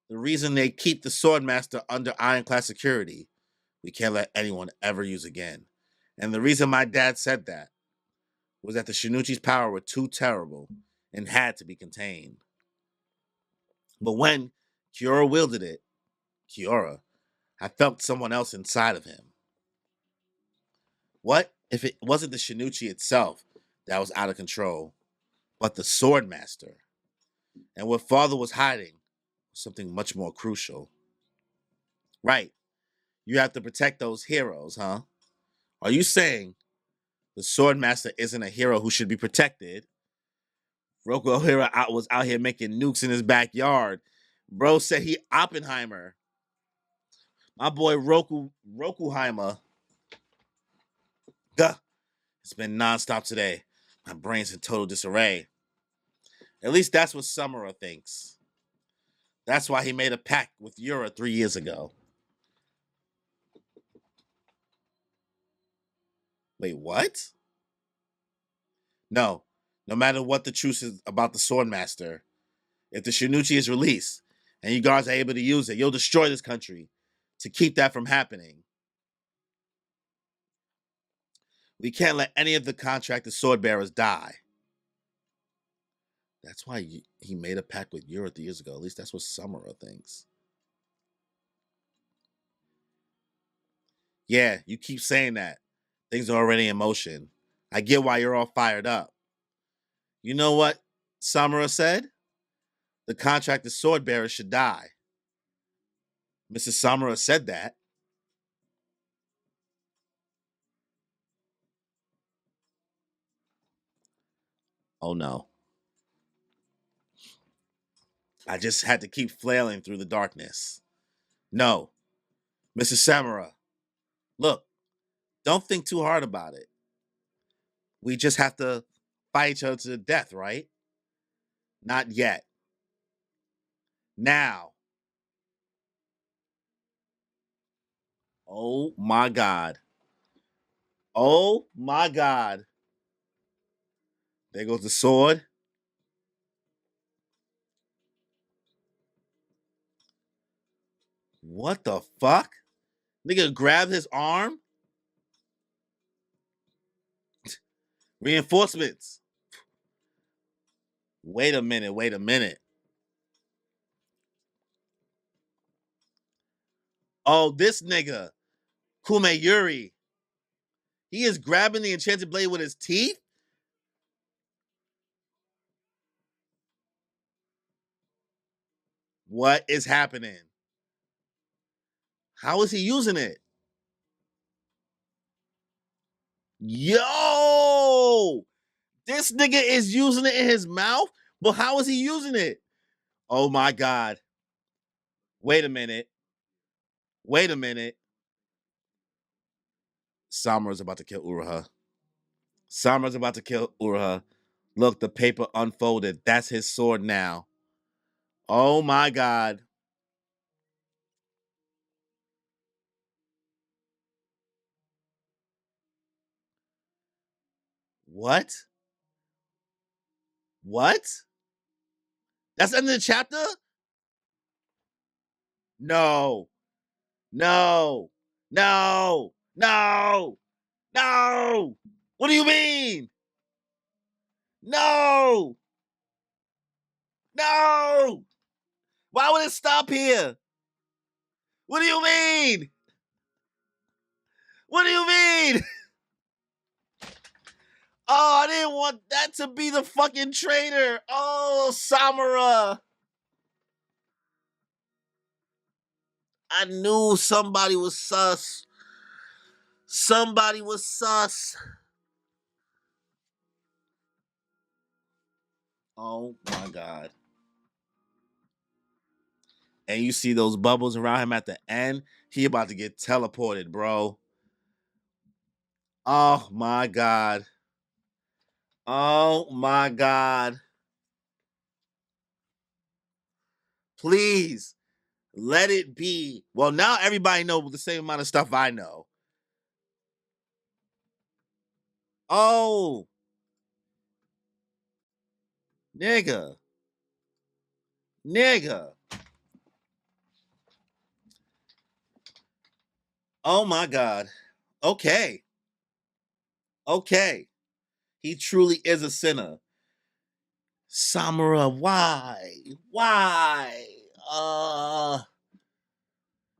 the reason they keep the Swordmaster under ironclad security, we can't let anyone ever use again. And the reason my dad said that was that the Shinuchi's power were too terrible and had to be contained. But when Kiora wielded it, I felt someone else inside of him. What if it wasn't the Shinuchi itself that was out of control, but the Swordmaster? And what Father was hiding Something much more crucial. Right. You have to protect those heroes, huh? Are you saying the Swordmaster isn't a hero who should be protected? Roku O'Hara was out here making nukes in his backyard. Bro said he Oppenheimer. My boy Rokuheimer. Duh. It's been nonstop today. My brain's in total disarray. At least that's what Samura thinks. That's why he made a pact with Yura 3 years ago. Wait, what? No. No matter what the truth is about the Swordmaster, if the Shinichi is released and you guards are able to use it, you'll destroy this country to keep that from happening. We can't let any of the contracted sword bearers die. That's why he made a pact with Yura 3 years ago. At least that's what Samura thinks. Yeah, you keep saying that. Things are already in motion. I get why you're all fired up. You know what Samura said? The contracted sword bearer should die. Mrs. Samura said that. Oh no. I just had to keep flailing through the darkness. No, Mrs. Samura, look, don't think too hard about it. We just have to fight each other to the death, right? Not yet. Now. Oh my God. Oh my God. There goes the sword. What the fuck? Nigga grabbed his arm? Reinforcements. Wait a minute, wait a minute. Oh, this nigga, Kume Yuri. He is grabbing the enchanted blade with his teeth? What is happening? How is he using it? Yo! This nigga is using it in his mouth? But how is he using it? Oh my God. Wait a minute. Wait a minute. Samura's about to kill Uraha. Samura's about to kill Uraha. Look, the paper unfolded. That's his sword now. Oh my God. What? What? That's the end of the chapter? No. No. No. No. No. What do you mean? No. No. Why would it stop here? What do you mean? What do you mean? Oh, I didn't want that to be the fucking traitor. Oh, Samura. I knew somebody was sus. Somebody was sus. Oh my God. And you see those bubbles around him at the end. He about to get teleported, bro. Oh my God. Oh my God. Please let it be. Well, now everybody knows the same amount of stuff I know. Oh, nigga. Nigga. Oh my God. Okay. Okay. He truly is a sinner. Samura, why? Why?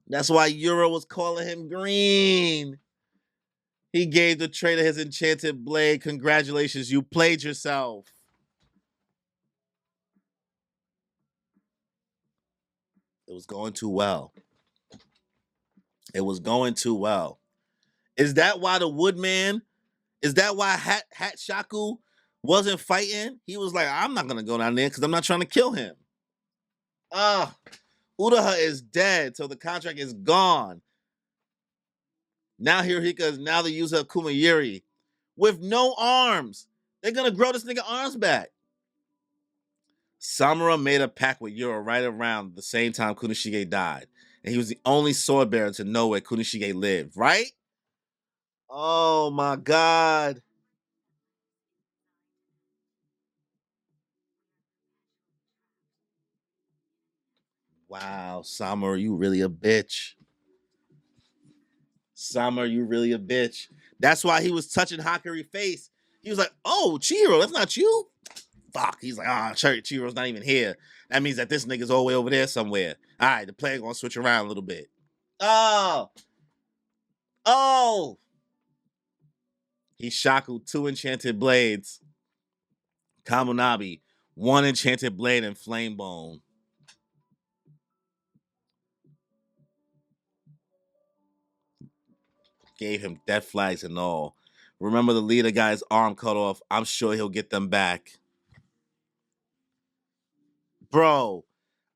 That's why Euro was calling him green. He gave the traitor his enchanted blade. Congratulations, you played yourself. It was going too well. It was going too well. Is that why the Woodman? Is that why Hat Shaku wasn't fighting? He was like, I'm not gonna go down there because I'm not trying to kill him. Ah, Uraha is dead, so the contract is gone. Now Hirohika is now the user of Kumayuri with no arms. They're gonna grow this nigga arms back. Samura made a pact with Yura right around the same time Kunishige died. And he was the only sword bearer to know where Kunishige lived, right? Oh my God. Wow, Samura, you really a bitch. Samura, you really a bitch. That's why he was touching Hakari's face. He was like, oh, Chihiro, that's not you? Fuck. He's like, ah, Chihiro's not even here. That means that this nigga's all the way over there somewhere. All right, the player gonna switch around a little bit. Oh, oh. He shackled 2 enchanted blades. Kamunabi, 1 enchanted blade and flame bone. Gave him death flags and all. Remember the leader guy's arm cut off. I'm sure he'll get them back. Bro,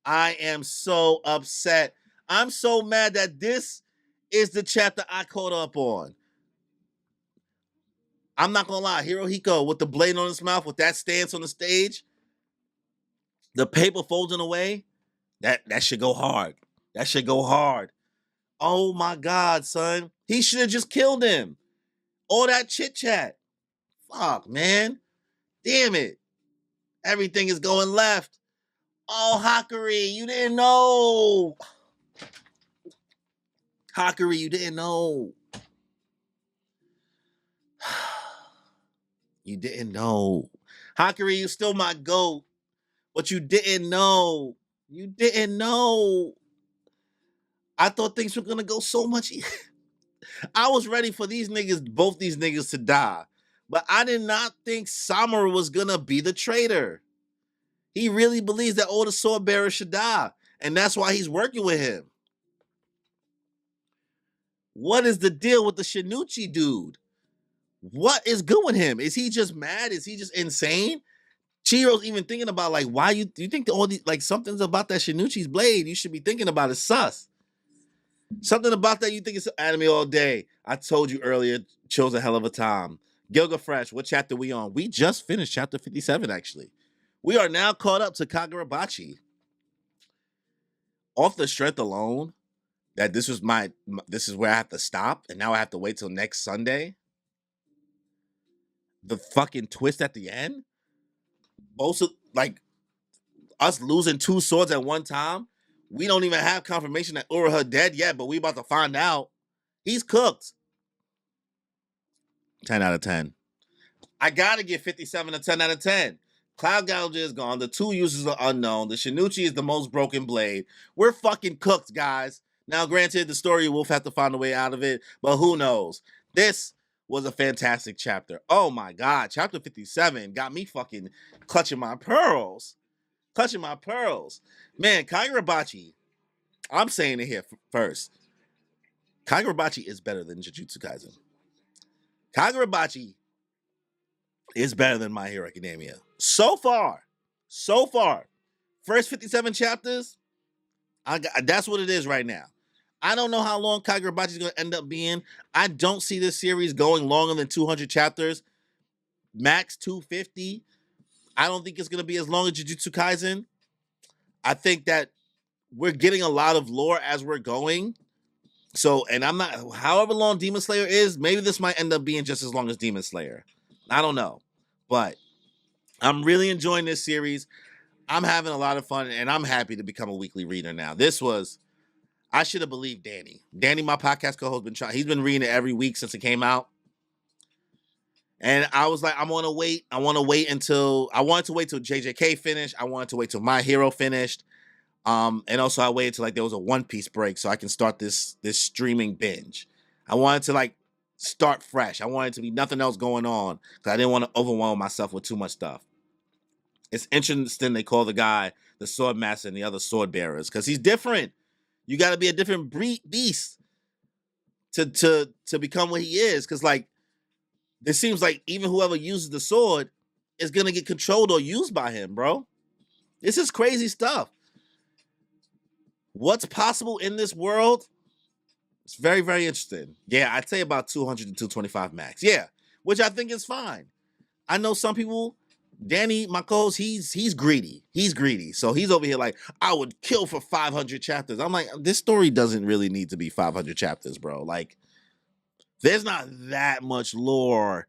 I am so upset. I'm so mad that this is the chapter I caught up on. I'm not gonna lie, Hirohiko with the blade on his mouth, with that stance on the stage, the paper folding away, that should go hard. That should go hard. Oh my God, son. He should have just killed him. All that chit chat. Fuck, man. Damn it. Everything is going left. Oh, Hakari, you didn't know. Hakari, you didn't know. You didn't know. Hakari, you still my goat. But you didn't know. You didn't know. I thought things were gonna go so much. I was ready for these niggas, both these niggas to die. But I did not think Samura was gonna be the traitor. He really believes that all the sword bearers should die. And that's why he's working with him. What is the deal with the Shinuchi dude? What is good with him? Is he just mad? Is he just insane? Chihiro's even thinking about like, why you think all these like something's about that Shinuchi's blade you should be thinking about is sus. Something about that you think it's anime all day. I told you earlier, chose a hell of a time. Gilga Fresh, what chapter we on? We just finished chapter 57 actually. We are now caught up to Kagurabachi. Off the strength alone, that this is where I have to stop, and now I have to wait till next Sunday. The fucking twist at the end, also like us losing 2 swords at one time. We don't even have confirmation that Uraha dead yet, but we about to find out. He's cooked. 10 out of 10. I gotta give 57 a 10 out of 10. Cloud Gouger is gone. The 2 users are unknown. The Shinuchi is the most broken blade. We're fucking cooked, guys. Now, granted, the story will have to find a way out of it, but who knows? This was a fantastic chapter. Oh my God. Chapter 57 got me fucking clutching my pearls. Clutching my pearls. Man, Kagurabachi, I'm saying it here first. Kagurabachi is better than Jujutsu Kaisen. Kagurabachi is better than My Hero Academia. So far. First 57 chapters, that's what it is right now. I don't know how long Kagurabachi is going to end up being. I don't see this series going longer than 200 chapters. Max 250. I don't think it's going to be as long as Jujutsu Kaisen. I think that we're getting a lot of lore as we're going. So, and I'm not, however long Demon Slayer is, maybe this might end up being just as long as Demon Slayer. I don't know. But I'm really enjoying this series. I'm having a lot of fun, and I'm happy to become a weekly reader now. I should have believed Danny. Danny, my podcast co-host, he's been reading it every week since it came out. And I was like, I want to wait until JJK finished. I wanted to wait till My Hero finished. And also I waited till like there was a One Piece break so I can start this streaming binge. I wanted to like start fresh. I wanted to be nothing else going on because I didn't want to overwhelm myself with too much stuff. It's interesting they call the guy the sword master and the other sword bearers because he's different. You got to be a different beast to become what he is. Because like it seems like even whoever uses the sword is gonna get controlled or used by him, bro. This is crazy stuff. What's possible in this world? It's very, very interesting. Yeah, I'd say about 200 to 225 max. Yeah, which I think is fine. I know some people, Danny, my co-host, he's greedy. He's greedy. So he's over here like, I would kill for 500 chapters. I'm like, this story doesn't really need to be 500 chapters, bro. Like, there's not that much lore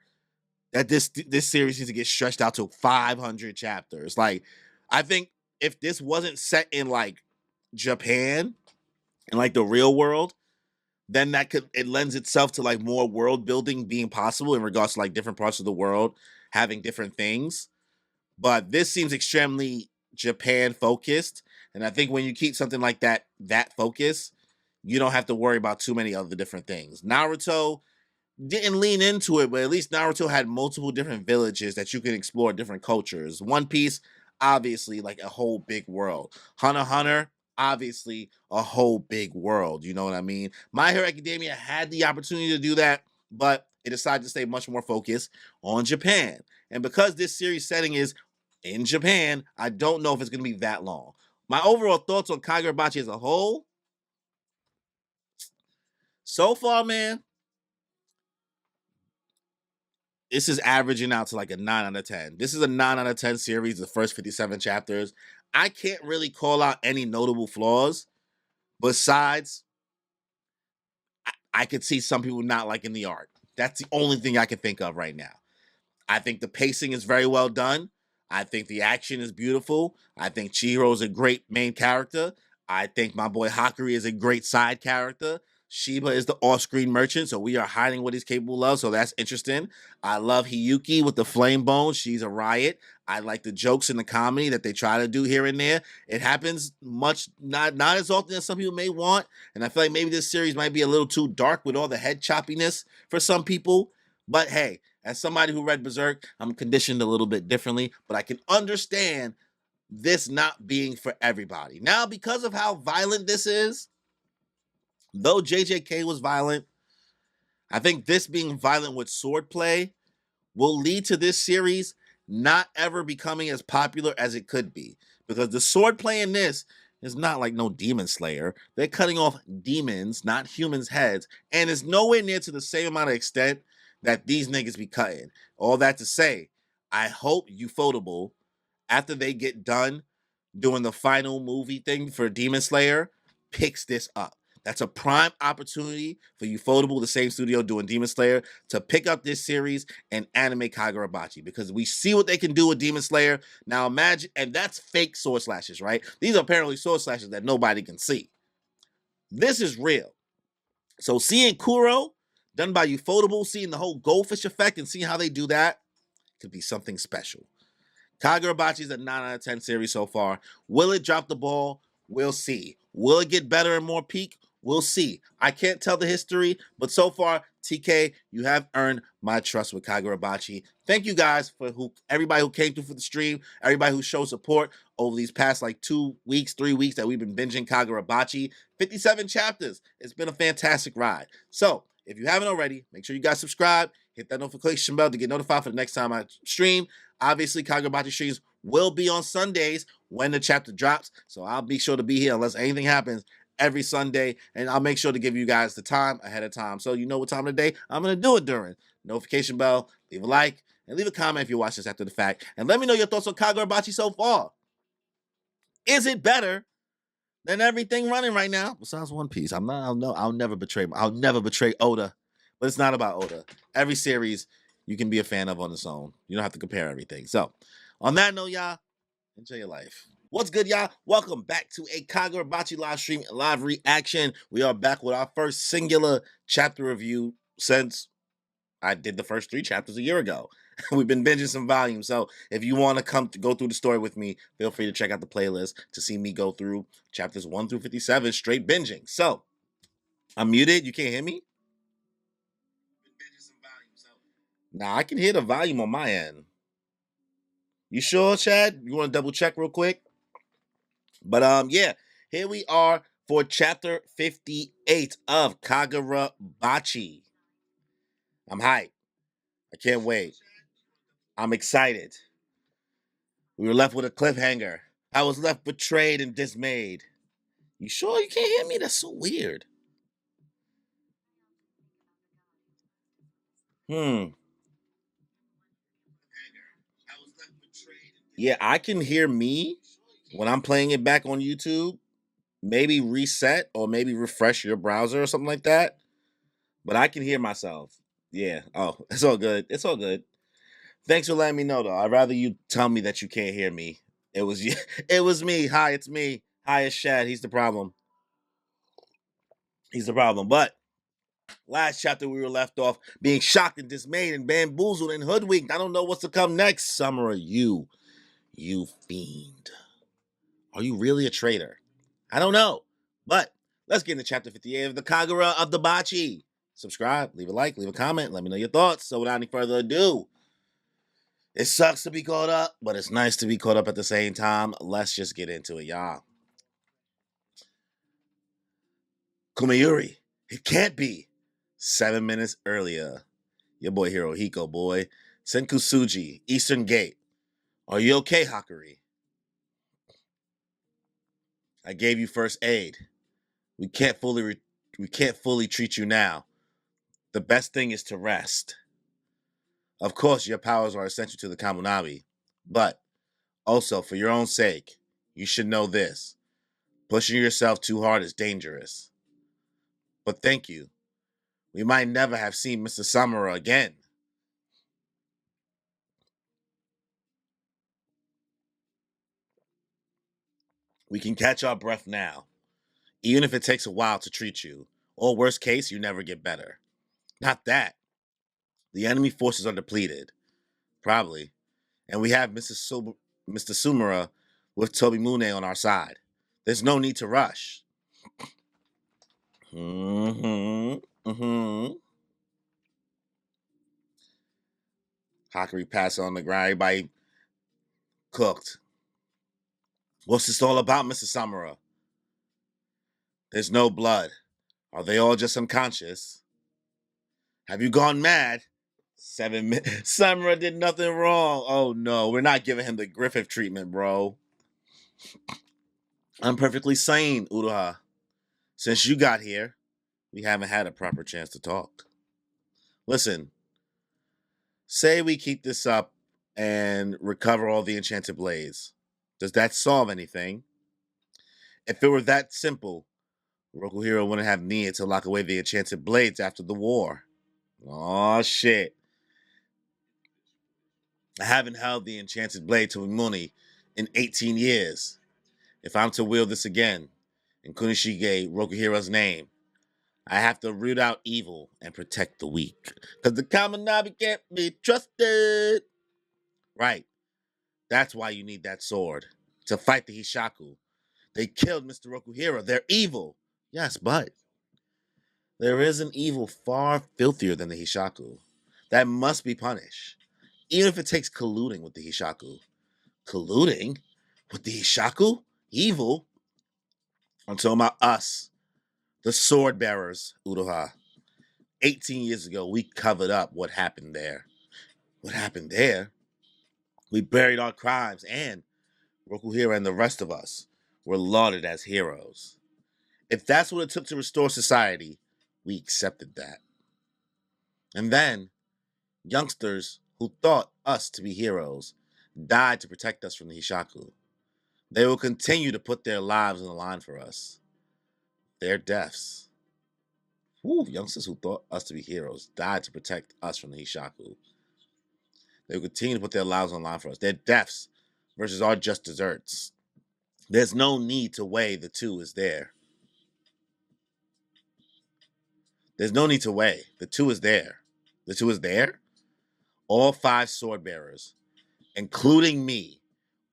that this series needs to get stretched out to 500 chapters. Like, I think if this wasn't set in like Japan and like the real world, then it lends itself to like more world building being possible in regards to like different parts of the world having different things. But this seems extremely Japan focused, and I think when you keep something like that focus, you don't have to worry about too many other different things. Naruto didn't lean into it, but at least Naruto had multiple different villages that you can explore different cultures. One Piece, obviously, like a whole big world. Hunter x Hunter, obviously, a whole big world. You know what I mean? My Hero Academia had the opportunity to do that, but it decided to stay much more focused on Japan. And because this series setting is in Japan, I don't know if it's going to be that long. My overall thoughts on Kagurabachi as a whole, so far, man, this is averaging out to like a 9 out of 10. This is a 9 out of 10 series, the first 57 chapters. I can't really call out any notable flaws besides I could see some people not liking the art. That's the only thing I can think of right now. I think the pacing is very well done. I think the action is beautiful. I think Chihiro is a great main character. I think my boy Hakuri is a great side character. Shiba is the off-screen merchant, so we are hiding what he's capable of, so that's interesting. I love Hiyuki with the flame bone. She's a riot. I like the jokes and the comedy that they try to do here and there. It happens not as often as some people may want, and I feel like maybe this series might be a little too dark with all the head choppiness for some people. But hey, as somebody who read Berserk, I'm conditioned a little bit differently, but I can understand this not being for everybody. Now, because of how violent this is, though JJK was violent, I think this being violent with swordplay will lead to this series not ever becoming as popular as it could be. Because the swordplay in this is not like no demon slayer. They're cutting off demons, not humans' heads, and it's nowhere near to the same amount of extent that these niggas be cutting. All that to say, I hope Ufotable, after they get done doing the final movie thing for Demon Slayer, picks this up. That's a prime opportunity for Ufotable, the same studio doing Demon Slayer, to pick up this series and animate Kagurabachi, because we see what they can do with Demon Slayer. Now imagine, and that's fake sword slashes, right? These are apparently sword slashes that nobody can see. This is real. So seeing Kuro done by Ufotable, seeing the whole goldfish effect and seeing how they do that could be something special. Kagurabachi is a 9 out of 10 series so far. Will it drop the ball? We'll see. Will it get better and more peak? We'll see. I can't tell the history, but so far, TK, you have earned my trust with Kagurabachi. Thank you guys for everybody who came through for the stream, everybody who showed support over these past like 2 weeks, 3 weeks that we've been binging Kagurabachi. 57 chapters. It's been a fantastic ride. So, if you haven't already, make sure you guys subscribe, hit that notification bell to get notified for the next time I stream. Obviously, Kagurabachi streams will be on Sundays when the chapter drops, so I'll be sure to be here unless anything happens every Sunday, and I'll make sure to give you guys the time ahead of time, so you know what time of the day I'm going to do it during. Notification bell, leave a like, and leave a comment if you watch this after the fact, and let me know your thoughts on Kagurabachi so far. Is it better than everything running right now besides One Piece? I'll never betray Oda, but it's not about Oda. Every series you can be a fan of on its own. You don't have to compare everything. So, on that note, y'all, enjoy your life. What's good, y'all? Welcome back to a Kagurabachi live stream, live reaction. We are back with our first singular chapter review since I did the first 3 chapters a year ago. We've been binging some volumes, so if you want to go through the story with me, feel free to check out the playlist to see me go through chapters 1 through 57 straight binging. So, I'm muted. You can't hear me? Nah, I can hear the volume on my end. You sure, Chad? You want to double check real quick? But yeah, here we are for chapter 58 of Kagurabachi. I'm hyped. I can't wait. I'm excited. We were left with a cliffhanger. I was left betrayed and dismayed. You sure you can't hear me? That's so weird. Hmm. Yeah, I can hear me when I'm playing it back on YouTube. Maybe reset or maybe refresh your browser or something like that. But I can hear myself. Yeah. Oh, it's all good. It's all good. Thanks for letting me know though. I'd rather you tell me that you can't hear me. It was you. It was me. Hi, it's me. Hi, it's Shad. He's the problem. He's the problem. But last chapter we were left off being shocked and dismayed and bamboozled and hoodwinked. I don't know what's to come next. Summer, you fiend. Are you really a traitor? I don't know. But let's get into chapter 58 of the Kagura of the Bachi. Subscribe, leave a like, leave a comment, let me know your thoughts. So without any further ado, it sucks to be caught up, but it's nice to be caught up at the same time. Let's just get into it, y'all. Kumayuri, it can't be. 7 minutes earlier. Your boy Hirohiko, boy. Senkusuji, Eastern Gate. Are you okay, Hakuri? I gave you first aid. We can't we can't fully treat you now. The best thing is to rest. Of course, your powers are essential to the Kamunabi, but also for your own sake, you should know this. Pushing yourself too hard is dangerous. But thank you. We might never have seen Mr. Samura again. We can catch our breath now, even if it takes a while to treat you. Or worst case, you never get better. Not that. The enemy forces are depleted. Probably. And we have Mr. Sumura with Toby Mune on our side. There's no need to rush. Mm-hmm. Mm-hmm. Hakari passed on the ground. Everybody cooked. What's this all about, Mr. Samura? There's no blood. Are they all just unconscious? Have you gone mad? 7 minutes. Samura did nothing wrong. Oh no, we're not giving him the Griffith treatment, bro. I'm perfectly sane, Uruha. Since you got here, we haven't had a proper chance to talk. Listen, say we keep this up and recover all the enchanted blades. Does that solve anything? If it were that simple, Rokuhiro wouldn't have needed to lock away the enchanted blades after the war. Oh shit. I haven't held the enchanted blade to Muni in 18 years. If I'm to wield this again, in Kunishige Rokuhiro's name, I have to root out evil and protect the weak. Because the Kaminabi can't be trusted. Right. That's why you need that sword. To fight the Hishaku. They killed Mr. Rokuhiro. They're evil. Yes, but there is an evil far filthier than the Hishaku. That must be punished. Even if it takes colluding with the Hishaku. Colluding? With the Hishaku? Evil? I'm talking about us. The sword bearers, Uruha. 18 years ago, we covered up what happened there. What happened there? We buried our crimes, and Rokuhira and the rest of us were lauded as heroes. If that's what it took to restore society, we accepted that. And then, youngsters who thought us to be heroes died to protect us from the Hishaku. They will continue to put their lives on the line for us. Their deaths. Woo, youngsters who thought us to be heroes died to protect us from the Hishaku. They will continue to put their lives on the line for us. Their deaths versus our just desserts. There's no need to weigh the two is there. There's no need to weigh. The two is there. The two is there. All five sword bearers, including me,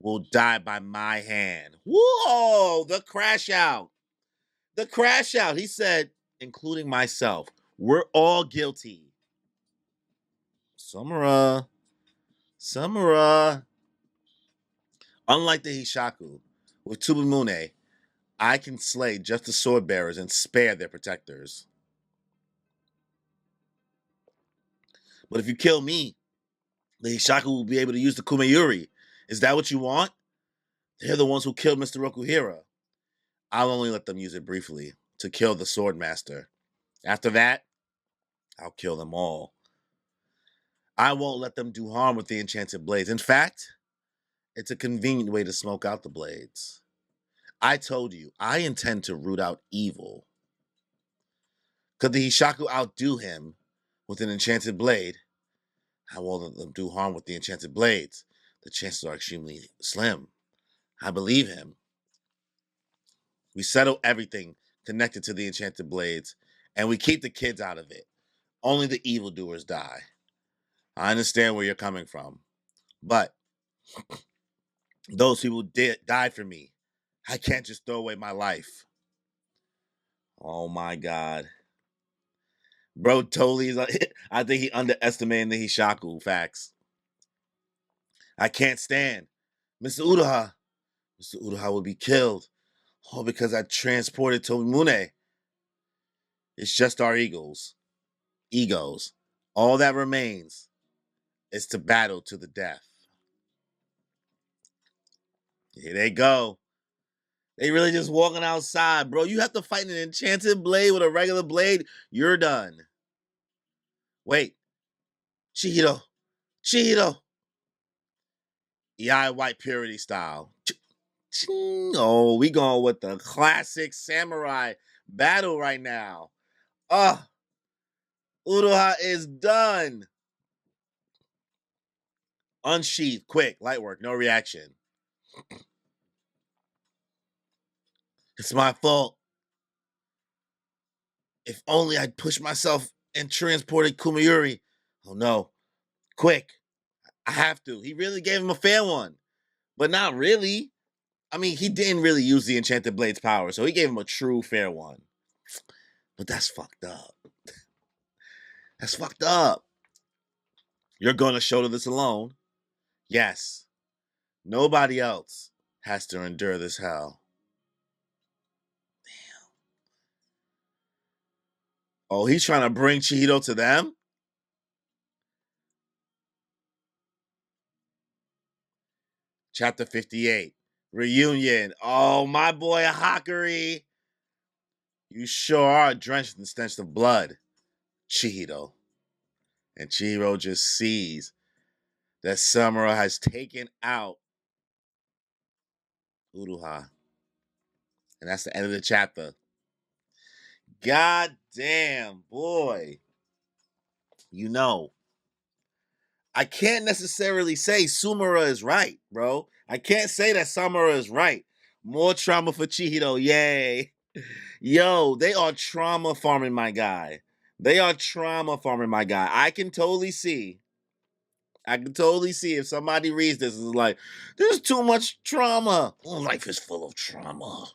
will die by my hand. Whoa, the crash out. The crash out. He said, including myself. We're all guilty. Samura. Samura. Unlike the Hishaku, With Tubimune, I can slay just the sword bearers and spare their protectors. But if you kill me, the Hishaku will be able to use the Kumayuri. Is that what you want? They're the ones who killed Mr. Rokuhira. I'll only let them use it briefly to kill the sword master. After that, I'll kill them all. I won't let them do harm with the enchanted blades. In fact, it's a convenient way to smoke out the blades. I told you, I intend to root out evil. Could the Hishaku outdo him with an enchanted blade? I won't let them do harm with the enchanted blades. The chances are extremely slim. I believe him. We settle everything connected to the enchanted blades, and we keep the kids out of it. Only the evildoers die. I understand where you're coming from, but those people died for me. I can't just throw away my life. Oh my God. Bro totally is like, I think he underestimated the Hishaku facts. I can't stand. Mr. Uraha. Mr. Uraha will be killed. All because I transported Tomimune. It's just our egos. Egos. All that remains is to battle to the death. Here they go. They really just walking outside, bro. You have to fight an enchanted blade with a regular blade. You're done. Wait. Chihiro. Chihiro. EI White Purity style. Oh, we going with the classic samurai battle right now. Uruha is done. Unsheathed, quick, light work, no reaction. It's my fault. If only I'd pushed myself and transported Kumayuri. Oh no. Quick. I have to. He really gave him a fair one. But not really. I mean, he didn't really use the Enchanted Blade's power, so he gave him a true fair one. But that's fucked up. That's fucked up. You're going to shoulder this alone? Yes. Nobody else has to endure this hell. Damn. Oh, he's trying to bring Chihiro to them? Chapter 58. Reunion. Oh, my boy Hakari. You sure are drenched in the stench of blood, Chihiro. And Chihiro just sees that Samura has taken out Uruha. And that's the end of the chapter. God damn, boy. You know, I can't necessarily say Sumura is right, bro. I can't say that Samura is right. More trauma for Chihiro, yay. Yo, they are trauma farming my guy. They are trauma farming my guy. I can totally see if somebody reads this and is like, there's too much trauma. Life is full of trauma.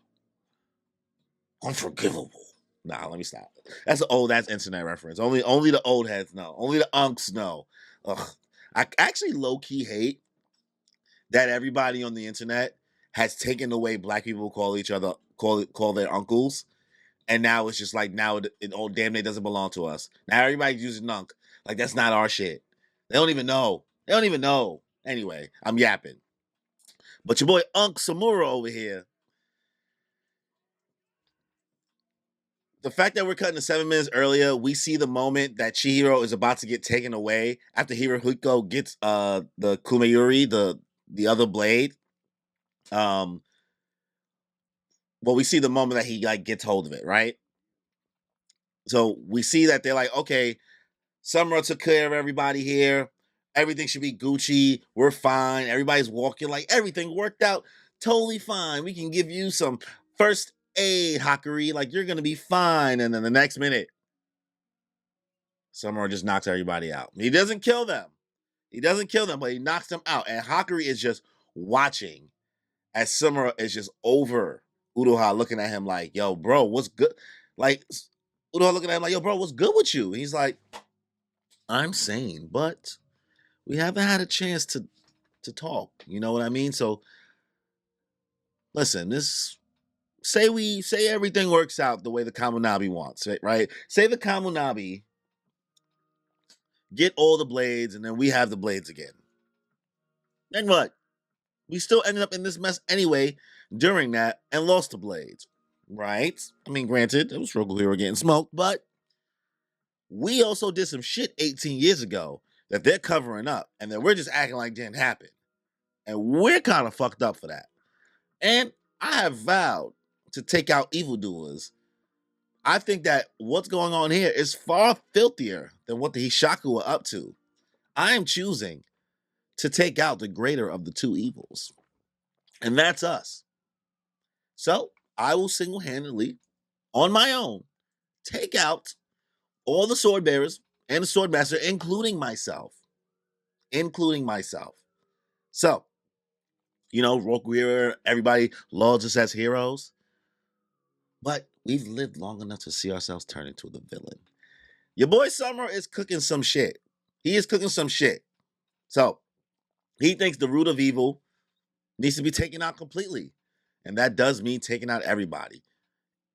Unforgivable. Nah, let me stop. That's internet reference. Only the old heads know. Only the unks know. Ugh. I actually low key hate that everybody on the internet has taken away black people call each other call their uncles, and now it's just like now it oh damn it doesn't belong to us. Now everybody's using unk like that's not our shit. They don't even know. They don't even know. Anyway, I'm yapping. But your boy Unk Samura over here, the fact that we're cutting to 7 minutes earlier, we see the moment that Chihiro is about to get taken away after Hirohiko gets the Kumayuri, the other blade. Well, we see the moment that he like gets hold of it, right? So we see that they're like, okay, Samura took care of everybody here. Everything should be Gucci. We're fine. Everybody's walking like everything worked out totally fine. We can give you some first aid, Hakari. Like you're gonna be fine. And then the next minute, Samura just knocks everybody out. He doesn't kill them. He doesn't kill them, but he knocks them out. And Hakari is just watching as Samura is just over Uruha looking at him like, yo, bro, what's good? Like Uruha looking at him like, yo, bro, what's good with you? And he's like, I'm sane, but we haven't had a chance to talk. You know what I mean? So listen, this say everything works out the way the Kamunabi wants, right? Say the Kamunabi get all the blades and then we have the blades again. Then what? We still ended up in this mess anyway during that and lost the blades, right? I mean, granted, it was Roku Hero getting smoked, but we also did some shit 18 years ago that they're covering up and that we're just acting like didn't happen. And we're kind of fucked up for that. And I have vowed to take out evildoers. I think that what's going on here is far filthier than what the Hishaku are up to. I am choosing to take out the greater of the two evils. And that's us. So I will single-handedly, on my own, take out all the sword bearers and the sword master, including myself. Including myself. So, Roku Hero, everybody lauds us as heroes. But we've lived long enough to see ourselves turn into the villain. Your boy Summer is cooking some shit. He is cooking some shit. So, he thinks the root of evil needs to be taken out completely. And that does mean taking out everybody.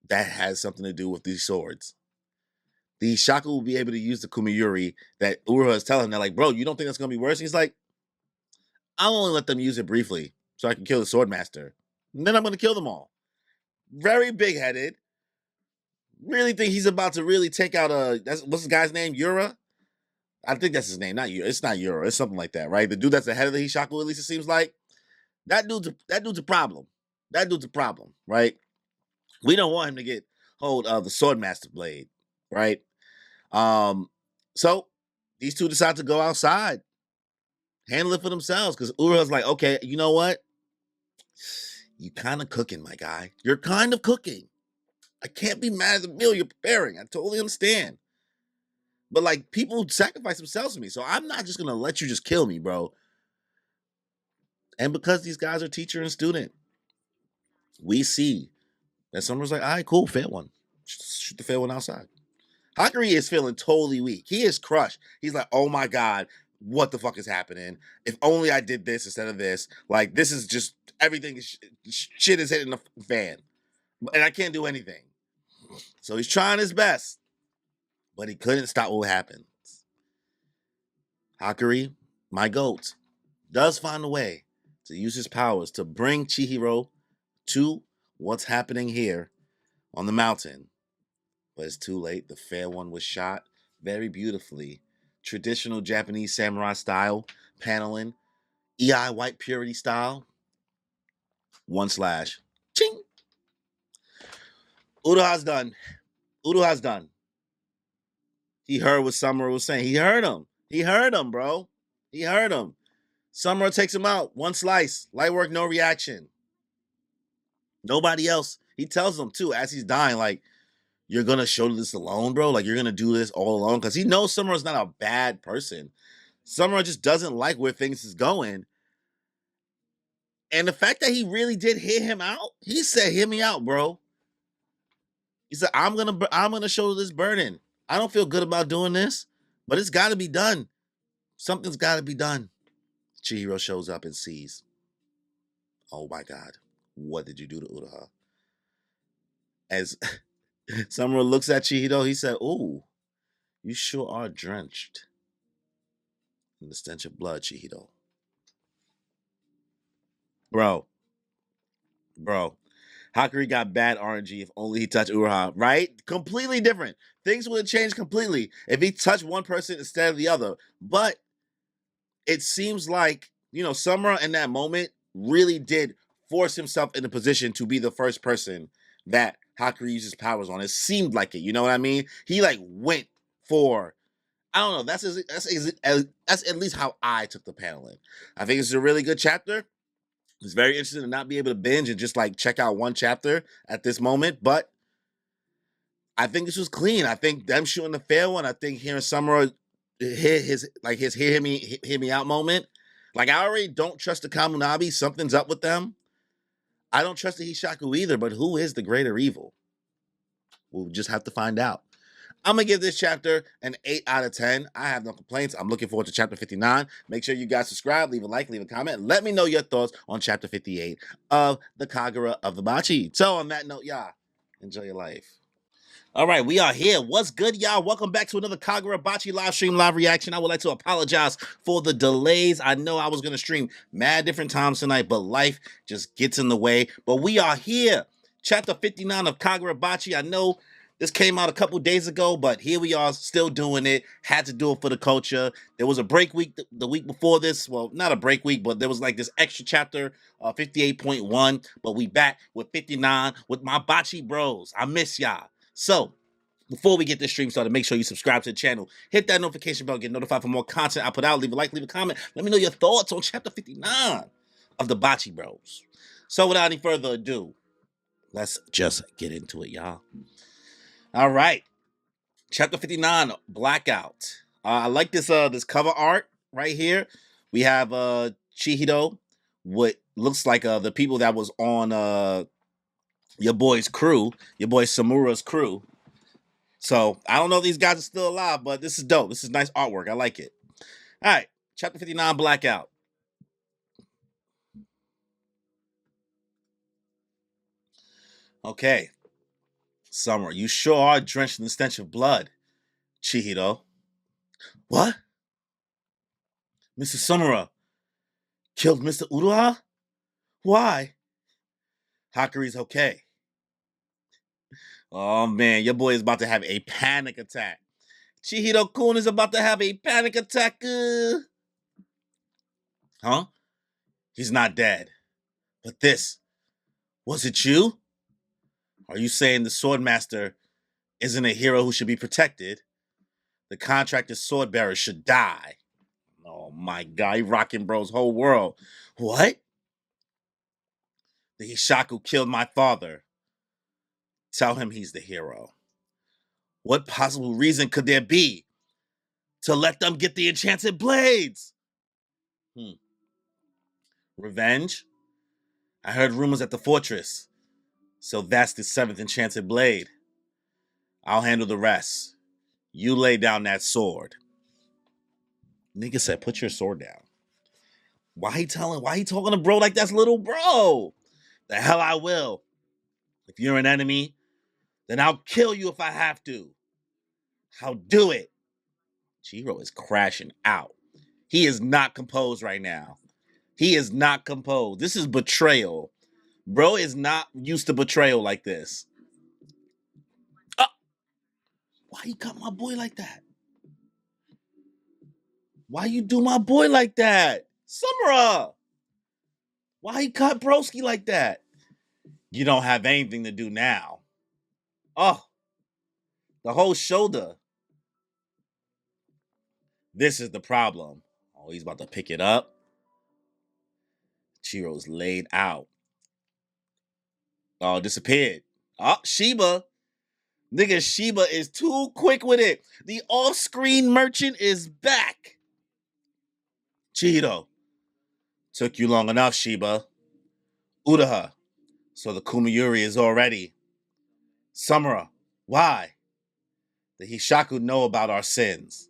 That has something to do with these swords. The Shaku will be able to use the Kumiyuri that Uruha is telling him. They're like, bro, you don't think that's going to be worse? And he's like, I'll only let them use it briefly so I can kill the Swordmaster. And then I'm going to kill them all. Very big-headed. Really think he's about to really take out what's this guy's name? Yura? I think that's his name. Not Yura. It's not Yura. It's something like that, right? The dude that's the head of the Hishaku, at least it seems like. That dude's a problem. That dude's a problem, right? We don't want him to get hold of the Swordmaster blade, right? So these two decide to go outside, handle it for themselves, because Uruha's like, okay, you know what? You kind of cooking, my guy. You're kind of cooking. I can't be mad at the meal you're preparing. I totally understand. But like, people sacrifice themselves for me, so I'm not just gonna let you just kill me, bro. And because these guys are teacher and student, we see that someone's like, all right, cool, fair one. Shoot the fair one outside. Hakari is feeling totally weak. He is crushed. He's like, oh my God, what the fuck is happening? If only I did this instead of this. Like, this is just, everything is, shit is hitting the fan. And I can't do anything. So he's trying his best. But he couldn't stop what happened. Hakari, my goat, does find a way to use his powers to bring Chihiro to what's happening here on the mountain. But it's too late. The fair one was shot very beautifully. Traditional Japanese samurai style, paneling, EI white purity style. 1/. Ching! Uruha's done. Uruha's done. He heard what Samura was saying. He heard him. He heard him, bro. He heard him. Samura takes him out. 1 slice. Light work, no reaction. Nobody else. He tells them, too, as he's dying, like, you're going to show this alone, bro? Like, you're going to do this all alone? Because he knows Samura's not a bad person. Samura just doesn't like where things is going. And the fact that he really did hear him out, he said, hear me out, bro. He said, I'm gonna show this burden. I don't feel good about doing this, but it's got to be done. Something's got to be done. Chihiro shows up and sees, oh my God, what did you do to Uruha? As Samura looks at Chihiro, he said, ooh, you sure are drenched in the stench of blood, Chihiro. Bro. Hakari got bad RNG if only he touched Uruha, right? Completely different. Things would have changed completely if he touched one person instead of the other. But it seems like, Samura in that moment really did force himself in a position to be the first person that Hakari uses powers on. It seemed like it, you know what I mean? He went for, I don't know, that's at least how I took the paneling. I think it's a really good chapter. It's very interesting to not be able to binge and just check out one chapter at this moment, but I think this was clean. I think them shooting the fair one. I think hearing Samura hit his hear me out moment. I already don't trust the Kamunabi. Something's up with them. I don't trust the Hishaku either, but who is the greater evil? We'll just have to find out. I'm gonna give this chapter an 8 out of 10. I have no complaints. I'm looking forward to chapter 59. Make sure you guys subscribe, leave a like, leave a comment. Let me know your thoughts on chapter 58 of the Kagura of the Bachi. So on that note, y'all, enjoy your life. All right, we are here. What's good, y'all? Welcome back to another Kagurabachi live stream, live reaction. I would like to apologize for the delays. I know I was going to stream mad different times tonight, but life just gets in the way. But we are here. Chapter 59 of Kagurabachi. I know this came out a couple days ago, but here we are still doing it. Had to do it for the culture. There was a break week the week before this. Well, not a break week, but there was like this extra chapter, 58.1. But we back with 59 with my Bachi bros. I miss y'all. So, before we get this stream started, make sure you subscribe to the channel. Hit that notification bell, get notified for more content I put out. Leave a like, leave a comment. Let me know your thoughts on chapter 59 of the Bachi Bros. So, without any further ado, let's just get into it, y'all. All right. Chapter 59, Blackout. I like this cover art right here. We have Chihiro, what looks like the people that was on your boy's crew, your boy Samura's crew. So I don't know if these guys are still alive, but this is dope. This is nice artwork. I like it. All right, chapter 59, Blackout. Okay, Summer, you sure are drenched in the stench of blood, Chihiro. What? Mr. Sumura killed Mr. Uruha? Why? Hakuri's okay. Oh man, your boy is about to have a panic attack. Chihiro-kun is about to have a panic attack. Huh? He's not dead. But this, was it you? Are you saying the Swordmaster isn't a hero who should be protected? The contracted sword bearer should die. Oh my god, he rocking bro's whole world. What? The Hishaku killed my father. Tell him he's the hero. What possible reason could there be to let them get the enchanted blades? Revenge? I heard rumors at the fortress. So that's the 7th enchanted blade. I'll handle the rest. You lay down that sword. Nigga said, put your sword down. Why he talking to bro like that's little bro? The hell I will. If you're an enemy, then I'll kill you if I have to. I'll do it. Chihiro is crashing out. He is not composed right now. He is not composed. This is betrayal. Bro is not used to betrayal like this. Why you cut my boy like that? Why you do my boy like that? Samura! Why he cut broski like that? You don't have anything to do now. Oh, the whole shoulder. This is the problem. Oh, he's about to pick it up. Chihiro's laid out. Oh, disappeared. Oh, Shiba. Nigga, Shiba is too quick with it. The off-screen merchant is back. Chihiro. Took you long enough, Shiba. Uraha. So the Kumayuri is already. Samura. Why? The Hishaku know about our sins.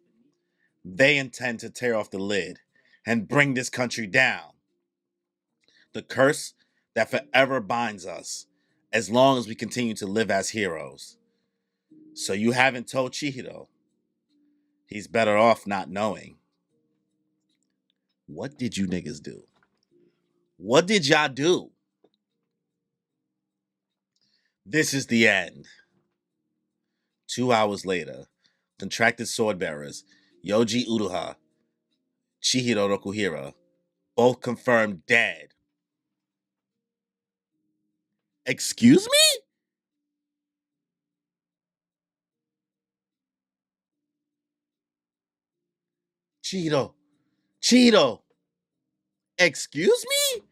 They intend to tear off the lid and bring this country down. The curse that forever binds us as long as we continue to live as heroes. So you haven't told Chihiro. He's better off not knowing. What did you niggas do? What did y'all do? This is the end. 2 hours later, contracted sword bearers Yoji Uruha, Chihiro Rokuhira, both confirmed dead. Excuse me? Chihiro, excuse me?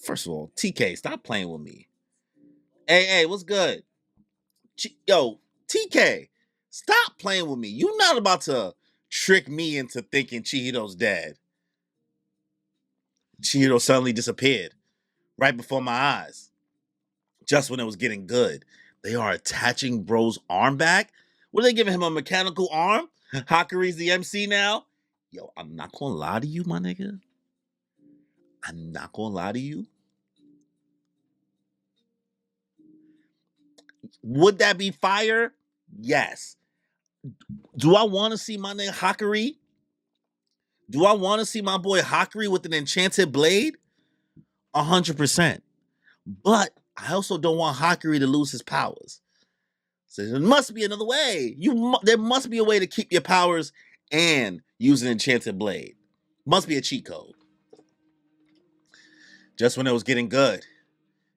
First of all, TK, stop playing with me. Hey, what's good? Yo, TK, stop playing with me. You're not about to trick me into thinking Chihiro's dead. Chihiro suddenly disappeared right before my eyes. Just when it was getting good, they are attaching bro's arm back. What are they giving him, a mechanical arm? Hakuri's the MC now? Yo, I'm not gonna lie to you, my nigga. I'm not gonna lie to you. Would that be fire? Yes. Do I want to see my nigga Hakuri? Do I want to see my boy Hakuri with an enchanted blade? 100%. But I also don't want Hakuri to lose his powers. So there must be another way. There must be a way to keep your powers and use an enchanted blade. Must be a cheat code. Just when it was getting good.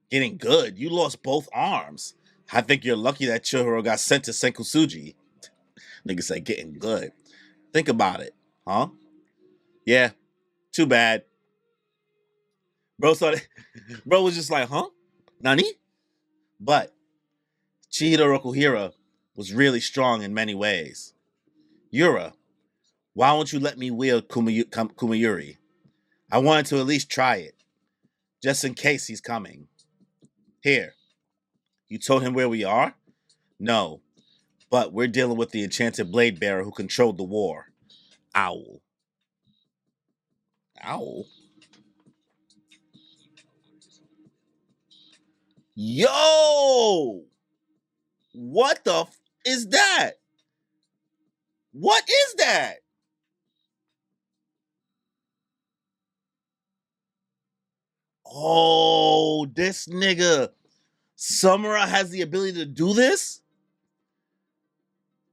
Getting good? You lost both arms. I think you're lucky that Chihiro got sent to Senkusuji. Nigga said getting good. Think about it. Huh? Yeah. Too bad. Bro started, bro was just like, huh? Nani? But Chihiro Rokuhira was really strong in many ways. Yura, why won't you let me wield Kumayuri? I wanted to at least try it, just in case he's coming. Here, you told him where we are? No, but we're dealing with the enchanted blade bearer who controlled the war. Owl. Owl? Yo! What the is that? What is that? Oh, this nigga. Samura has the ability to do this?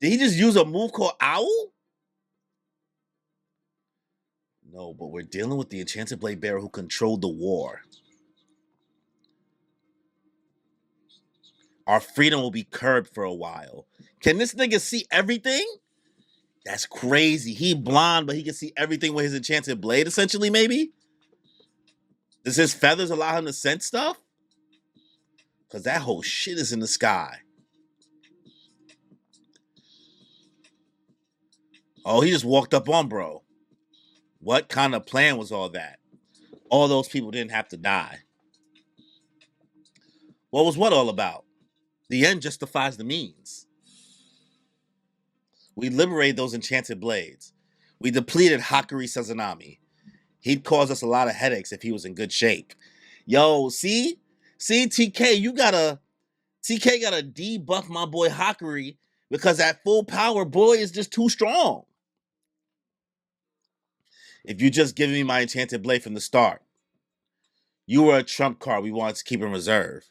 Did he just use a move called Owl? No, but we're dealing with the enchanted blade bearer who controlled the war. Our freedom will be curbed for a while. Can this nigga see everything? That's crazy. He blind, but he can see everything with his enchanted blade, essentially, maybe? Does his feathers allow him to sense stuff? Because that whole shit is in the sky. Oh, he just walked up on bro. What kind of plan was all that? All those people didn't have to die. What was what all about? The end justifies the means. We liberated those enchanted blades. We depleted Hakuri Sazanami. He'd cause us a lot of headaches if he was in good shape. Yo, see? See, TK gotta debuff my boy Hakuri because that full power boy is just too strong. If you just give me my enchanted blade from the start, you were a trump card we wanted to keep in reserve.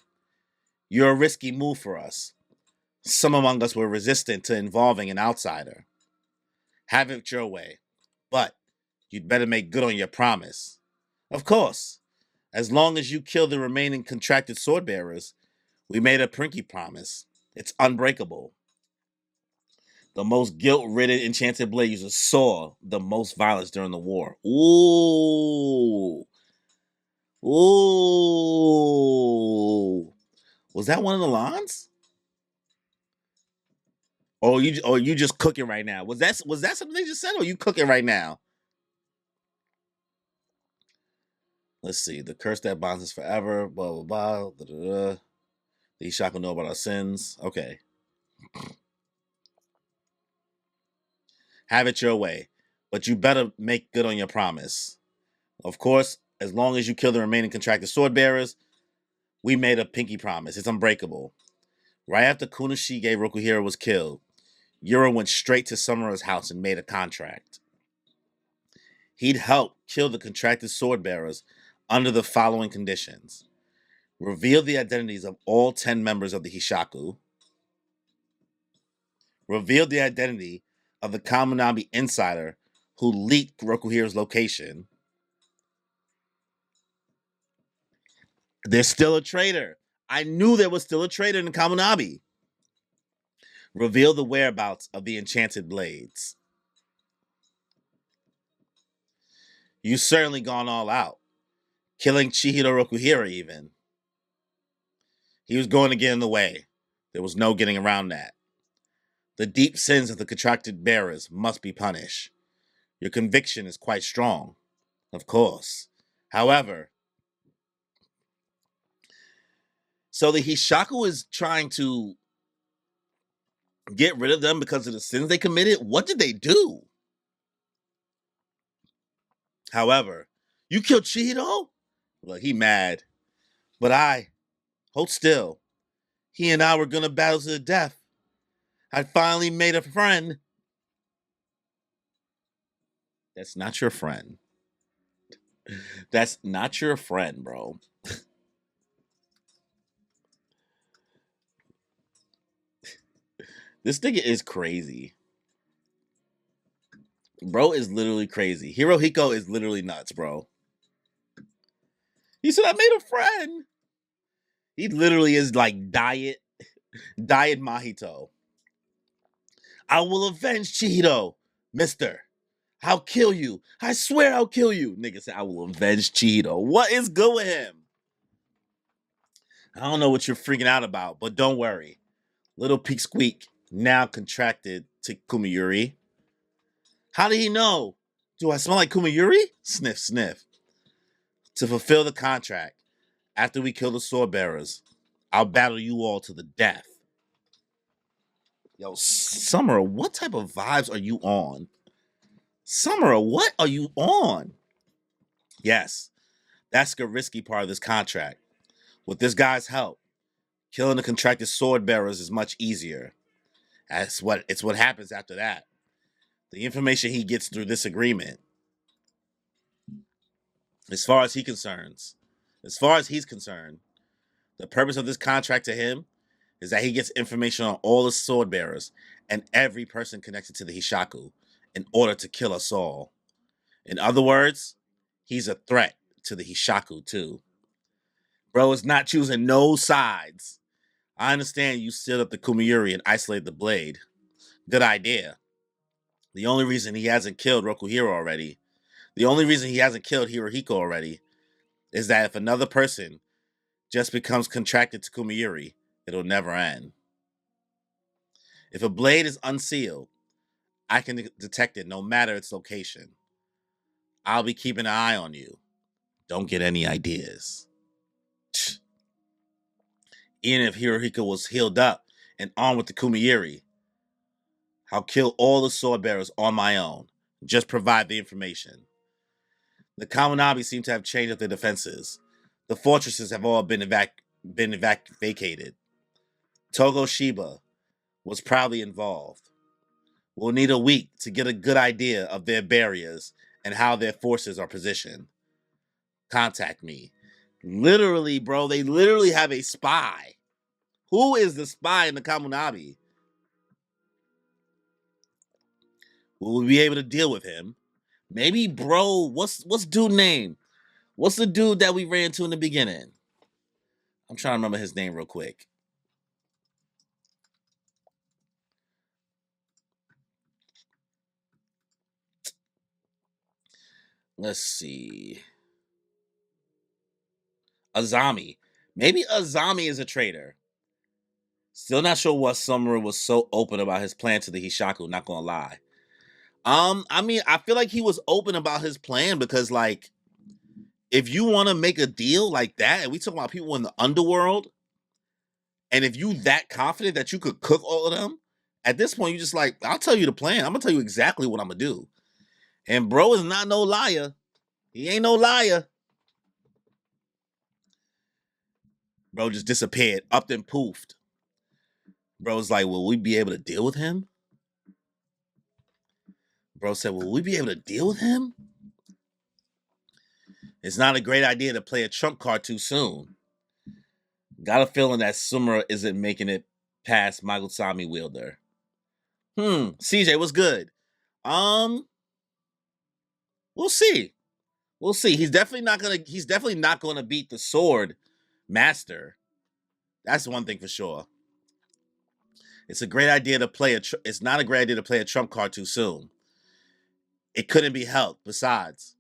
You're a risky move for us. Some among us were resistant to involving an outsider. Have it your way, but you'd better make good on your promise. Of course, as long as you kill the remaining contracted sword bearers, we made a pinky promise. It's unbreakable. The most guilt-ridden enchanted blade user saw the most violence during the war. Ooh. Ooh. Was that one of the lines? Or you just cooking right now? Was that something they just said, or you cooking right now? Let's see. The curse that bonds us forever. Blah blah blah. Da, da, da. The Ishaku know about our sins. Okay. Have it your way, but you better make good on your promise. Of course, as long as you kill the remaining contracted sword bearers, we made a pinky promise. It's unbreakable. Right after Kunoshige Rokuhira was killed, Yura went straight to Samura's house and made a contract. He'd help kill the contracted sword bearers under the following conditions: reveal the identities of all 10 members of the Hishaku, reveal the identity of the Kamunami insider who leaked Rokuhira's location. There's still a traitor. I knew there was still a traitor in the Kamunami. Reveal the whereabouts of the enchanted blades. You've certainly gone all out, killing Chihiro Rokuhira even. He was going to get in the way. There was no getting around that. The deep sins of the contracted bearers must be punished. Your conviction is quite strong, of course. However, So the Hishaku is trying to get rid of them because of the sins they committed. What did they do? However, you killed Chihiro? Look, he mad. But hold still. He and I were gonna battle to the death. I finally made a friend. That's not your friend. That's not your friend, bro. This nigga is crazy. Bro is literally crazy. Hirohiko is literally nuts, bro. He said, I made a friend. He literally is like diet Mahito. I will avenge Chihiro, mister. I'll kill you. I swear I'll kill you. Nigga said, I will avenge Chihiro. What is good with him? I don't know what you're freaking out about, but don't worry. Little Peak Squeak now contracted to Kumiyuri. How did he know? Do I smell like Kumiyuri? Sniff, sniff. To fulfill the contract, after we kill the sword bearers, I'll battle you all to the death. Yo, Summer, what type of vibes are you on? Summer, what are you on? Yes, that's the risky part of this contract. With this guy's help, killing the contracted sword bearers is much easier. It's what happens after that. The information he gets through this agreement, as far as he's concerned, the purpose of this contract to him is that he gets information on all the sword bearers and every person connected to the Hishaku in order to kill us all. In other words, he's a threat to the Hishaku too. Bro is not choosing no sides. I understand you stood up the Kumiyuri and isolated the blade. Good idea. The only reason he hasn't killed Rokuhiro already, the only reason he hasn't killed Hirohiko already, is that if another person just becomes contracted to Kumiyuri, it'll never end. If a blade is unsealed, I can detect it no matter its location. I'll be keeping an eye on you. Don't get any ideas. Even if Hirohiko was healed up and armed with the Kumiyuri, I'll kill all the sword bearers on my own. Just provide the information. The Kaminabi seem to have changed up their defenses. The fortresses have all been vacated. Togo Shiba was proudly involved. We'll need a week to get a good idea of their barriers and how their forces are positioned. Contact me. Literally, bro, they literally have a spy. Who is the spy in the Kamunabi? Will we be able to deal with him? Maybe, bro, what's dude name? What's the dude that we ran into in the beginning? I'm trying to remember his name real quick. Let's see. Azami. Maybe Azami is a traitor. Still not sure what Summer was so open about his plan to the Hishaku, not gonna lie. I mean, I feel like he was open about his plan because, like, if you want to make a deal like that, and we talk about people in the underworld, and if you that confident that you could cook all of them, at this point, you just like, I'll tell you the plan. I'm gonna tell you exactly what I'm gonna do. And bro is not no liar. He ain't no liar. Bro just disappeared, up and poofed. Bro's like, will we be able to deal with him? Bro said, will we be able to deal with him? It's not a great idea to play a trump card too soon. Got a feeling that Sumura isn't making it past Magutsami Wielder. CJ, what's good? We'll see. We'll see. He's definitely not gonna beat the sword master. That's one thing for sure. It's a great idea to play it's not a great idea to play a trump card too soon. It couldn't be helped. Besides,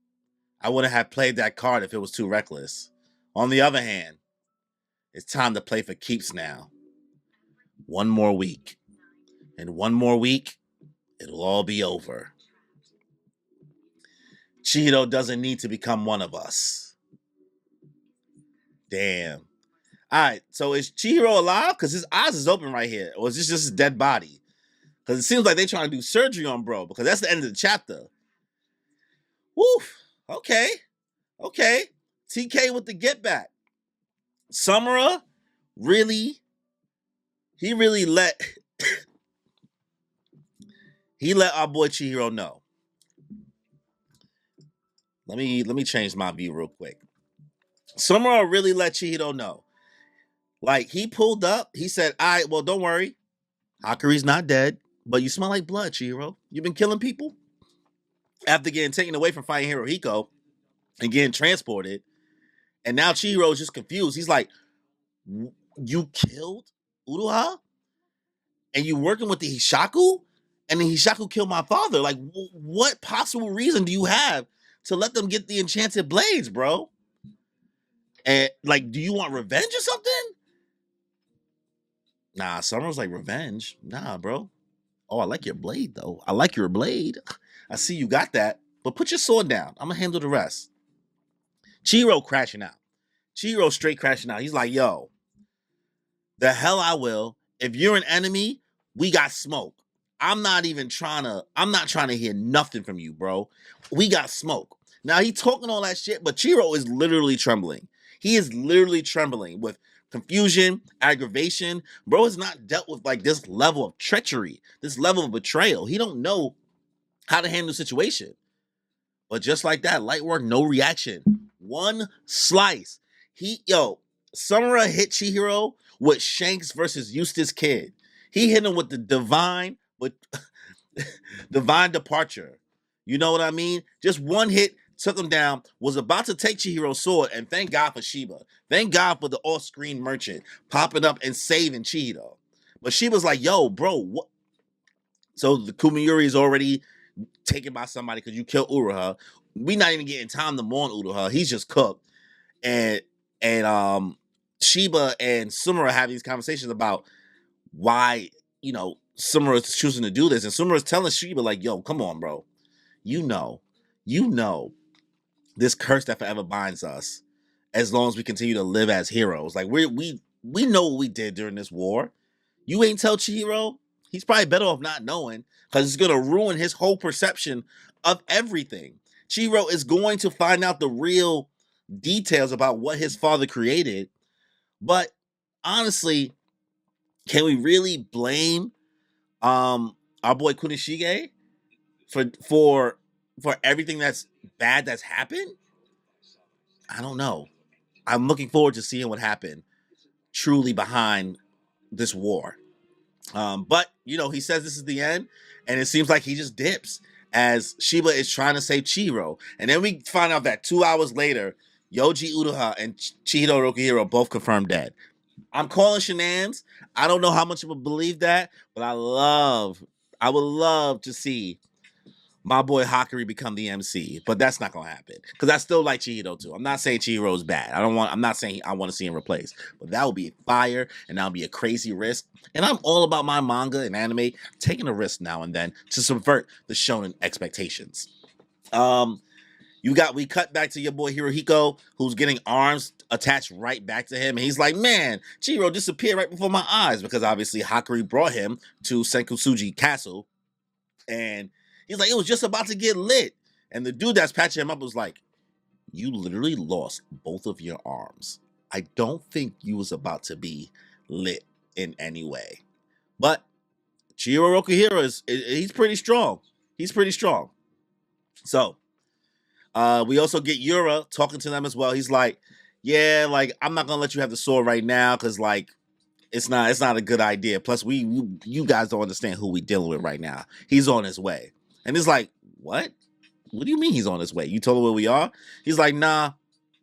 I wouldn't have played that card if it was too reckless. On the other hand, it's time to play for keeps now. One more week. And one more week, it'll all be over. Chihiro doesn't need to become one of us. Damn. All right, so is Chihiro alive? Because his eyes is open right here, or is this just his dead body? Because it seems like they're trying to do surgery on bro. Because that's the end of the chapter. Woof. Okay. Okay. TK with the get back. Samura really, he really let he let our boy Chihiro know. Let me change my view real quick. Samura really let Chihiro know. Like he pulled up, he said, "All right, well, don't worry. Hakuri's not dead, but you smell like blood, Chihiro. You've been killing people." After getting taken away from fighting Hirohiko and getting transported, and now Chihiro is just confused. He's like, "You killed Uruha? And you working with the Hishaku? And the Hishaku killed my father. Like, what possible reason do you have to let them get the enchanted blades, bro? And like, do you want revenge or something?" Nah, Summer's like, revenge? Nah, bro. Oh, I like your blade though. I like your blade. I see you got that. But put your sword down. I'm gonna handle the rest. Chiro crashing out. Chiro straight crashing out. He's like, yo, the hell I will. If you're an enemy, we got smoke. I'm not trying to hear nothing from you, bro. We got smoke. Now he talking all that shit, but Chiro is literally trembling. He is literally trembling with confusion, aggravation. Bro has not dealt with like this level of treachery, this level of betrayal. He don't know how to handle the situation. But just like that, light work, no reaction. One slice. Samura hit Chihiro with Shanks versus Eustace Kid. He hit him with the divine departure. You know what I mean? Just one hit took him down, was about to take Chihiro's sword, and thank God for Shiba. Thank God for the off-screen merchant popping up and saving Chihiro. But Shiba's like, yo, bro, what? So the Kumiyuri is already taken by somebody because you killed Uruha. We not even getting time to mourn Uruha. He's just cooked. And Shiba and Sumura have these conversations about why, Sumura is choosing to do this. And Sumura is telling Shiba, like, yo, come on, bro. You know, you know this curse that forever binds us as long as we continue to live as heroes. Like we know what we did during this war. You ain't tell Chihiro. He's probably better off not knowing because it's gonna ruin his whole perception of everything. Chihiro is going to find out the real details about what his father created. But honestly, can we really blame our boy Kunishige for for everything that's bad that's happened? I don't know. I'm looking forward to seeing what happened truly behind this war. But he says this is the end, and it seems like he just dips as Shiba is trying to save Chihiro. And then we find out that 2 hours later, Yoji Uruha and Chihiro Rokuhiro both confirmed dead. I'm calling shenanigans. I don't know how much of a believe that, but I would love to see my boy Hakuri become the MC, but that's not gonna happen because I still like Chihiro too. I'm not saying Chihiro's bad. I'm not saying I want to see him replaced, but that would be fire and that would be a crazy risk. And I'm all about my manga and anime taking a risk now and then to subvert the shonen expectations. We cut back to your boy Hirohiko, who's getting arms attached right back to him, and he's like, "Man, Chihiro disappeared right before my eyes," because obviously Hakuri brought him to Senkusuji Castle. And he's like, it was just about to get lit. And the dude that's patching him up was like, you literally lost both of your arms. I don't think you was about to be lit in any way. But Chihiro Rokuhiro he's pretty strong. He's pretty strong. So we also get Yura talking to them as well. He's like, yeah, like I'm not gonna let you have the sword right now because like it's not a good idea. Plus, you guys don't understand who we dealing with right now. He's on his way. And it's like, what? What do you mean he's on his way? You told him where we are? He's like, nah,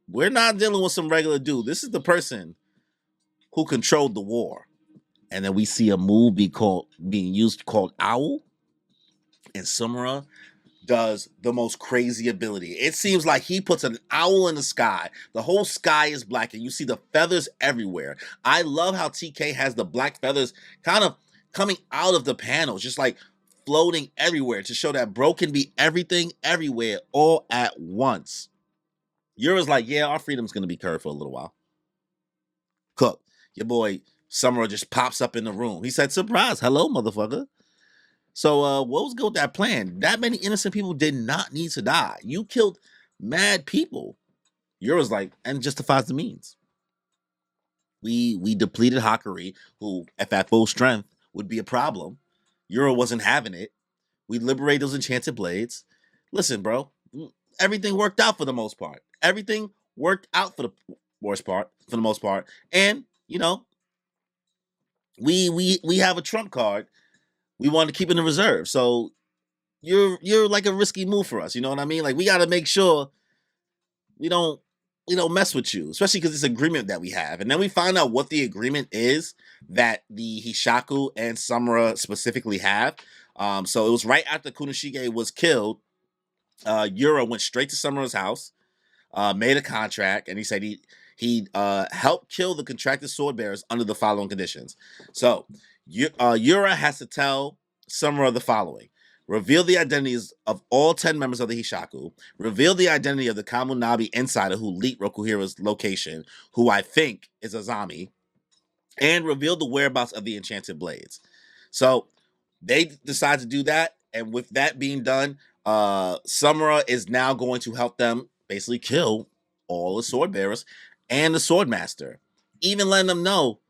we're not dealing with some regular dude. This is the person who controlled the war. And then we see a movie being used called Owl. And Sumura does the most crazy ability. It seems like he puts an owl in the sky. The whole sky is black and you see the feathers everywhere. I love how TK has the black feathers kind of coming out of the panels, just like floating everywhere to show that bro can be everything everywhere all at once. Yura's like, yeah, our freedom's going to be curved for a little while. Cook. Your boy Summer just pops up in the room. He said, "Surprise, hello, motherfucker." So, what was good with that plan? That many innocent people did not need to die. You killed mad people. Yours like, and justifies the means. We depleted Hakari, who, if at full strength, would be a problem. Euro wasn't having it. We liberated those enchanted blades. Listen, bro, everything worked out for the most part. Everything worked out for the for the most part. And we have a trump card. We want to keep in the reserve. So you're like a risky move for us. You know what I mean? Like we got to make sure we don't mess with you, especially because this agreement that we have. And then we find out what the agreement is that the Hishaku and Samura specifically have. So it was right after Kunishige was killed. Yura went straight to Samura's house, made a contract, and he said he helped kill the contracted sword bearers under the following conditions. So Yura has to tell Samura the following: reveal the identities of all 10 members of the Hishaku, reveal the identity of the Kamunabi insider who leaked Rokuhira's location, who I think is Azami, and reveal the whereabouts of the enchanted blades. So they decide to do that, and with that being done, Samura is now going to help them basically kill all the sword bearers and the sword master, even letting them know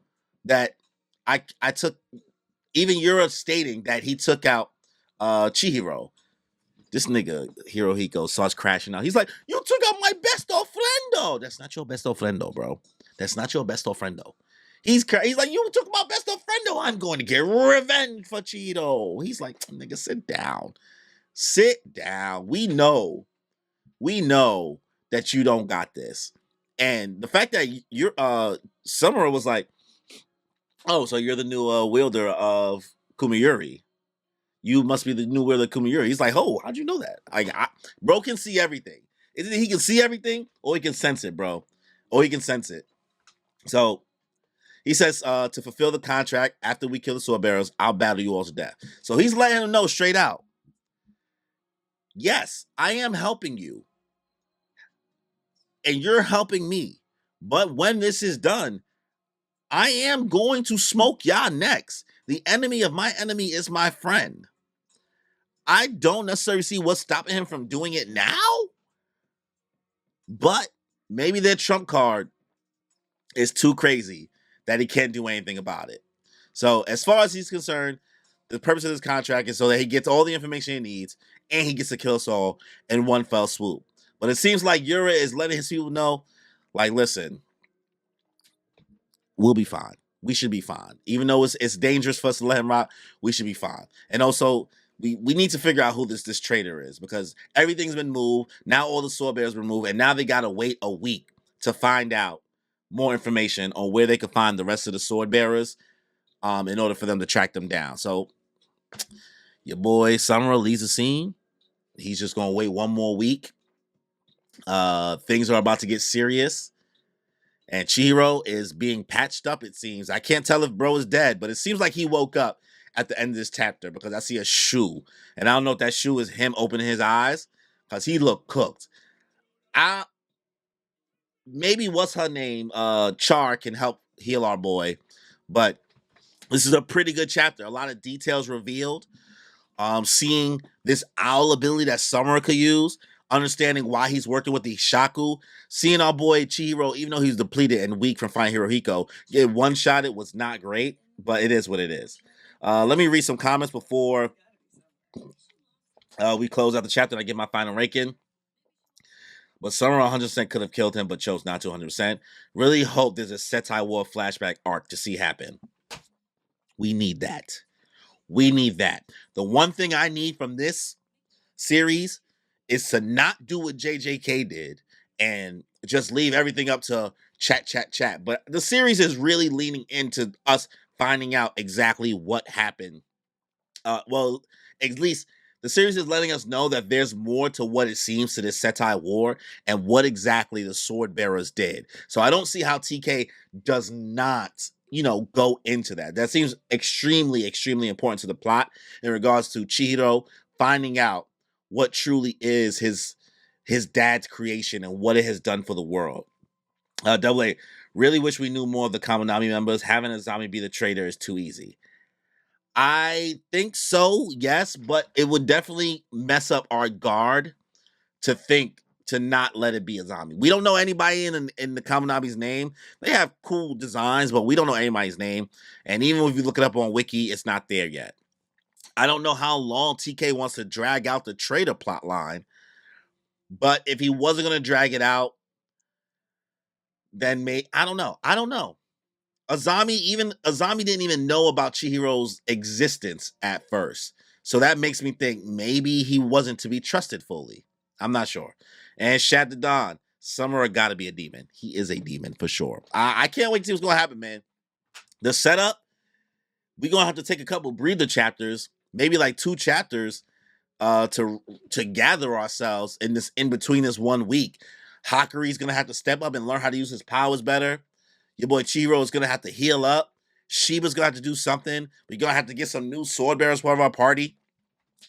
that I took, even Yura stating that he took out Chihiro. This nigga Hirohiko starts crashing out. He's like, "You took out my best friendo." That's not your best friendo, bro. That's not your best friendo. He's like, "You took my best friendo. I'm going to get revenge for Cheeto." He's like, "Nigga, sit down. Sit down. We know that you don't got this." And the fact that you're Summer was like, "Oh, so you're the new wielder of Kumiyuri. You must be the new wielder of Kumiyuri." He's like, "Oh, how'd you know that?" Like, bro can see everything. Is it he can see everything, or he can sense it, bro? Or he can sense it. So he says, to fulfill the contract, after we kill the sword bearers, I'll battle you all to death. So he's letting him know straight out, yes, I am helping you. And you're helping me. But when this is done, I am going to smoke y'all next. The enemy of my enemy is my friend. I don't necessarily see what's stopping him from doing it now. But maybe their trump card is too crazy that he can't do anything about it. So as far as he's concerned, the purpose of this contract is so that he gets all the information he needs and he gets to kill us all in one fell swoop. But it seems like Yura is letting his people know, like, listen, we'll be fine. We should be fine. Even though it's dangerous for us to let him rock, we should be fine. And also, we need to figure out who this traitor is, because everything's been moved. Now all the sword bearers were moved, and now they gotta wait a week to find out more information on where they could find the rest of the sword bearers, in order for them to track them down. So your boy Samura leaves the scene. He's just gonna wait one more week. Things are about to get serious. And Chihiro is being patched up, it seems. I can't tell if bro is dead, but it seems like he woke up at the end of this chapter, because I see a shoe. And I don't know if that shoe is him opening his eyes, because he looked cooked. Maybe what's her name? Char can help heal our boy. But this is a pretty good chapter. A lot of details revealed. Seeing this owl ability that Summer could use, understanding why he's working with the Shaku, seeing our boy Chihiro, even though he's depleted and weak from fighting Hirohiko, get one shot. It was not great, but it is what it is. Let me read some comments before we close out the chapter and I give my final ranking. But Summer 100% could have killed him, but chose not to 100%. Really hope there's a Setai War flashback arc to see happen. We need that. We need that. The one thing I need from this series is to not do what JJK did and just leave everything up to chat. But the series is really leaning into us finding out exactly what happened. Well, at least the series is letting us know that there's more to what it seems to this Setai War and what exactly the sword bearers did. So I don't see how TK does not, go into that. That seems extremely, extremely important to the plot in regards to Chihiro finding out what truly is his dad's creation and what it has done for the world. Double A, Really wish we knew more of the Kaminami members. Having Azami be the traitor is too easy. I think so, yes, but it would definitely mess up our guard to think to not let it be Azami. We don't know anybody in the Kaminami's name. They have cool designs, but we don't know anybody's name. And even if you look it up on Wiki, it's not there yet. I don't know how long TK wants to drag out the traitor plot line, but if he wasn't going to drag it out, then I don't know. I don't know. Azami didn't even know about Chihiro's existence at first. So that makes me think maybe he wasn't to be trusted fully. I'm not sure. And Shad the Don, Samura got to be a demon. He is a demon for sure. I can't wait to see what's going to happen, man. The setup, we're going to have to take a couple breather chapters, maybe like 2 chapters to gather ourselves in between this 1 week. Hakuri's going to have to step up and learn how to use his powers better. Your boy Chihiro is going to have to heal up. Shiba's going to have to do something. We're going to have to get some new sword bearers part of our party.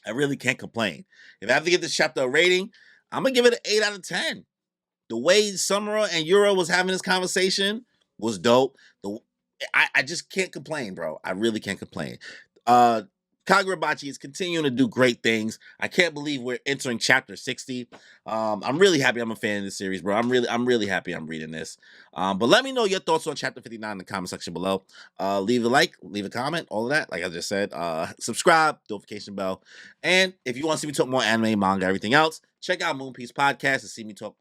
I really can't complain. If I have to give this chapter a rating, I'm going to give it an 8 out of 10. The way Samura and Yura was having this conversation was dope. I just can't complain, bro. I really can't complain. Kagurabachi is continuing to do great things. I can't believe we're entering chapter 60. I'm really happy I'm a fan of this series, bro. I'm really happy I'm reading this. But let me know your thoughts on chapter 59 in the comment section below. Leave a like, leave a comment, all of that. Like I just said, subscribe, notification bell. And if you want to see me talk more anime, manga, everything else, check out Moon Piece Podcast to see me talk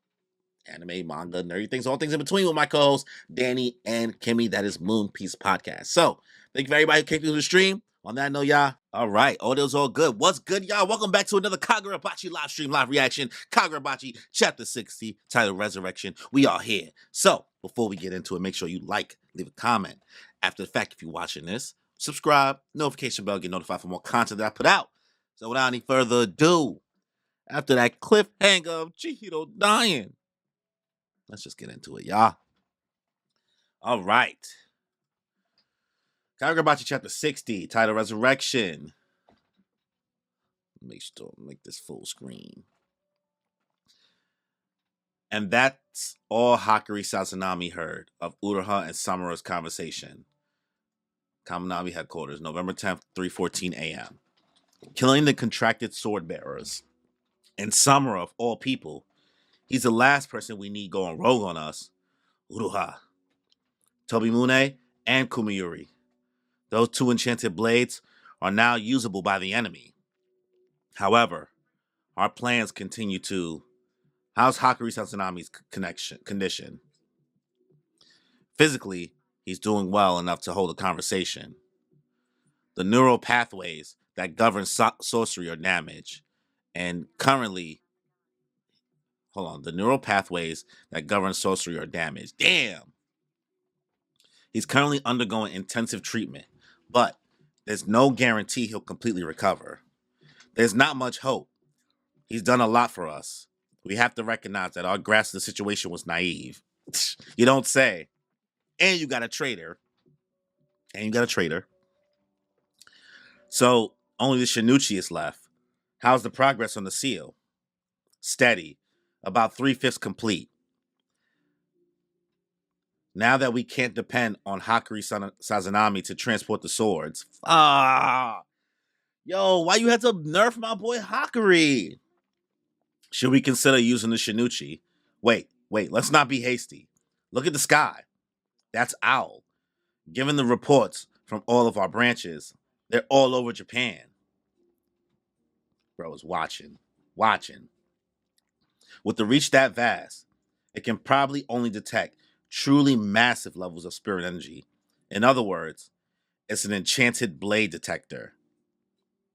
anime, manga, nerdy things, all things in between with my co-hosts, Danny and Kimmy. That is Moon Piece Podcast. So, thank you for everybody who came through the stream. On that note, y'all, all right, audio's all good. What's good, y'all? Welcome back to another Kagurabachi live stream, live reaction. Kagurabachi Chapter 60, titled Resurrection. We are here. So, before we get into it, make sure you like, leave a comment. After the fact, if you're watching this, subscribe, notification bell, get notified for more content that I put out. So, without any further ado, after that cliffhanger of Chihiro dying, let's just get into it, y'all. All right. Kagurabachi Chapter 60, titled Resurrection. Make this full screen. And that's all Hakuri Sazanami heard of Uraha and Samura's conversation. Kaminami headquarters, November 10th, 3:14 a.m. Killing the contracted sword bearers. And Samura, of all people, he's the last person we need going rogue on us. Uraha, Tobimune, and Kumiyuri. Those 2 enchanted blades are now usable by the enemy. However, our plans continue to... How's Hakuri Sazanami's condition? Physically, he's doing well enough to hold a conversation. The neural pathways that govern sorcery are damaged. And currently... the neural pathways that govern sorcery are damaged. Damn! He's currently undergoing intensive treatment, but there's no guarantee he'll completely recover. There's not much hope. He's done a lot for us. We have to recognize that our grasp of the situation was naive. You don't say. And you got a traitor. So only the Shinichi is left. How's the progress on the seal? Steady. About 3/5 complete. Now that we can't depend on Hakuri Sazanami to transport the swords. Yo, why you had to nerf my boy Hakuri? Should we consider using the Shinichi? Wait, let's not be hasty. Look at the sky. That's Owl. Given the reports from all of our branches, they're all over Japan. Bro is watching. With the reach that vast, it can probably only detect truly massive levels of spirit energy. In other words, it's an enchanted blade detector.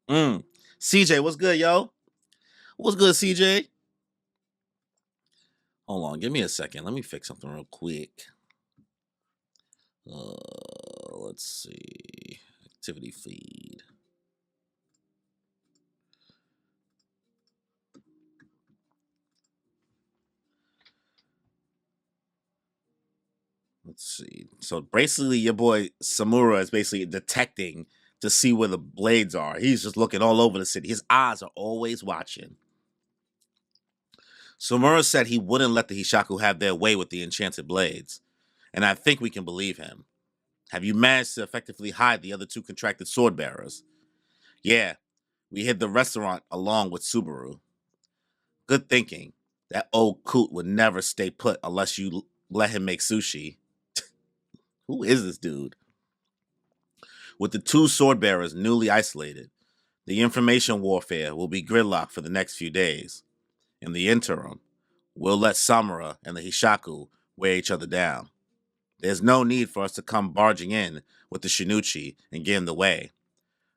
CJ, what's good, yo? What's good, CJ? Hold on, give me a second. Let me fix something real quick. Let's see. Activity feed. Let's see. So basically, your boy Samura is basically detecting to see where the blades are. He's just looking all over the city. His eyes are always watching. Samura said he wouldn't let the Hishaku have their way with the enchanted blades. and I think we can believe him. Have you managed to effectively hide the other two contracted sword bearers? Yeah, we hid the restaurant along with Subaru. Good thinking. That old coot would never stay put unless you let him make sushi. Who is this dude? With the two sword bearers newly isolated, the information warfare will be gridlocked for the next few days. In the interim, we'll let Samura and the Hishaku wear each other down. There's no need for us to come barging in with the Shinichi and get in the way.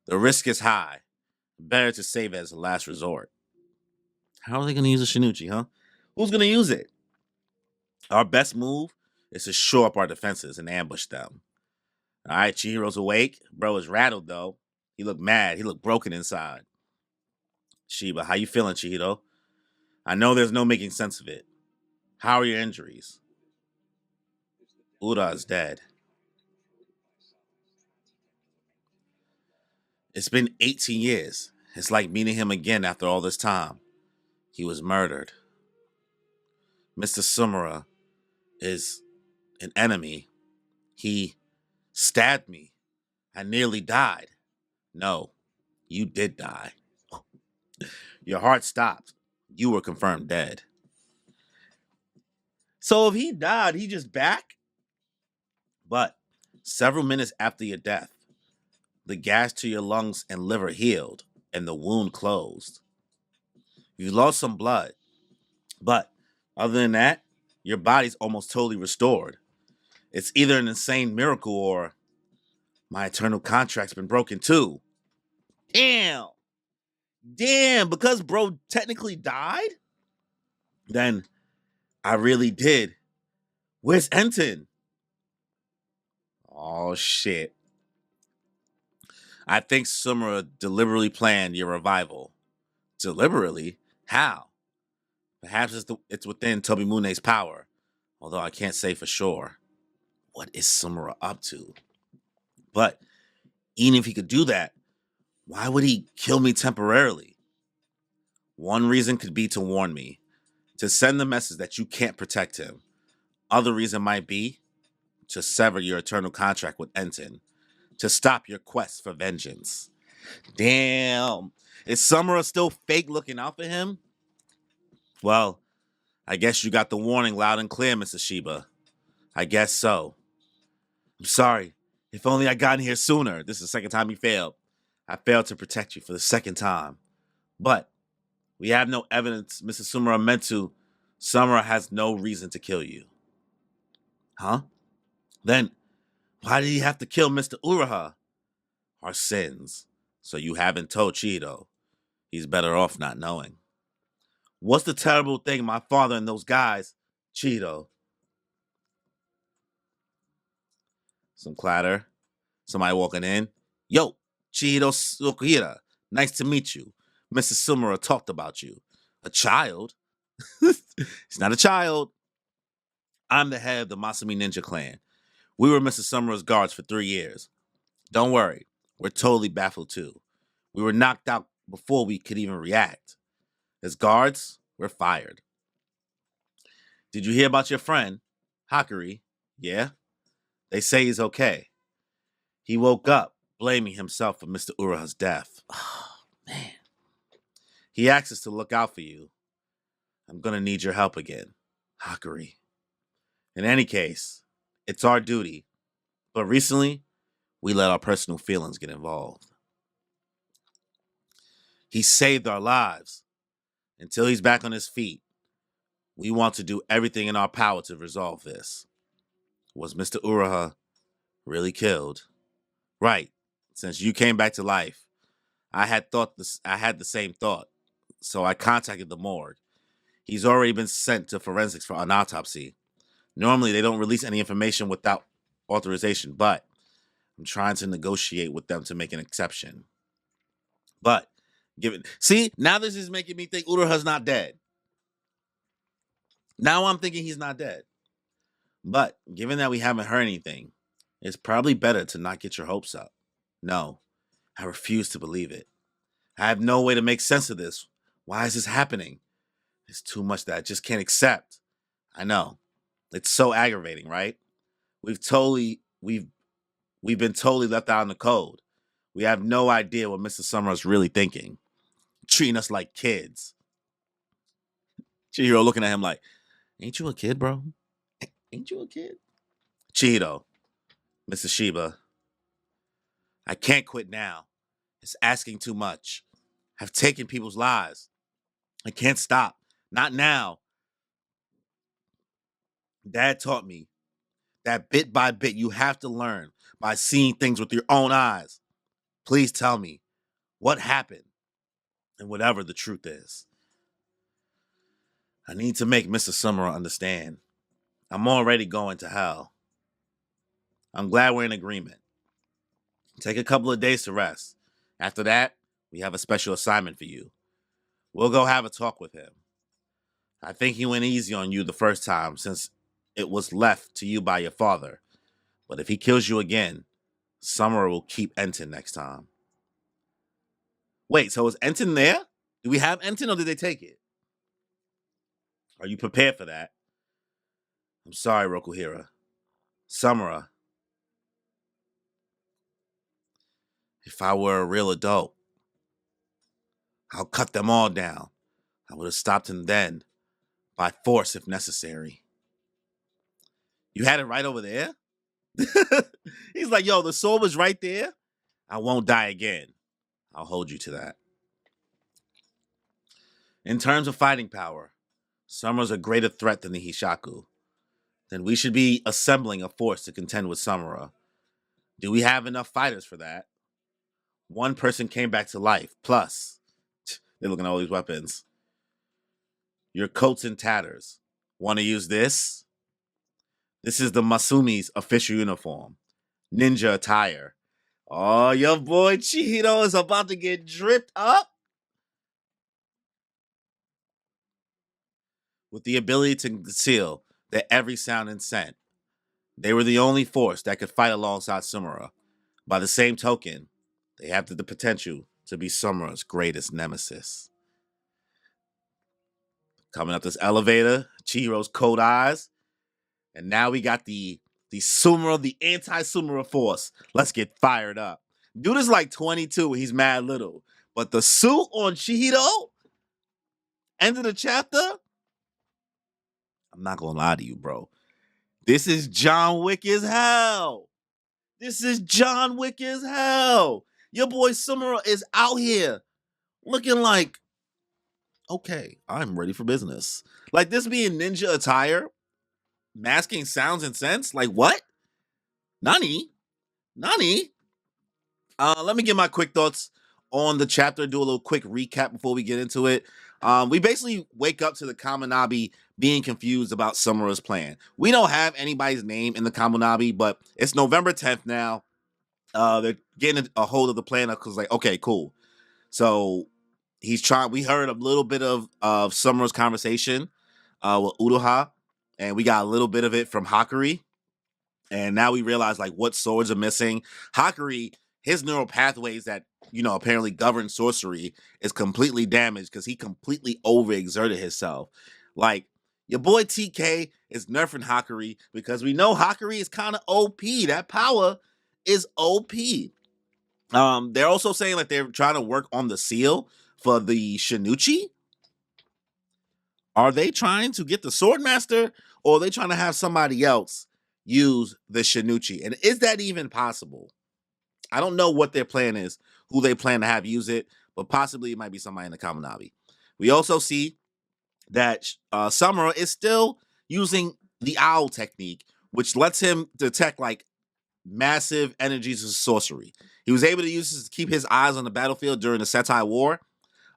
The risk is high. Better to save it as a last resort. How are they going to use a Shinichi, huh? Who's going to use it? Our best move is to shore up our defenses and ambush them. All right, Chihiro's awake. Bro is rattled, though. He looked mad. He looked broken inside. Shiba, how you feeling, Chihiro? I know there's no making sense of it. How are your injuries? Ura is dead. It's been 18 years. It's like meeting him again after all this time. He was murdered. Mr. Sumura is an enemy. He stabbed me. I nearly died. No, you did die. Your heart stopped. You were confirmed dead. So if he died, he just back? But several minutes after your death, the gas to your lungs and liver healed, and the wound closed. You lost some blood, but other than that, your body's almost totally restored. It's either an insane miracle or my eternal contract's been broken too. Damn. Damn, because bro technically died? Then I really did. Where's Enton? Oh shit. I think Summer deliberately planned your revival. Deliberately? How? Perhaps it's within Tobimune's power, although I can't say for sure. What is Sumura up to? But even if he could do that, why would he kill me temporarily? One reason could be to warn me, to send the message that you can't protect him. Other reason might be to sever your eternal contract with Enton, to stop your quest for vengeance. Damn. Is Sumura still fake looking out for him? Well, I guess you got the warning loud and clear, Mr. Shiba. I guess so. I'm sorry. If only I got in here sooner. This is the second time you failed. I failed to protect you for the second time. But we have no evidence Mr. Sumura meant to. Sumura has no reason to kill you. Huh? Then why did he have to kill Mr. Uraha? Our sins. So you haven't told Chido. He's better off not knowing. What's the terrible thing my father and those guys, Chido? Some clatter. Somebody walking in. Yo, Chido Sukuhira. Nice to meet you. Mr. Sumura talked about you. A child? He's not a child. I'm the head of the Masumi Ninja clan. We were Mr. Sumura's guards for 3 years. Don't worry. We're totally baffled too. We were knocked out before we could even react. As guards, we're fired. Did you hear about your friend, Hakari? Yeah? They say he's okay. He woke up blaming himself for Mr. Uraha's death. Oh, man. He asked us to look out for you. I'm gonna need your help again, Hakari. In any case, it's our duty. But recently, we let our personal feelings get involved. He saved our lives. Until he's back on his feet, we want to do everything in our power to resolve this. Was Mr. Uraha really killed? Right. Since you came back to life, I had the same thought. So I contacted the morgue. He's already been sent to forensics for an autopsy. Normally they don't release any information without authorization, but I'm trying to negotiate with them to make an exception. But see, now this is making me think Uraha's not dead. Now I'm thinking he's not dead. But given that we haven't heard anything, it's probably better to not get your hopes up. No, I refuse to believe it. I have no way to make sense of this. Why is this happening? It's too much that I just can't accept. I know. It's so aggravating, right? We've we've been totally left out in the cold. We have no idea what Mr. Summer is really thinking, treating us like kids. Chihiro looking at him like, "Ain't you a kid, bro? Ain't you a kid?" Chihiro, Mr. Shiba, I can't quit now. It's asking too much. I've taken people's lives. I can't stop. Not now. Dad taught me that bit by bit you have to learn by seeing things with your own eyes. Please tell me what happened and whatever the truth is. I need to make Mr. Summer understand. I'm already going to hell. I'm glad we're in agreement. Take a couple of days to rest. After that, we have a special assignment for you. We'll go have a talk with him. I think he went easy on you the first time since it was left to you by your father. But if he kills you again, Summer will keep Enton next time. Wait, so is Enton there? Do we have Enton or did they take it? Are you prepared for that? I'm sorry, Rokuhira. Samura, if I were a real adult, I'll cut them all down. I would have stopped him then, by force if necessary. You had it right over there? He's like, yo, the sword was right there. I won't die again. I'll hold you to that. In terms of fighting power, Summer's a greater threat than the Hishaku. Then we should be assembling a force to contend with Samura. Do we have enough fighters for that? One person came back to life. Plus, they're looking at all these weapons. Your coat's in tatters. Want to use this? This is the Masumi's official uniform. Ninja attire. Oh, your boy Chihiro is about to get dripped up with the ability to conceal their every sound and scent. They were the only force that could fight alongside Sumura. By the same token, they have the potential to be Sumura's greatest nemesis. Coming up this elevator, Chihiro's cold eyes, and now we got the Sumura, the anti-Sumura force. Let's get fired up. Dude is like 22 and he's mad little. But the suit on Chihiro, end of the chapter, I'm not gonna lie to you, bro. This is John Wick as hell. This is John Wick as hell. Your boy Sumura is out here looking like, okay, I'm ready for business. Like this being ninja attire, masking sounds and scents. Like what? Nani? Nani? Let me give my quick thoughts on the chapter, do a little quick recap before we get into it. We basically wake up to the Kaminabi being confused about Sumura's plan. We don't have anybody's name in the Kaminabi, but it's November 10th now. They're getting a hold of the plan because, like, okay, cool. So he's trying. We heard a little bit of Sumura's conversation with Uruha, and we got a little bit of it from Hakuri. And now we realize like what swords are missing. Hakuri, his neural pathways that apparently govern sorcery is completely damaged because he completely overexerted himself. Like your boy TK is nerfing Hakuri because we know Hakuri is kind of OP. That power is OP. They're also saying like they're trying to work on the seal for the Shinuchi. Are they trying to get the Swordmaster, or are they trying to have somebody else use the Shinuchi? And is that even possible? I don't know what their plan is, who they plan to have use it, but possibly it might be somebody in the Kaminabi. We also see that Samura is still using the owl technique, which lets him detect like massive energies of sorcery. He was able to use this to keep his eyes on the battlefield during the Setai War,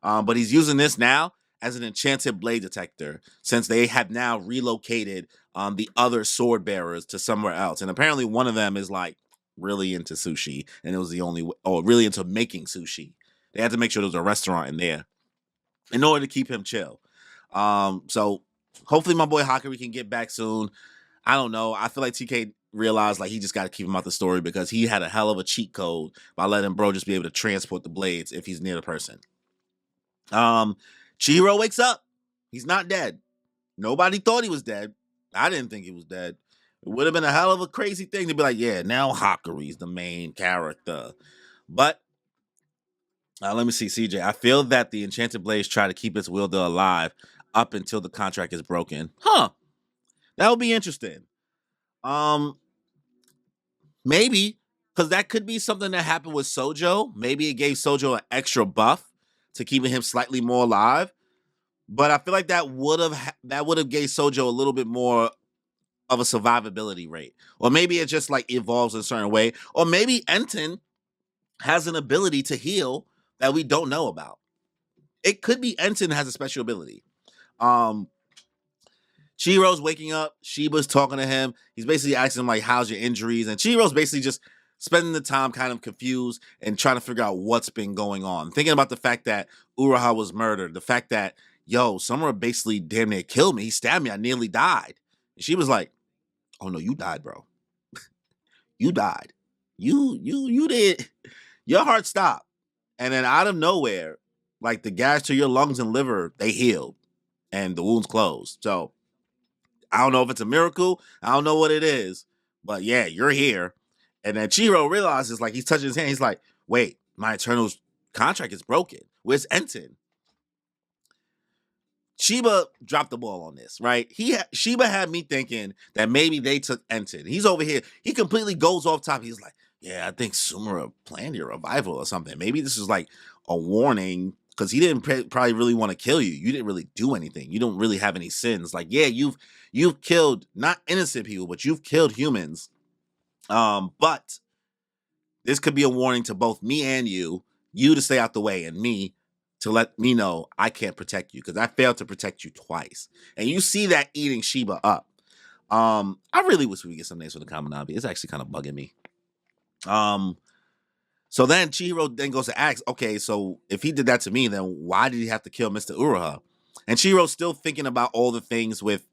but he's using this now as an enchanted blade detector since they have now relocated the other sword bearers to somewhere else. And apparently one of them is like really into sushi, and it was the only really into making sushi. They had to make sure there was a restaurant in there in order to keep him chill. So hopefully my boy Hakuri can get back soon. I don't know. I feel like TK realized like he just got to keep him out the story because he had a hell of a cheat code by letting bro just be able to transport the blades if he's near the person. Chihiro wakes up. He's not dead. Nobody thought he was dead. I didn't think he was dead. It would have been a hell of a crazy thing to be like, yeah, now Hakury's the main character. But let me see, CJ. I feel that the Enchanted Blades try to keep its wielder alive up until the contract is broken. Huh. That would be interesting. Um, Maybe because that could be something that happened with Sojo. Maybe it gave Sojo an extra buff to keeping him slightly more alive. But I feel like that would have gave Sojo a little bit more of a survivability rate, or maybe it just like evolves in a certain way, or maybe Enton has an ability to heal that we don't know about. It could be Enton has a special ability. Um, Chihiro's waking up. Shiba's talking to him. He's basically asking him like, "How's your injuries?" And Chihiro's basically just spending the time kind of confused and trying to figure out what's been going on. Thinking about the fact that Uraha was murdered, the fact that Samura basically damn near killed me. He stabbed me. I nearly died. And she was like, "Oh no, you died, bro. You died. You did. Your heart stopped." And then out of nowhere, like the gas to your lungs and liver, they healed and the wounds closed. So I don't know if it's a miracle. I don't know what it is, but yeah, you're here. And then Chiro realizes, like, he's touching his hand. He's like, wait, my Eternal's contract is broken. Where's Enton? Shiba dropped the ball on this, right? Shiba had me thinking that maybe they took Enton. He's over here. He completely goes off top. He's like, yeah, I think Sumera planned your revival or something. Maybe this is like a warning because he didn't probably really want to kill you. You didn't really do anything. You don't really have any sins. Like, yeah, you've killed not innocent people, but you've killed humans. But this could be a warning to both me and you to stay out the way, and me to let me know I can't protect you because I failed to protect you twice. And you see that eating Shiba up. I really wish we could get some names for the Kaminabi. It's actually kind of bugging me. So then Chihiro then goes to ask, okay, so if he did that to me, then why did he have to kill Mr. Uraha? And Chihiro's still thinking about all the things with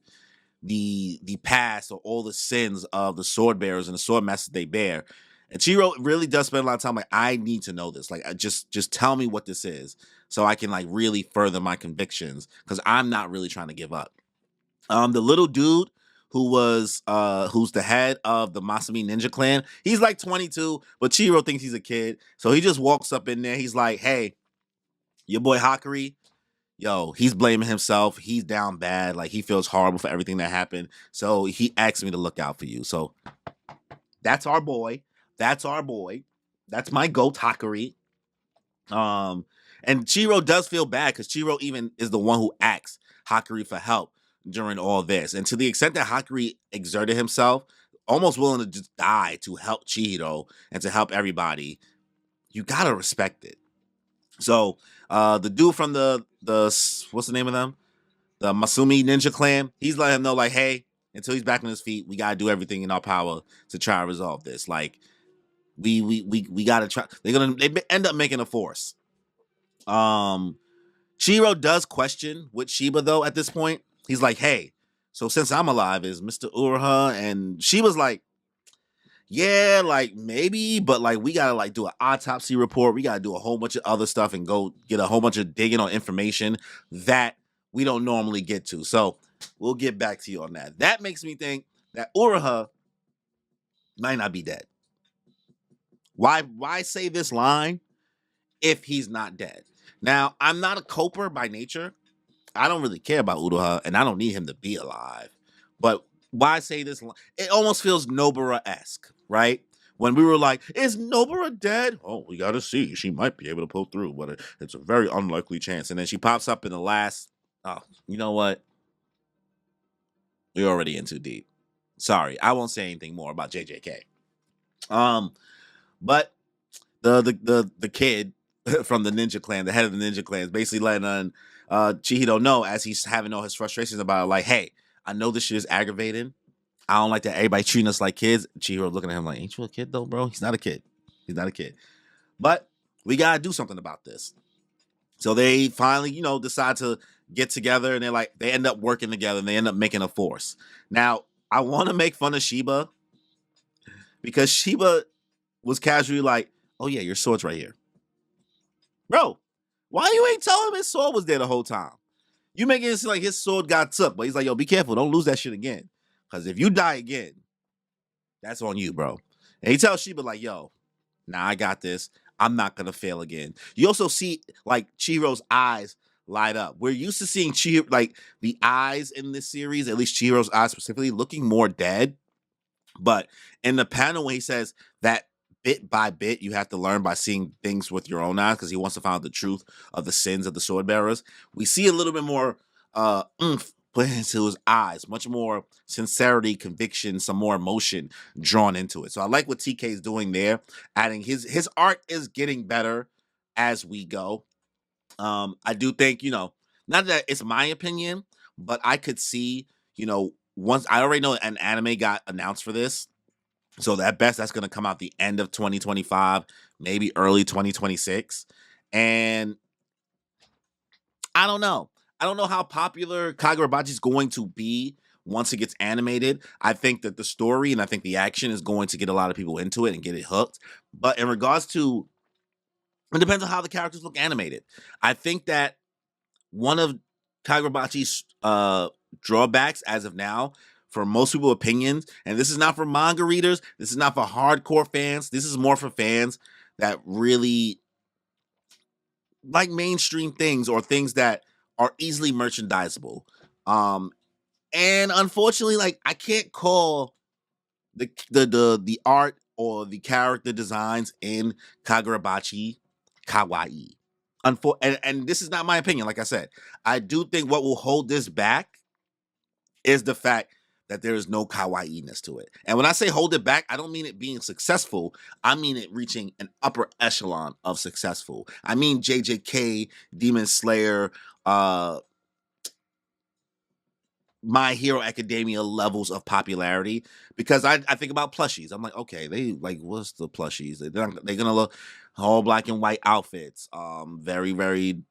the past or all the sins of the sword bearers and the sword masters they bear. And Chihiro really does spend a lot of time like, I need to know this. Like, just tell me what this is so I can like really further my convictions because I'm not really trying to give up. The little dude who's the head of the Masumi Ninja Clan, he's like 22, but Chihiro thinks he's a kid. So he just walks up in there. He's like, hey, your boy Hakuri, he's blaming himself. He's down bad. Like, he feels horrible for everything that happened. So he asked me to look out for you. So that's our boy. That's our boy. That's my goat, Hakuri. And Chihiro does feel bad because Chihiro even is the one who asks Hakuri for help during all this. And to the extent that Hakuri exerted himself, almost willing to just die to help Chihiro and to help everybody, you gotta respect it. So the dude from the what's the name of them? The Masumi Ninja Clan, he's letting him know, like, hey, until he's back on his feet, we gotta do everything in our power to try and resolve this. Like, we gotta try. They end up making a force. Chihiro does question with Shiba though at this point. He's like, hey, so since I'm alive, is Mr. Uraha? And Shiba's like, yeah, like maybe, but like we gotta like do an autopsy report. We gotta do a whole bunch of other stuff and go get a whole bunch of digging on information that we don't normally get to. So we'll get back to you on that. That makes me think that Uraha might not be dead. Why say this line if he's not dead? Now, I'm not a coper by nature. I don't really care about Uraha, and I don't need him to be alive. But why say this? It almost feels Nobara-esque, right? When we were like, is Nobara dead? Oh, we gotta see. She might be able to pull through, but it's a very unlikely chance. And then she pops up in the last. Oh, you know what? We're already in too deep. Sorry, I won't say anything more about JJK. But the kid from the Ninja Clan, the head of the Ninja Clan, is basically letting Chihiro know as he's having all his frustrations about it, like, hey, I know this shit is aggravating. I don't like that everybody treating us like kids. Chihiro looking at him like, ain't you a kid though, bro? He's not a kid. He's not a kid. But we gotta do something about this. So they finally, decide to get together, and they end up working together, and they end up making a force. Now, I want to make fun of Shiba because Shiba was casually like, oh yeah, your sword's right here. Bro, why you ain't telling him his sword was there the whole time? You making it seem like his sword got took, but he's like, yo, be careful. Don't lose that shit again. Because if you die again, That's on you, bro. And he tells Sheba like, yo, nah, I got this. I'm not gonna fail again. You also see like Chihiro's eyes light up. We're used to seeing Chihiro, like the eyes in this series, at least Chihiro's eyes specifically, looking more dead. But in the panel when he says that bit by bit you have to learn by seeing things with your own eyes because he wants to find out the truth of the sins of the sword bearers, we see a little bit more oomph put into his eyes, much more sincerity, conviction, some more emotion drawn into it. So I like what TK is doing there, adding his art is getting better as we go. I do think, not that it's my opinion, but I could see, once I already know an anime got announced for this. So at best, that's going to come out the end of 2025, maybe early 2026. And I don't know. I don't know how popular Kagurabachi is going to be once it gets animated. I think that the story and I think the action is going to get a lot of people into it and get it hooked. But in regards to, it depends on how the characters look animated. I think that one of Kagurabachi's drawbacks as of now, for most people opinions, and this is not for manga readers, this is not for hardcore fans, this is more for fans that really like mainstream things or things that are easily merchandisable. And unfortunately, like I can't call the art or the character designs in Kagurabachi kawaii. And this is not my opinion. Like I said, I do think what will hold this back is the fact that there is no kawaii-ness to it. And when I say hold it back, I don't mean it being successful. I mean it reaching an upper echelon of successful. I mean JJK, Demon Slayer, My Hero Academia levels of popularity, because I think about plushies. I'm like, okay, they like what's the plushies? They're gonna look all black and white outfits, very very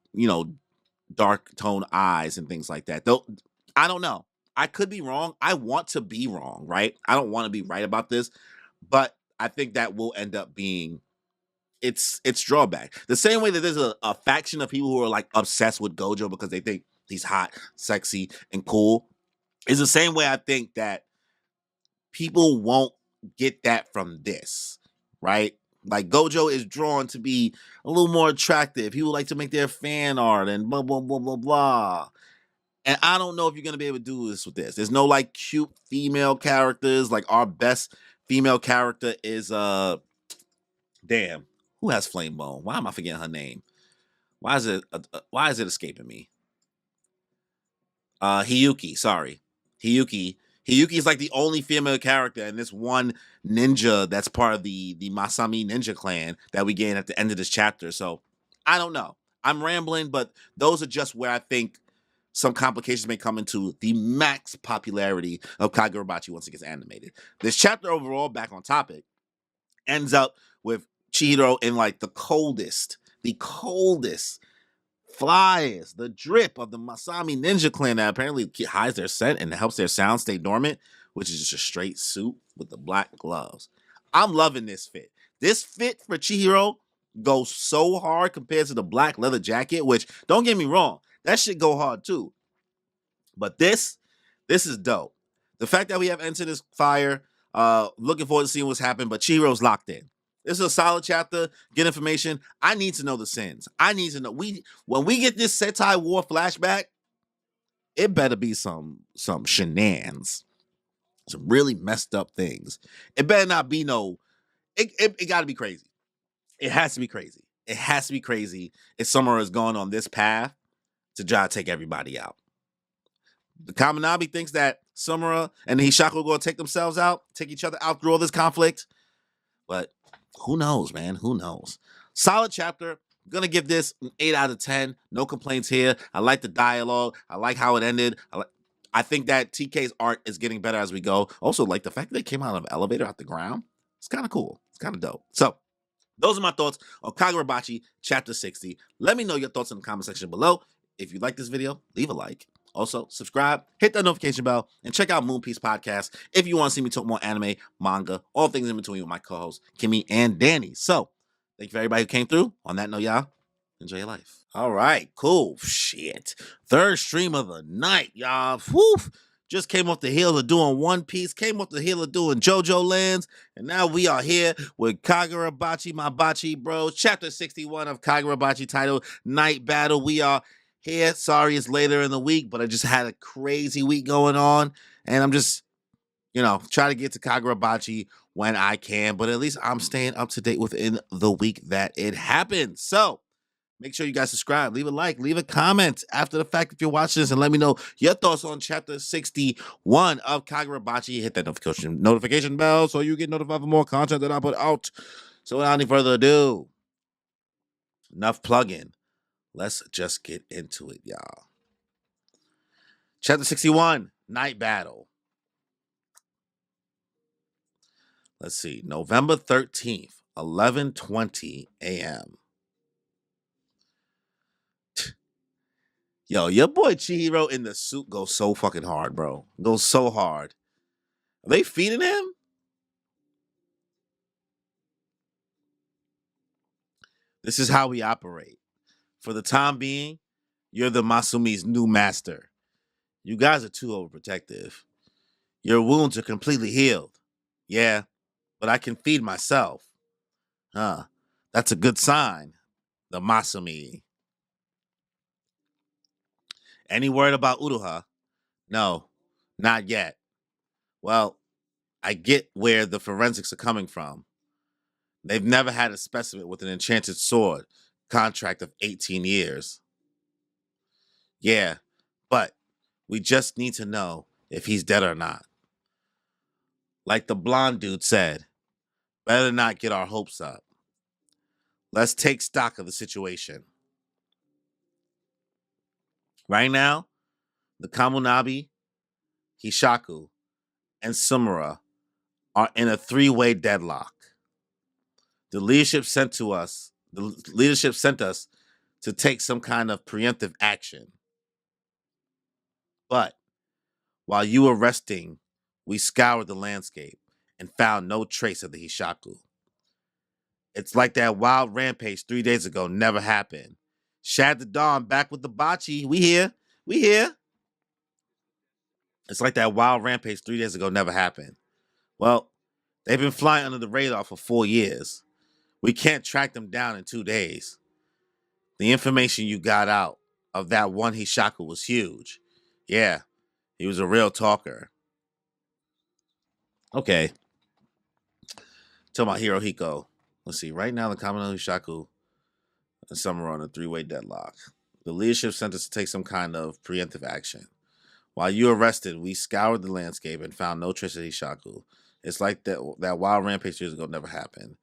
dark tone eyes and things like that. Though I don't know, I could be wrong. I want to be wrong, right? I don't want to be right about this, but I think that will end up being its drawback. The same way that there's a faction of people who are like obsessed with Gojo because they think he's hot, sexy, and cool is the same way I think that people won't get that from this, right? Like Gojo is drawn to be a little more attractive. People like to make their fan art and blah blah blah blah blah. And I don't know if you're gonna be able to do this with this. There's no like cute female characters. Like our best female character is damn, who has Flame Bone? Why am I forgetting her name? Why is it escaping me? Hiyuki, sorry. Hiyuki. Hiyuki is like the only female character in this one ninja that's part of the Masami ninja clan that we gain at the end of this chapter. So I don't know. I'm rambling, but those are just where I think some complications may come into the max popularity of Kagurabachi once it gets animated. This chapter overall, back on topic, ends up with Chihiro in like the coldest flies, the drip of the Masami Ninja clan that apparently hides their scent and helps their sound stay dormant, which is just a straight suit with the black gloves. I'm loving this fit. This fit for Chihiro goes so hard compared to the black leather jacket, which don't get me wrong, that shit go hard too. But this is dope. The fact that we have entered this fire, looking forward to seeing what's happened, but Chihiro's locked in. This is a solid chapter. Get information. I need to know the sins. I need to know. When we get this Setai War flashback, it better be some shenanigans, some really messed up things. It better not be no. It got to be crazy. It has to be crazy. It has to be crazy if Summer is going on this path to try to take everybody out. The Kaminami thinks that Sumera and Hishaku are going to take themselves out, take each other out through all this conflict. But who knows, man? Who knows? Solid chapter. I'm going to give this an 8 out of 10. No complaints here. I like the dialogue. I like how it ended. I think that TK's art is getting better as we go. Also, like the fact that they came out of an elevator out the ground. It's kind of cool. It's kind of dope. So, those are my thoughts on Kagurabachi Chapter 60. Let me know your thoughts in the comment section below. If you like this video, leave a like. Also, subscribe, hit that notification bell, and check out Moonpiece Podcast if you want to see me talk more anime, manga, all things in between with my co-hosts, Kimmy and Danny. So, thank you for everybody who came through. On that note, y'all, enjoy your life. All right, cool. Shit. Third stream of the night, y'all. Whew. Just came off the heel of doing One Piece, came off the heel of doing JoJo Lands, and now we are here with Kagurabachi Mabachi Bros, Chapter 61 of Kagurabachi titled Night Battle. We are here. Sorry it's later in the week, but I just had a crazy week going on, and I'm just, try to get to Kagurabachi when I can, but at least I'm staying up to date within the week that it happens. So, make sure you guys subscribe, leave a like, leave a comment after the fact if you're watching this, and let me know your thoughts on Chapter 61 of Kagurabachi. Hit that notification bell so you get notified for more content that I put out. So without any further ado, enough plugging. Let's just get into it, y'all. Chapter 61, Night Battle. Let's see, November 13th, 11:20 a.m. Yo, your boy Chihiro in the suit goes so fucking hard, bro. Goes so hard. Are they feeding him? This is how we operate. For the time being, you're the Masumi's new master. You guys are too overprotective. Your wounds are completely healed. Yeah, but I can feed myself. Huh. That's a good sign. The Masumi. Any word about Uruha? No, not yet. Well, I get where the forensics are coming from. They've never had a specimen with an enchanted sword, contract of 18 years. Yeah, but we just need to know if he's dead or not. Like the blonde dude said, better not get our hopes up. Let's take stock of the situation. Right now, the Kamunabi, Hishaku, and Sumura are in a three-way deadlock. The leadership sent us to take some kind of preemptive action. But while you were resting, we scoured the landscape and found no trace of the Hishaku. It's like that wild rampage 3 days ago never happened. Shad the Dawn back with the Bachi. We here. We here. It's like that wild rampage 3 days ago never happened. Well, they've been flying under the radar for 4 years. We can't track them down in 2 days. The information you got out of that one Hishaku was huge. Yeah, he was a real talker. Okay. Tell my Hirohiko. Let's see. Right now, the Kamino Hishaku and Summer on a three-way deadlock. The leadership sent us to take some kind of preemptive action. While you were rested, we scoured the landscape and found no trace of Hishaku. It's like that wild rampage years ago never happened.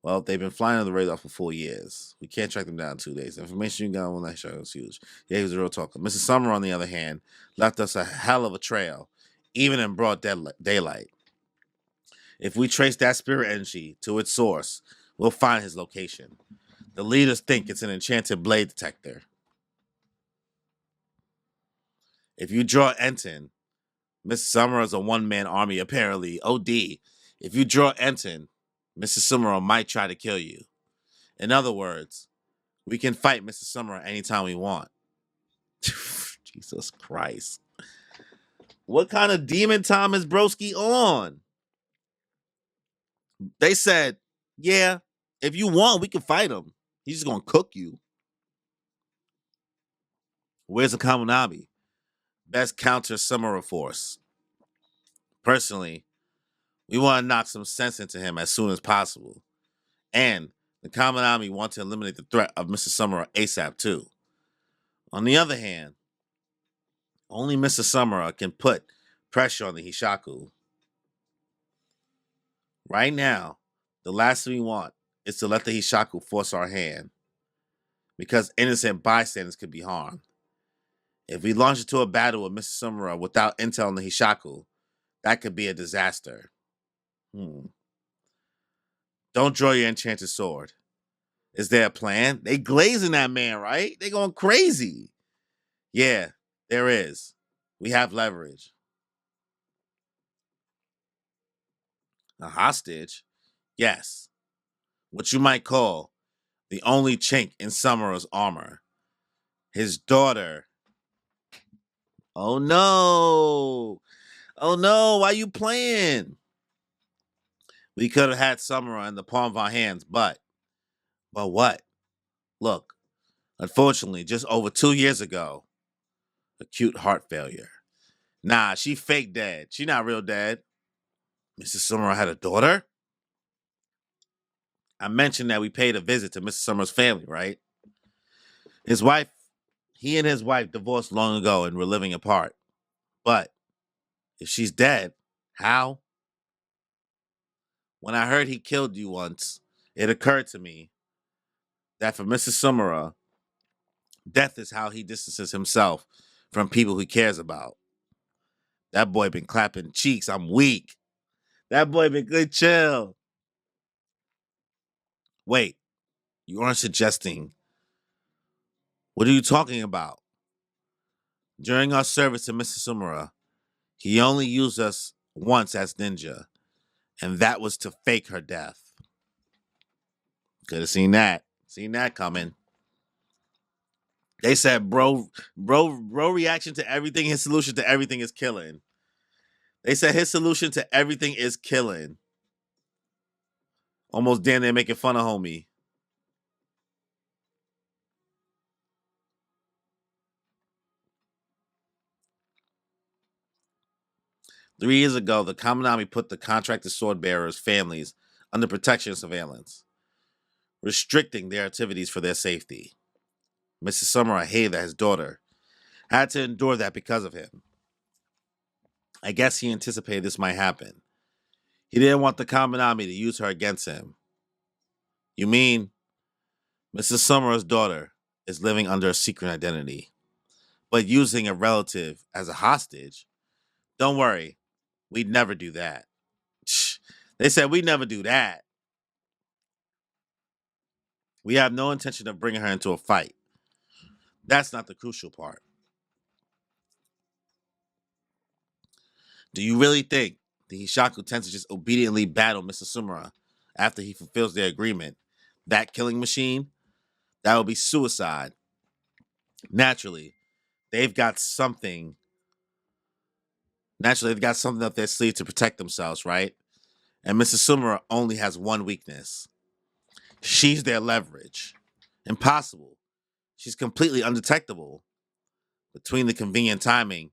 Well, they've been flying under the radar for 4 years. We can't track them down in 2 days. The information you got on that show is huge. Yeah, he was a real talker. Mrs. Summer, on the other hand, left us a hell of a trail, even in broad daylight. If we trace that spirit energy to its source, we'll find his location. The leaders think it's an enchanted blade detector. If you draw Enton, Mrs. Summer is a one-man army, apparently. OD. If you draw Enton, Mrs. Summer might try to kill you. In other words, we can fight Mrs. Summer anytime we want. Jesus Christ. What kind of demon time is Broski on? They said, yeah, if you want, we can fight him. He's just going to cook you. Where's the Kamunabi? Best counter Summer force. Personally, we want to knock some sense into him as soon as possible. And the Kaminami want to eliminate the threat of Mr. Summer ASAP too. On the other hand, only Mr. Summer can put pressure on the Hishaku. Right now, the last thing we want is to let the Hishaku force our hand, because innocent bystanders could be harmed. If we launch into a battle with Mr. Summer without intel on the Hishaku, that could be a disaster. Don't draw your enchanted sword. Is there a plan? They glazing that man, right? They going crazy. Yeah, there is. We have leverage. A hostage? Yes. What you might call the only chink in Summer's armor. His daughter. Oh no. Oh no, why you playing? We could have had Summer in the palm of our hands, but what? Look, unfortunately, just over 2 years ago, acute heart failure. Nah, she fake dead. She not real dead. Mrs. Summer had a daughter? I mentioned that we paid a visit to Mr. Summer's family, right? His wife, he and his wife divorced long ago and were living apart. But if she's dead, how? When I heard he killed you once, it occurred to me that for Mrs. Summer, death is how he distances himself from people he cares about. That boy been clapping cheeks. I'm weak. That boy been good chill. Wait, you aren't suggesting. What are you talking about? During our service to Mrs. Sumura, he only used us once as ninja, and that was to fake her death. Could have seen that. Seen that coming. They said, bro, reaction to everything, his solution to everything is killing. They said his solution to everything is killing. Almost damn near making fun of homie. 3 years ago, the Kaminami put the contracted sword bearers' families under protection and surveillance, restricting their activities for their safety. Mr. Summer hated that his daughter had to endure that because of him. I guess he anticipated this might happen. He didn't want the Kaminami to use her against him. You mean Mrs. Summer's daughter is living under a secret identity, but using a relative as a hostage? Don't worry, we'd never do that. They said we'd never do that. We have no intention of bringing her into a fight. That's not the crucial part. Do you really think the Hishaku tends to just obediently battle Mr. Sumura after he fulfills their agreement? That killing machine? That would be suicide. Naturally, they've got something. Naturally, they've got something up their sleeve to protect themselves, right? And Mr. Sumura only has one weakness. She's their leverage. Impossible. She's completely undetectable. Between the convenient timing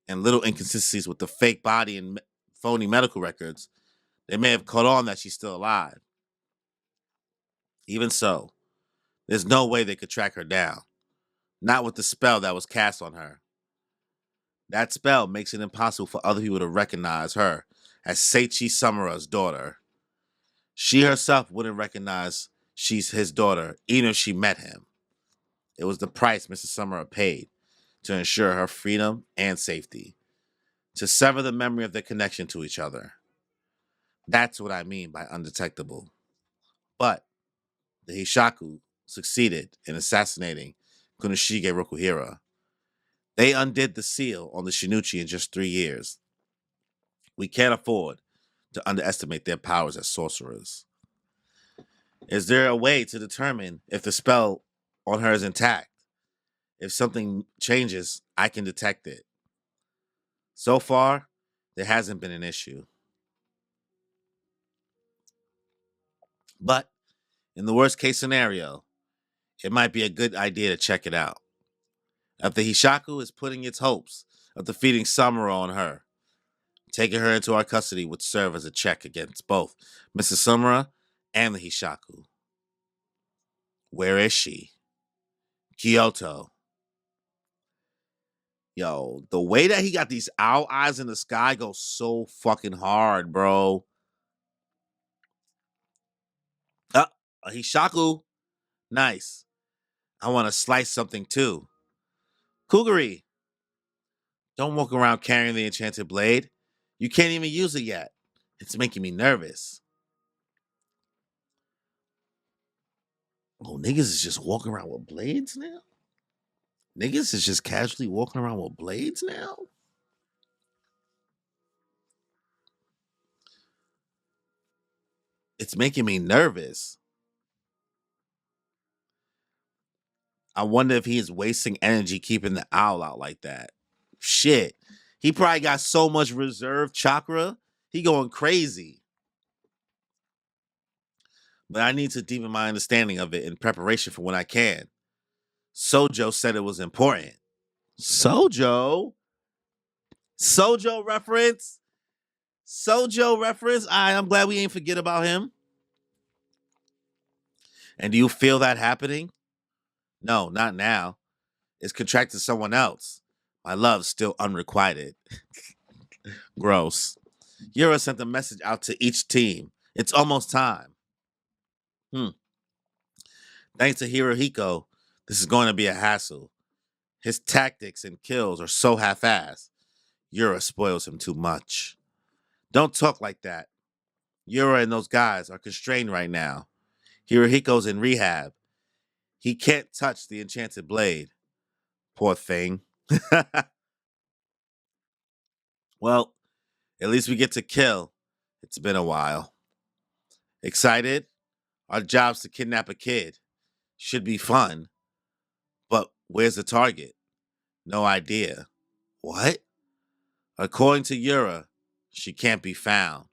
and little inconsistencies with the fake body and phony medical records, they may have caught on that she's still alive. Even so, there's no way they could track her down. Not with the spell that was cast on her. That spell makes it impossible for other people to recognize her as Seichi Samura's daughter. She herself wouldn't recognize she's his daughter, even if she met him. It was the price Mrs. Samura paid to ensure her freedom and safety, to sever the memory of their connection to each other. That's what I mean by undetectable. But the Hishaku succeeded in assassinating Kunoshige Rokuhira. They undid the seal on the Shinichi in just 3 years. We can't afford to underestimate their powers as sorcerers. Is there a way to determine if the spell on her is intact? If something changes, I can detect it. So far, there hasn't been an issue. But in the worst case scenario, it might be a good idea to check it out. If the Hishaku is putting its hopes of defeating Samura on her, taking her into our custody would serve as a check against both Mrs. Samura and the Hishaku. Where is she? Kyoto. Yo, the way that he got these owl eyes in the sky goes so fucking hard, bro. Uh, a Hishaku. Nice. I want to slice something too. Kuguri, don't walk around carrying the enchanted blade. You can't even use it yet. It's making me nervous. Oh, niggas is just walking around with blades now? Niggas is just casually walking around with blades now? It's making me nervous. I wonder if he is wasting energy keeping the owl out like that. Shit. He probably got so much reserve chakra. He going crazy. But I need to deepen my understanding of it in preparation for when I can. Sojo said it was important. Sojo? Sojo reference? Sojo reference? I'm glad we ain't forget about him. And do you feel that happening? No, not now. It's contracted to someone else. My love's still unrequited. Gross. Yura sent a message out to each team. It's almost time. Hmm. Thanks to Hirohiko, this is going to be a hassle. His tactics and kills are so half-assed. Yura spoils him too much. Don't talk like that. Yura and those guys are constrained right now. Hirohiko's in rehab. He can't touch the enchanted blade. Poor thing. Well, at least we get to kill. It's been a while. Excited? Our job's to kidnap a kid. Should be fun. But where's the target? No idea. What? According to Yura, she can't be found.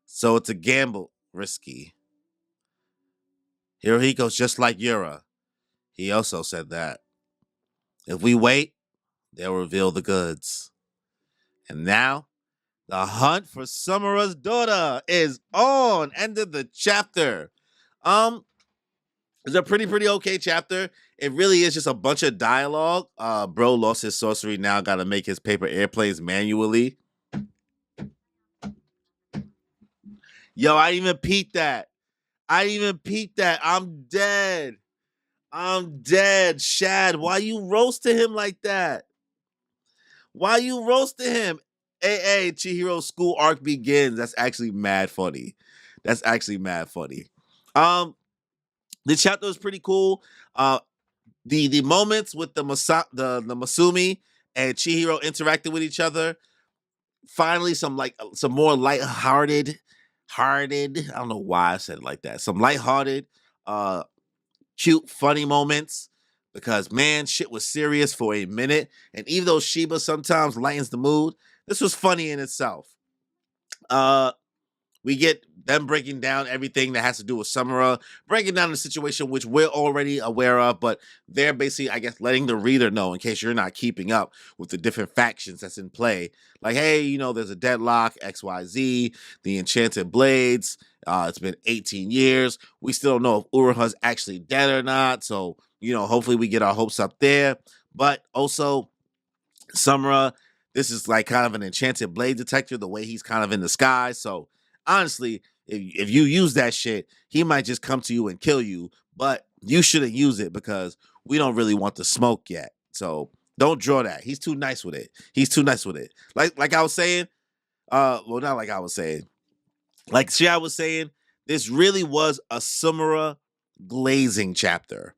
So it's a gamble, risky. Hirohiko's just like Yura. He also said that. If we wait, they'll reveal the goods. And now, the hunt for Samura's daughter is on. End of the chapter. It's a pretty okay chapter. It really is just a bunch of dialogue. Bro lost his sorcery, now gotta make his paper airplanes manually. Yo, I didn't even peep that. I'm dead. Shad, why you roasting him like that? Why you roasting him? Hey, Chihiro's school arc begins. That's actually mad funny. The chapter was pretty cool. The moments with the Masumi and Chihiro interacting with each other. Finally, some more lighthearted. I don't know why I said it like that. Some lighthearted, cute, funny moments. Because man, shit was serious for a minute. And even though Shiba sometimes lightens the mood, this was funny in itself. We get them breaking down everything that has to do with Samura, breaking down the situation which we're already aware of, but they're basically, I guess, letting the reader know in case you're not keeping up with the different factions that's in play. Like, hey, there's a deadlock, XYZ, the Enchanted Blades. It's been 18 years. We still don't know if Uruha's actually dead or not. So, hopefully we get our hopes up there. But also, Samura, this is like kind of an enchanted blade detector, the way he's kind of in the sky. So, honestly, if you use that shit, he might just come to you and kill you, but you shouldn't use it because we don't really want the smoke yet. So don't draw that. He's too nice with it. Like I was saying, well, not like I was saying. Like Shia was saying, this really was a Samura glazing chapter.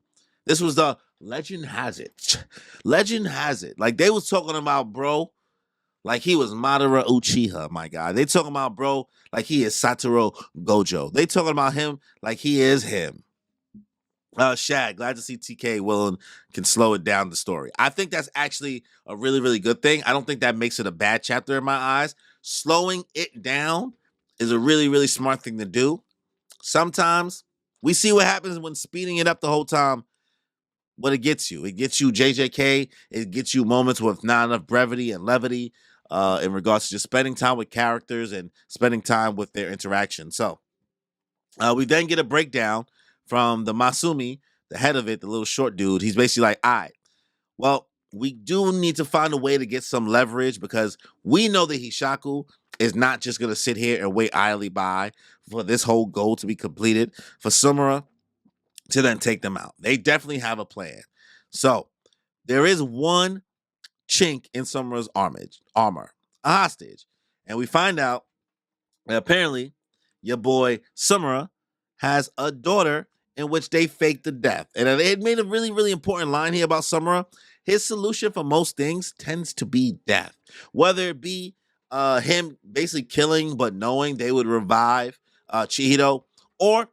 This was the legend has it. Legend has it. Like they was talking about, bro, like he was Madara Uchiha, my guy. They talking about bro like he is Satoru Gojo. They talking about him like he is him. Shad, glad to see TK willing can slow it down the story. I think that's actually a really good thing. I don't think that makes it a bad chapter in my eyes. Slowing it down is a really smart thing to do. Sometimes we see what happens when speeding it up the whole time. What it gets you JJK. It gets you moments with not enough brevity and levity in regards to just spending time with characters and spending time with their interaction. So we then get a breakdown from the Masumi, the head of it, the little short dude. He's basically like, all right, well, we do need to find a way to get some leverage because we know that Hishaku is not just going to sit here and wait idly by for this whole goal to be completed, for Samura to then take them out. They definitely have a plan. So there is one chink in Samura's armor, a hostage. And we find out that apparently your boy Samura has a daughter in which they faked the death. And it made a really important line here about Samura. His solution for most things tends to be death. Whether it be him basically killing but knowing they would revive Chihiro, or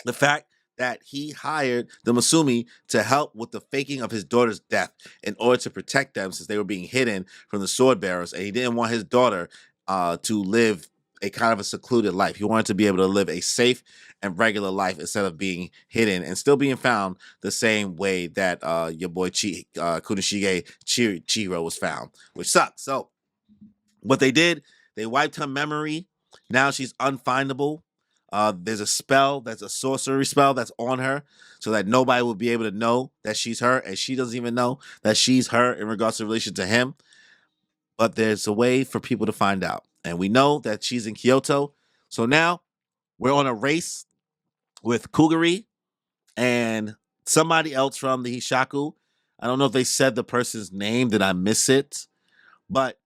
the fact that he hired the Masumi to help with the faking of his daughter's death in order to protect them since they were being hidden from the sword bearers, and he didn't want his daughter to live a kind of a secluded life. He wanted to be able to live a safe and regular life instead of being hidden and still being found the same way that your boy Kunishige Chihiro was found, which sucks. So what they did, they wiped her memory. Now she's unfindable. There's a spell that's a sorcery spell that's on her so that nobody will be able to know that she's her, and she doesn't even know that she's her in regards to relation to him. But there's a way for people to find out. And we know that she's in Kyoto. So now we're on a race with Kuguri and somebody else from the Hishaku. I don't know if they said the person's name. Did I miss it? But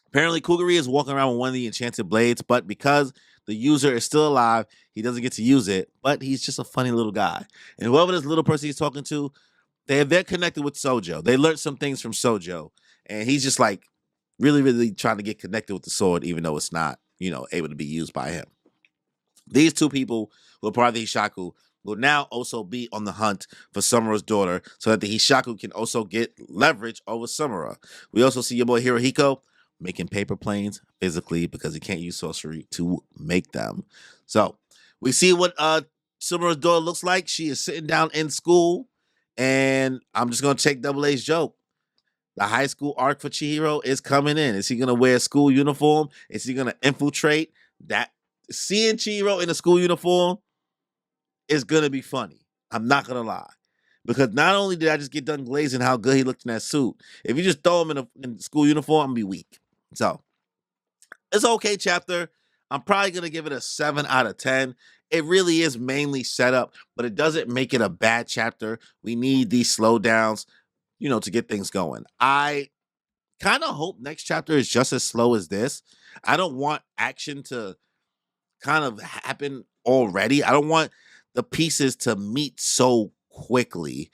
apparently, Kuguri is walking around with one of the enchanted blades, but because the user is still alive, he doesn't get to use it. But he's just a funny little guy. And whoever this little person he's talking to, they're connected with Sojo. They learned some things from Sojo, and he's just like really, really trying to get connected with the sword, even though it's not, able to be used by him. These two people who are part of the Hishaku will now also be on the hunt for Samura's daughter so that the Hishaku can also get leverage over Samura. We also see your boy Hirohiko making paper planes physically because he can't use sorcery to make them. So we see what Samura's daughter looks like. She is sitting down in school, and I'm just going to take Double A's joke. The high school arc for Chihiro is coming in. Is he going to wear a school uniform? Is he going to infiltrate? That seeing Chihiro in a school uniform is going to be funny. I'm not going to lie. Because not only did I just get done glazing how good he looked in that suit, if you just throw him in a school uniform, I'm going to be weak. So, it's an okay chapter. I'm probably going to give it a 7 out of 10. It really is mainly set up, but it doesn't make it a bad chapter. We need these slowdowns, to get things going. I kind of hope next chapter is just as slow as this. I don't want action to kind of happen already. I don't want the pieces to meet so quickly.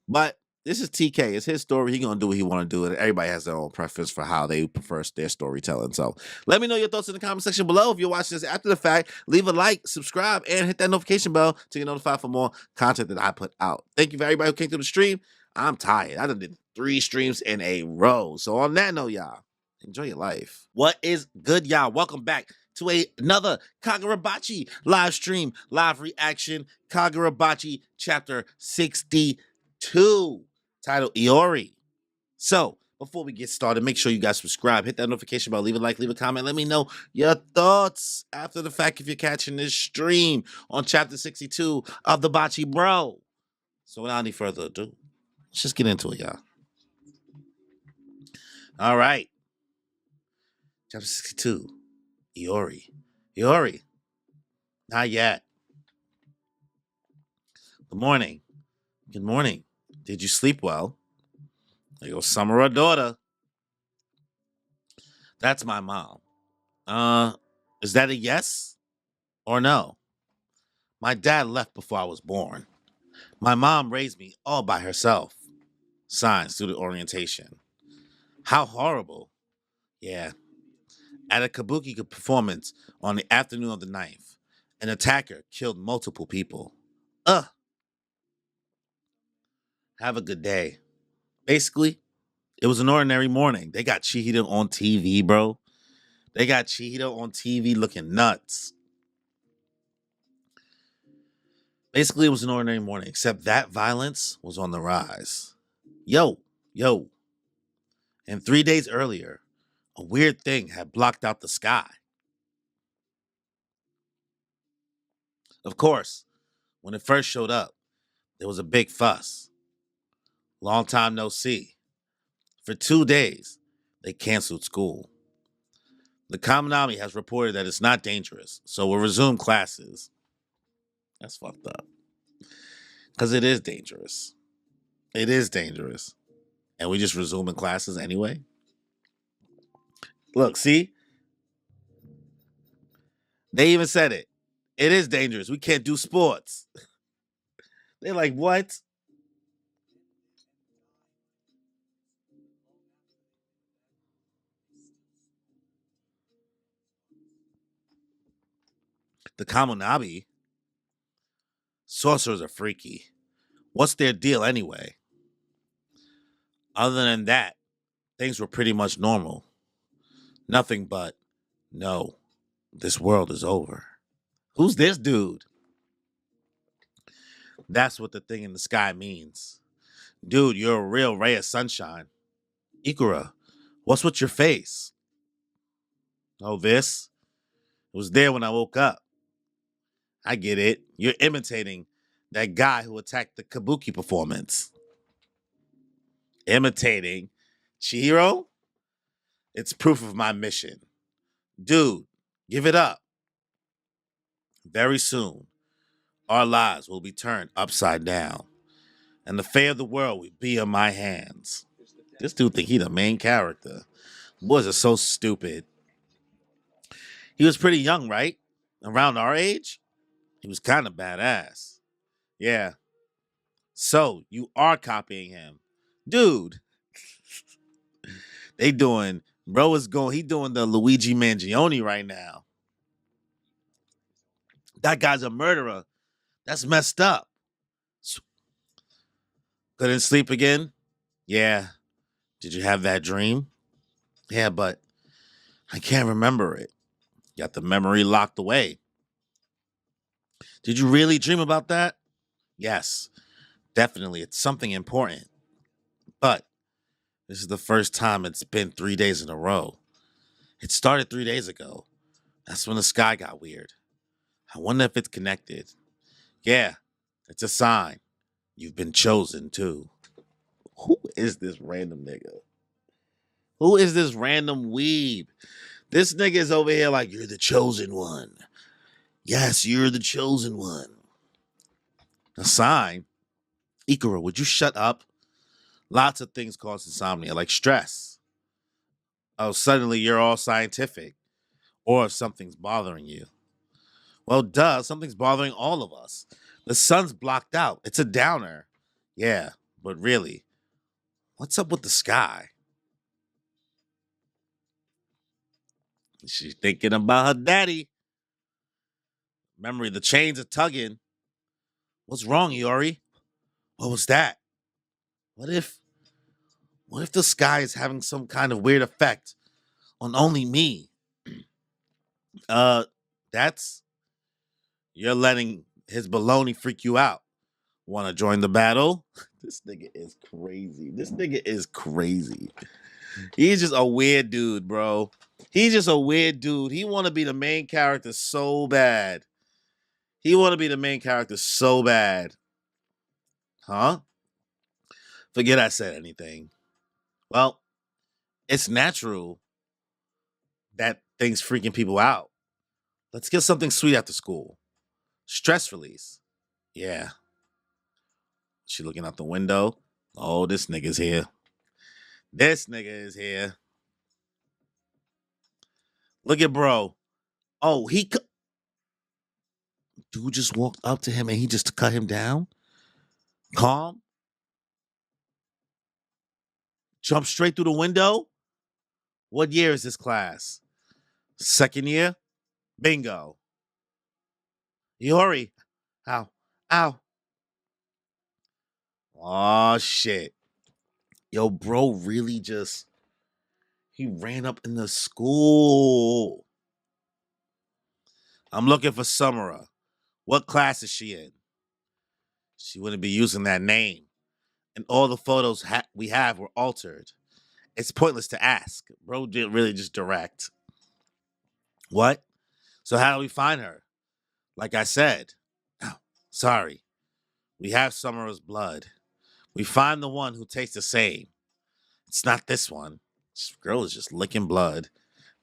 But this is TK. It's his story. He's gonna do what he want to do, and everybody has their own preference for how they prefer their storytelling. So let me know your thoughts in the comment section below. If you're watching this after the fact, leave a like, subscribe, and hit that notification bell to get notified for more content that I put out. Thank you for everybody who came through the stream. I'm tired. I done did 3 streams in a row. So on that note, y'all, enjoy your life. What is good, y'all? Welcome back to another Kagurabachi live stream, live reaction. Kagurabachi chapter 62, titled Iori. So, before we get started, make sure you guys subscribe, hit that notification bell, leave a like, leave a comment, let me know your thoughts after the fact if you're catching this stream on chapter 62 of the Bachi Bro. So, without any further ado, let's just get into it, y'all. All right. Chapter 62, Iori. Iori. Not yet. Good morning. Good morning. Did you sleep well? There goes Samura daughter. That's my mom. Uh, is that a yes or no? My dad left before I was born. My mom raised me all by herself. Signs student orientation. How horrible. Yeah. At a kabuki performance on the afternoon of the 9th, an attacker killed multiple people. Ugh. Have a good day. Basically, it was an ordinary morning. They got Chihiro on TV, bro. They got Chihiro on TV looking nuts. Basically, it was an ordinary morning, except that violence was on the rise. Yo. And 3 days earlier, a weird thing had blocked out the sky. Of course, when it first showed up, there was a big fuss. Long time no see. For 2 days, they canceled school. The Kaminami has reported that it's not dangerous, so we'll resume classes. That's fucked up. Because it is dangerous. It is dangerous. And we just resuming classes anyway? Look, see? They even said it. It is dangerous. We can't do sports. They're like, what? The Kamonabi. Sorcerers are freaky. What's their deal anyway? Other than that, things were pretty much normal. Nothing but, no, this world is over. Who's this dude? That's what the thing in the sky means. Dude, you're a real ray of sunshine. Ikura, what's with your face? Oh, this? It was there when I woke up. I get it. You're imitating that guy who attacked the Kabuki performance. Imitating Chihiro? It's proof of my mission. Dude, give it up. Very soon, our lives will be turned upside down, and the fate of the world will be in my hands. This dude think he the main character. Boys are so stupid. He was pretty young, right? Around our age? He was kind of badass. Yeah. So, you are copying him. Dude, he doing the Luigi Mangione right now. That guy's a murderer. That's messed up. Couldn't sleep again? Yeah. Did you have that dream? Yeah, but I can't remember it. Got the memory locked away. Did you really dream about that? Yes, definitely. It's something important. But this is the first time it's been 3 days in a row. It started 3 days ago. That's when the sky got weird. I wonder if it's connected. Yeah, it's a sign. You've been chosen too. Who is this random nigga? Who is this random weeb? This nigga is over here like, you're the chosen one. Yes, you're the chosen one. A sign? Ikura, would you shut up? Lots of things cause insomnia, like stress. Oh, suddenly you're all scientific. Or if something's bothering you. Well, duh, something's bothering all of us. The sun's blocked out. It's a downer. Yeah, but really, what's up with the sky? She's thinking about her daddy. Memory, the chains are tugging. What's wrong, Yori? What was that? What if the sky is having some kind of weird effect on only me? Uh, that's you're letting his baloney freak you out. Want to join the battle? This nigga is crazy. This nigga is crazy. He's just a weird dude, bro. He's just a weird dude. He want to be the main character so bad. He want to be the main character so bad. Huh? Forget I said anything. Well, it's natural that things freaking people out. Let's get something sweet after school. Stress release. Yeah. She looking out the window. Oh, this nigga's here. This nigga is here. Look at bro. Oh, dude just walked up to him and he just cut him down. Calm. Jump straight through the window. What year is this class? Second year? Bingo. Yori. Ow. Ow. Oh, shit. Yo, bro really just, he ran up in the school. I'm looking for Sumera. What class is she in? She wouldn't be using that name. And all the photos we have were altered. It's pointless to ask. Bro did really just direct. What? So how do we find her? Like I said. Oh, sorry. We have Summer's blood. We find the one who tastes the same. It's not this one. This girl is just licking blood.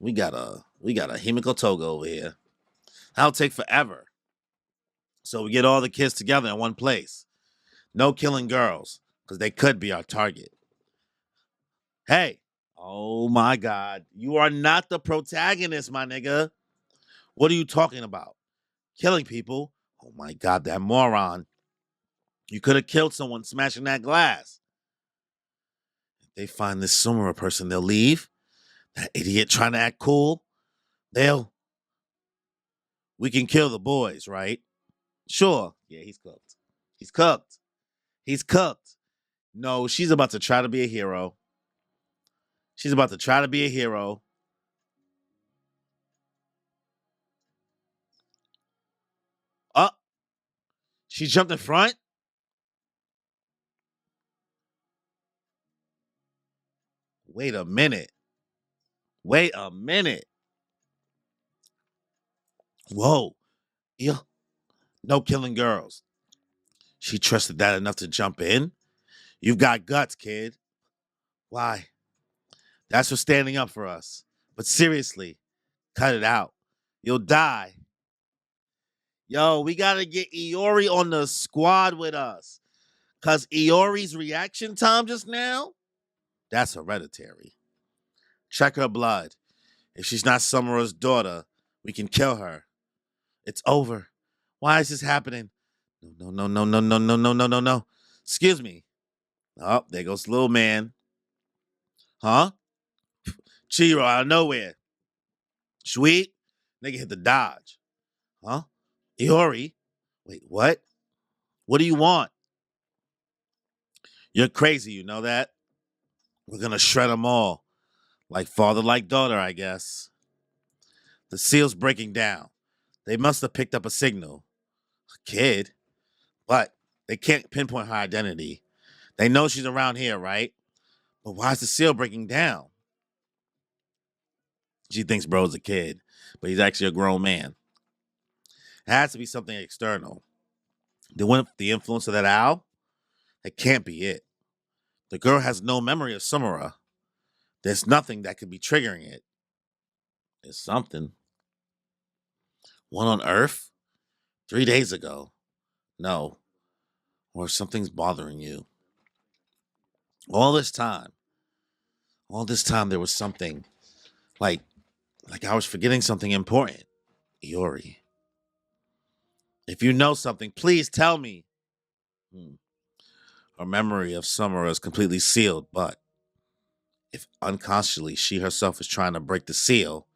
We got a Himiko Toga over here. That'll take forever. So we get all the kids together in one place. No killing girls, because they could be our target. Hey, oh my God. You are not the protagonist, my nigga. What are you talking about? Killing people? Oh my God, that moron. You could have killed someone smashing that glass. If they find this Sumera person, they'll leave. That idiot trying to act cool. We can kill the boys, right? Sure. Yeah, he's cooked. He's cooked. He's cooked. No, she's about to try to be a hero. She's about to try to be a hero. Oh, she jumped in front. Wait a minute. Wait a minute. Whoa. Yeah. No killing girls. She trusted that enough to jump in. You've got guts, kid. Why? That's for standing up for us. But seriously, cut it out. You'll die. Yo, we gotta get Iori on the squad with us. Cause Iori's reaction time just now, that's hereditary. Check her blood. If she's not Summer's daughter, we can kill her. It's over. Why is this happening? No, no, no, no, no, no, no, no, no, no. Excuse me. Oh, there goes little man. Huh? Chiro out of nowhere. Sweet. Nigga hit the dodge. Huh? Iori. Wait, what? What do you want? You're crazy, you know that? We're gonna shred them all. Like father, like daughter, I guess. The seal's breaking down. They must have picked up a signal. A kid? But they can't pinpoint her identity. They know she's around here, right? But why is the seal breaking down? She thinks bro's a kid, but he's actually a grown man. It has to be something external. The influence of that owl? It can't be it. The girl has no memory of Sumera. There's nothing that could be triggering it. It's something. One on Earth? 3 days ago. No. Or something's bothering you. All this time. All this time there was something. Like I was forgetting something important. Iori. If you know something, please tell me. Hmm. Her memory of Summer is completely sealed, but if unconsciously she herself is trying to break the seal,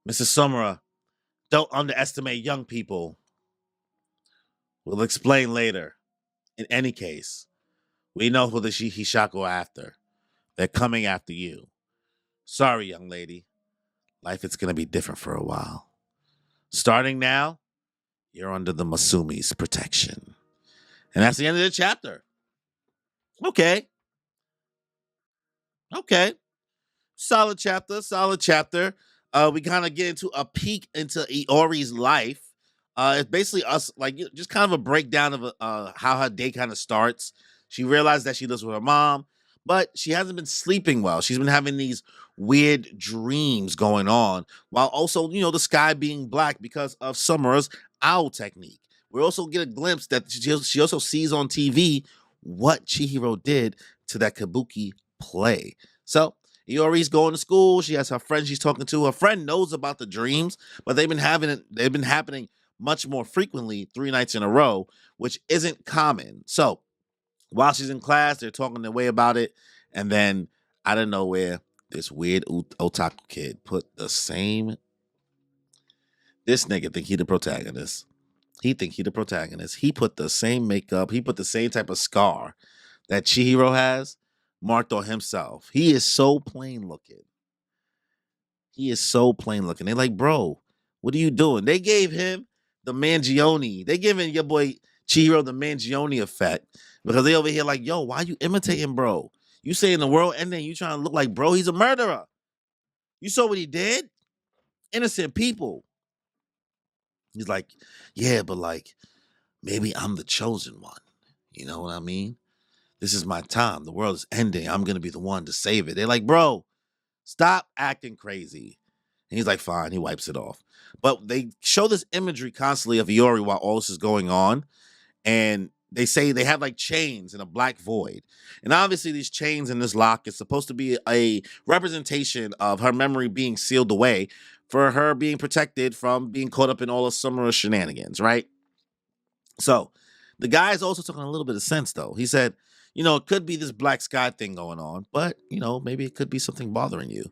Mrs. Summer, don't underestimate young people. We'll explain later. In any case, we know who the Hishaku are after. They're coming after you. Sorry, young lady. Life is going to be different for a while. Starting now, you're under the Masumi's protection. And that's the end of the chapter. Okay. Okay. Solid chapter, solid chapter. We kind of get into a peek into Iori's life. It's basically us, like just kind of a breakdown of how her day kind of starts. She realized that she lives with her mom, but she hasn't been sleeping well. She's been having these weird dreams going on, while also, the sky being black because of Summer's owl technique. We also get a glimpse that she also sees on TV what Chihiro did to that Kabuki play. So Iori's going to school. She has her friend she's talking to. Her friend knows about the dreams, but they've been happening much more frequently 3 nights in a row, which isn't common. So while she's in class, they're talking their way about it, and then out of nowhere, this weird otaku kid put the same. This nigga think he the protagonist. He think he the protagonist. He put the same makeup. He put the same type of scar that Chihiro has marked on himself. He is so plain looking. He is so plain looking. They're like, bro, what are you doing? They gave him the Mangione. They giving your boy Chihiro the Mangione effect because they over here like, yo, why you imitating bro? You saying the world ending, you trying to look like bro? He's a murderer. You saw what he did? Innocent people. He's like, yeah, but like, maybe I'm the chosen one. You know what I mean? This is my time. The world is ending. I'm going to be the one to save it. They're like, bro, stop acting crazy. And he's like, fine. He wipes it off. But they show this imagery constantly of Iori while all this is going on. And they say they have like chains in a black void. And obviously these chains in this lock is supposed to be a representation of her memory being sealed away for her being protected from being caught up in all of Summer's shenanigans, right? So the guy is also talking a little bit of sense, though. He said, it could be this black sky thing going on, but, maybe it could be something bothering you.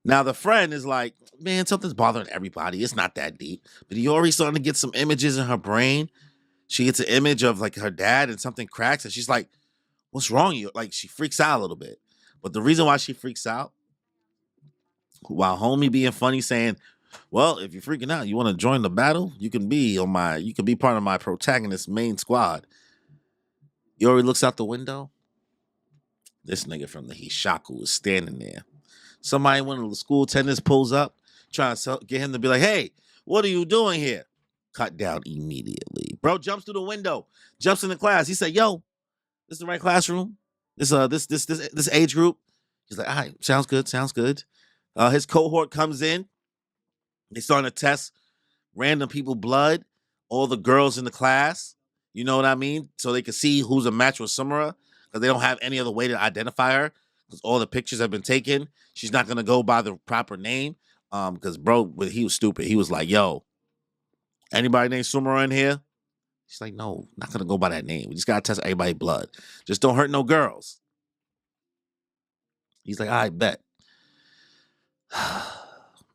Now, the friend is like, man, something's bothering everybody. It's not that deep. But Iori's starting to get some images in her brain. She gets an image of like her dad and something cracks, and she's like, what's wrong? You like she freaks out a little bit. But the reason why she freaks out, while homie being funny, saying, well, if you're freaking out, you want to join the battle, you can be part of my protagonist main squad. Iori looks out the window. This nigga from the Hishaku is standing there. Somebody, one of the school attendants pulls up, trying to get him to be like, hey, what are you doing here? Cut down immediately. Bro jumps through the window, jumps in the class. He said, yo, this is the right classroom. This age group. He's like, all right, sounds good, sounds good. His cohort comes in. They starting to test random people blood, all the girls in the class. You know what I mean? So they can see who's a match with Sumera, because they don't have any other way to identify her because all the pictures have been taken. She's not gonna go by the proper name. Because bro, he was stupid. He was like, yo, anybody named Sumera in here? She's like, no, not gonna go by that name. We just gotta test everybody's blood. Just don't hurt no girls. He's like, I bet.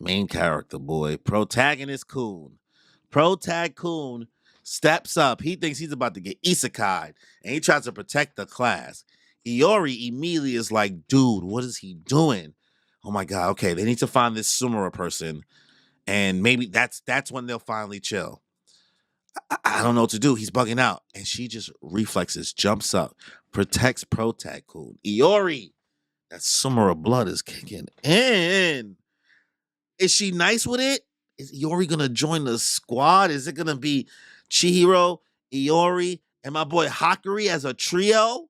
Main character, boy. Protagonist Kun. Protag Kun steps up. He thinks he's about to get isekai, and he tries to protect the class. Iori immediately is like, dude, what is he doing? Oh my God, okay, they need to find this Sumera person, and maybe that's when they'll finally chill. I don't know what to do. He's bugging out. And she just reflexes, jumps up, protects Protag Kun. Iori, that Sumera blood is kicking in. Is she nice with it? Is Iori gonna join the squad? Is it gonna be Chihiro, Iori, and my boy Hakuri as a trio?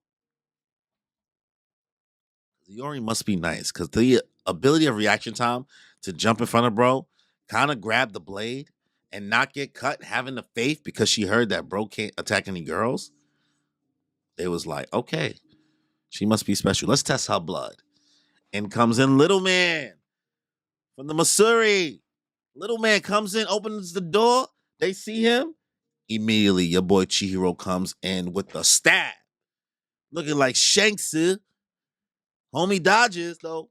Iori must be nice because the ability of reaction time to jump in front of bro, kind of grab the blade and not get cut, having the faith because she heard that bro can't attack any girls. It was like, okay, she must be special. Let's test her blood. And comes in Little Man from the Missouri. Little Man comes in, opens the door. They see him. Immediately, your boy Chihiro comes in with the stab. Looking like Shanks. Homie dodges, though.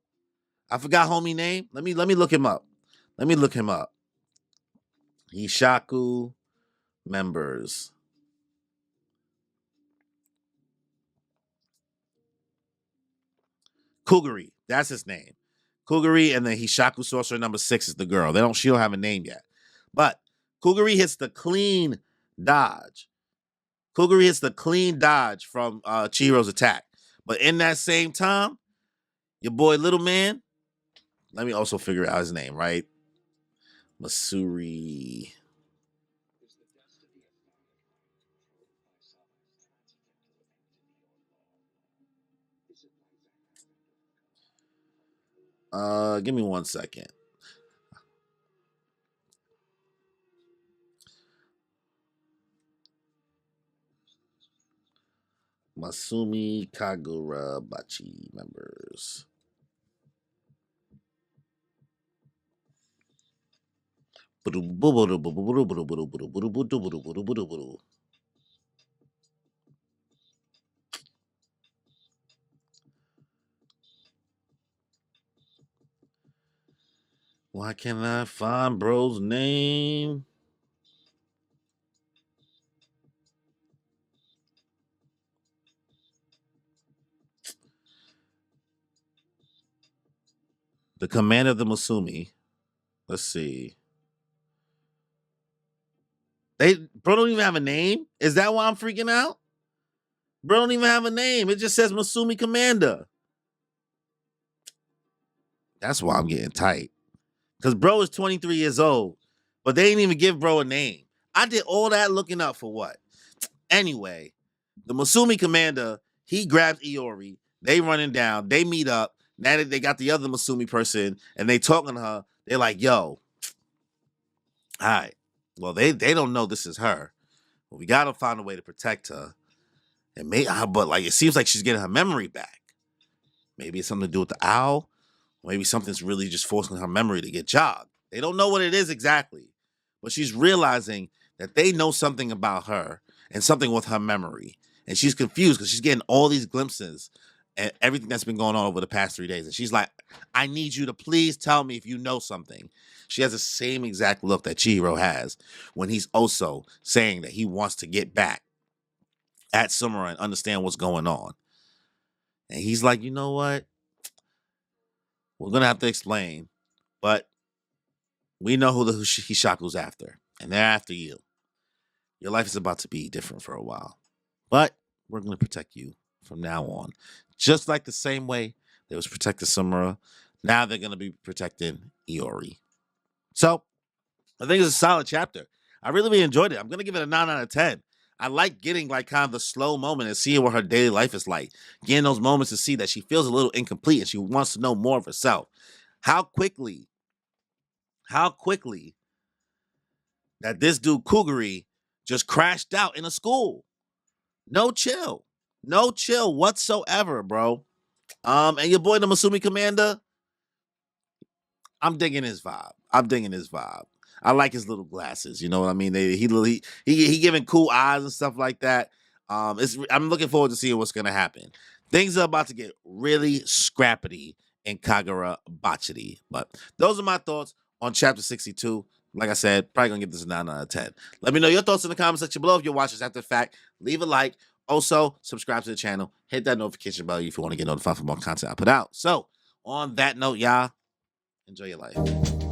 I forgot homie name. Let me look him up. Let me look him up. Hishaku members. Kuguri. That's his name. Kuguri, and then Hishaku sorcerer number 6 is the girl. She don't have a name yet. But Kuguri hits the clean dodge. Kuguri hits the clean dodge from Chihiro's attack. But in that same time, your boy Little Man, let me also figure out his name, right? Masuri. Give me 1 second. Masumi Kagurabachi members. Why can't I find bro's name? The commander of the Masumi. Let's see. Bro don't even have a name? Is that why I'm freaking out? Bro don't even have a name. It just says Masumi Commander. That's why I'm getting tight. Because bro is 23 years old, but they didn't even give bro a name. I did all that looking up for what? Anyway, the Masumi Commander, he grabs Iori. They running down. They meet up. Now that they got the other Masumi person and they talking to her, they're like, yo, all right. Well, they don't know this is her. But we got to find a way to protect her. And but like it seems like she's getting her memory back. Maybe it's something to do with the owl. Maybe something's really just forcing her memory to get jogged. They don't know what it is exactly, but she's realizing that they know something about her and something with her memory. And she's confused because she's getting all these glimpses and everything that's been going on over the past 3 days. And she's like, I need you to please tell me if you know something. She has the same exact look that Chihiro has when he's also saying that he wants to get back at Summer and understand what's going on. And he's like, you know what? We're going to have to explain, but we know who the Hishaku's after, and they're after you. Your life is about to be different for a while, but we're going to protect you from now on. Just like the same way they was protecting Samura, now they're going to be protecting Iori. So I think it's a solid chapter. I really enjoyed it. I'm going to give it a 9 out of 10. I like getting like kind of the slow moment and seeing what her daily life is like. Getting those moments to see that she feels a little incomplete and she wants to know more of herself. How quickly that this dude Kuguri just crashed out in a school. No chill. No chill whatsoever, bro. And your boy the Masumi Commander, I'm digging his vibe. I like his little glasses. You know what I mean? He giving cool eyes and stuff like that. I'm looking forward to seeing what's gonna happen. Things are about to get really scrappity in Kagurabachi. But those are my thoughts on chapter 62. Like I said, probably gonna give this a 9 out of 10. Let me know your thoughts in the comment section below. If you're watching this after the fact, leave a like. Also, subscribe to the channel. Hit that notification bell if you want to get notified for more content I put out. So, on that note, y'all, enjoy your life.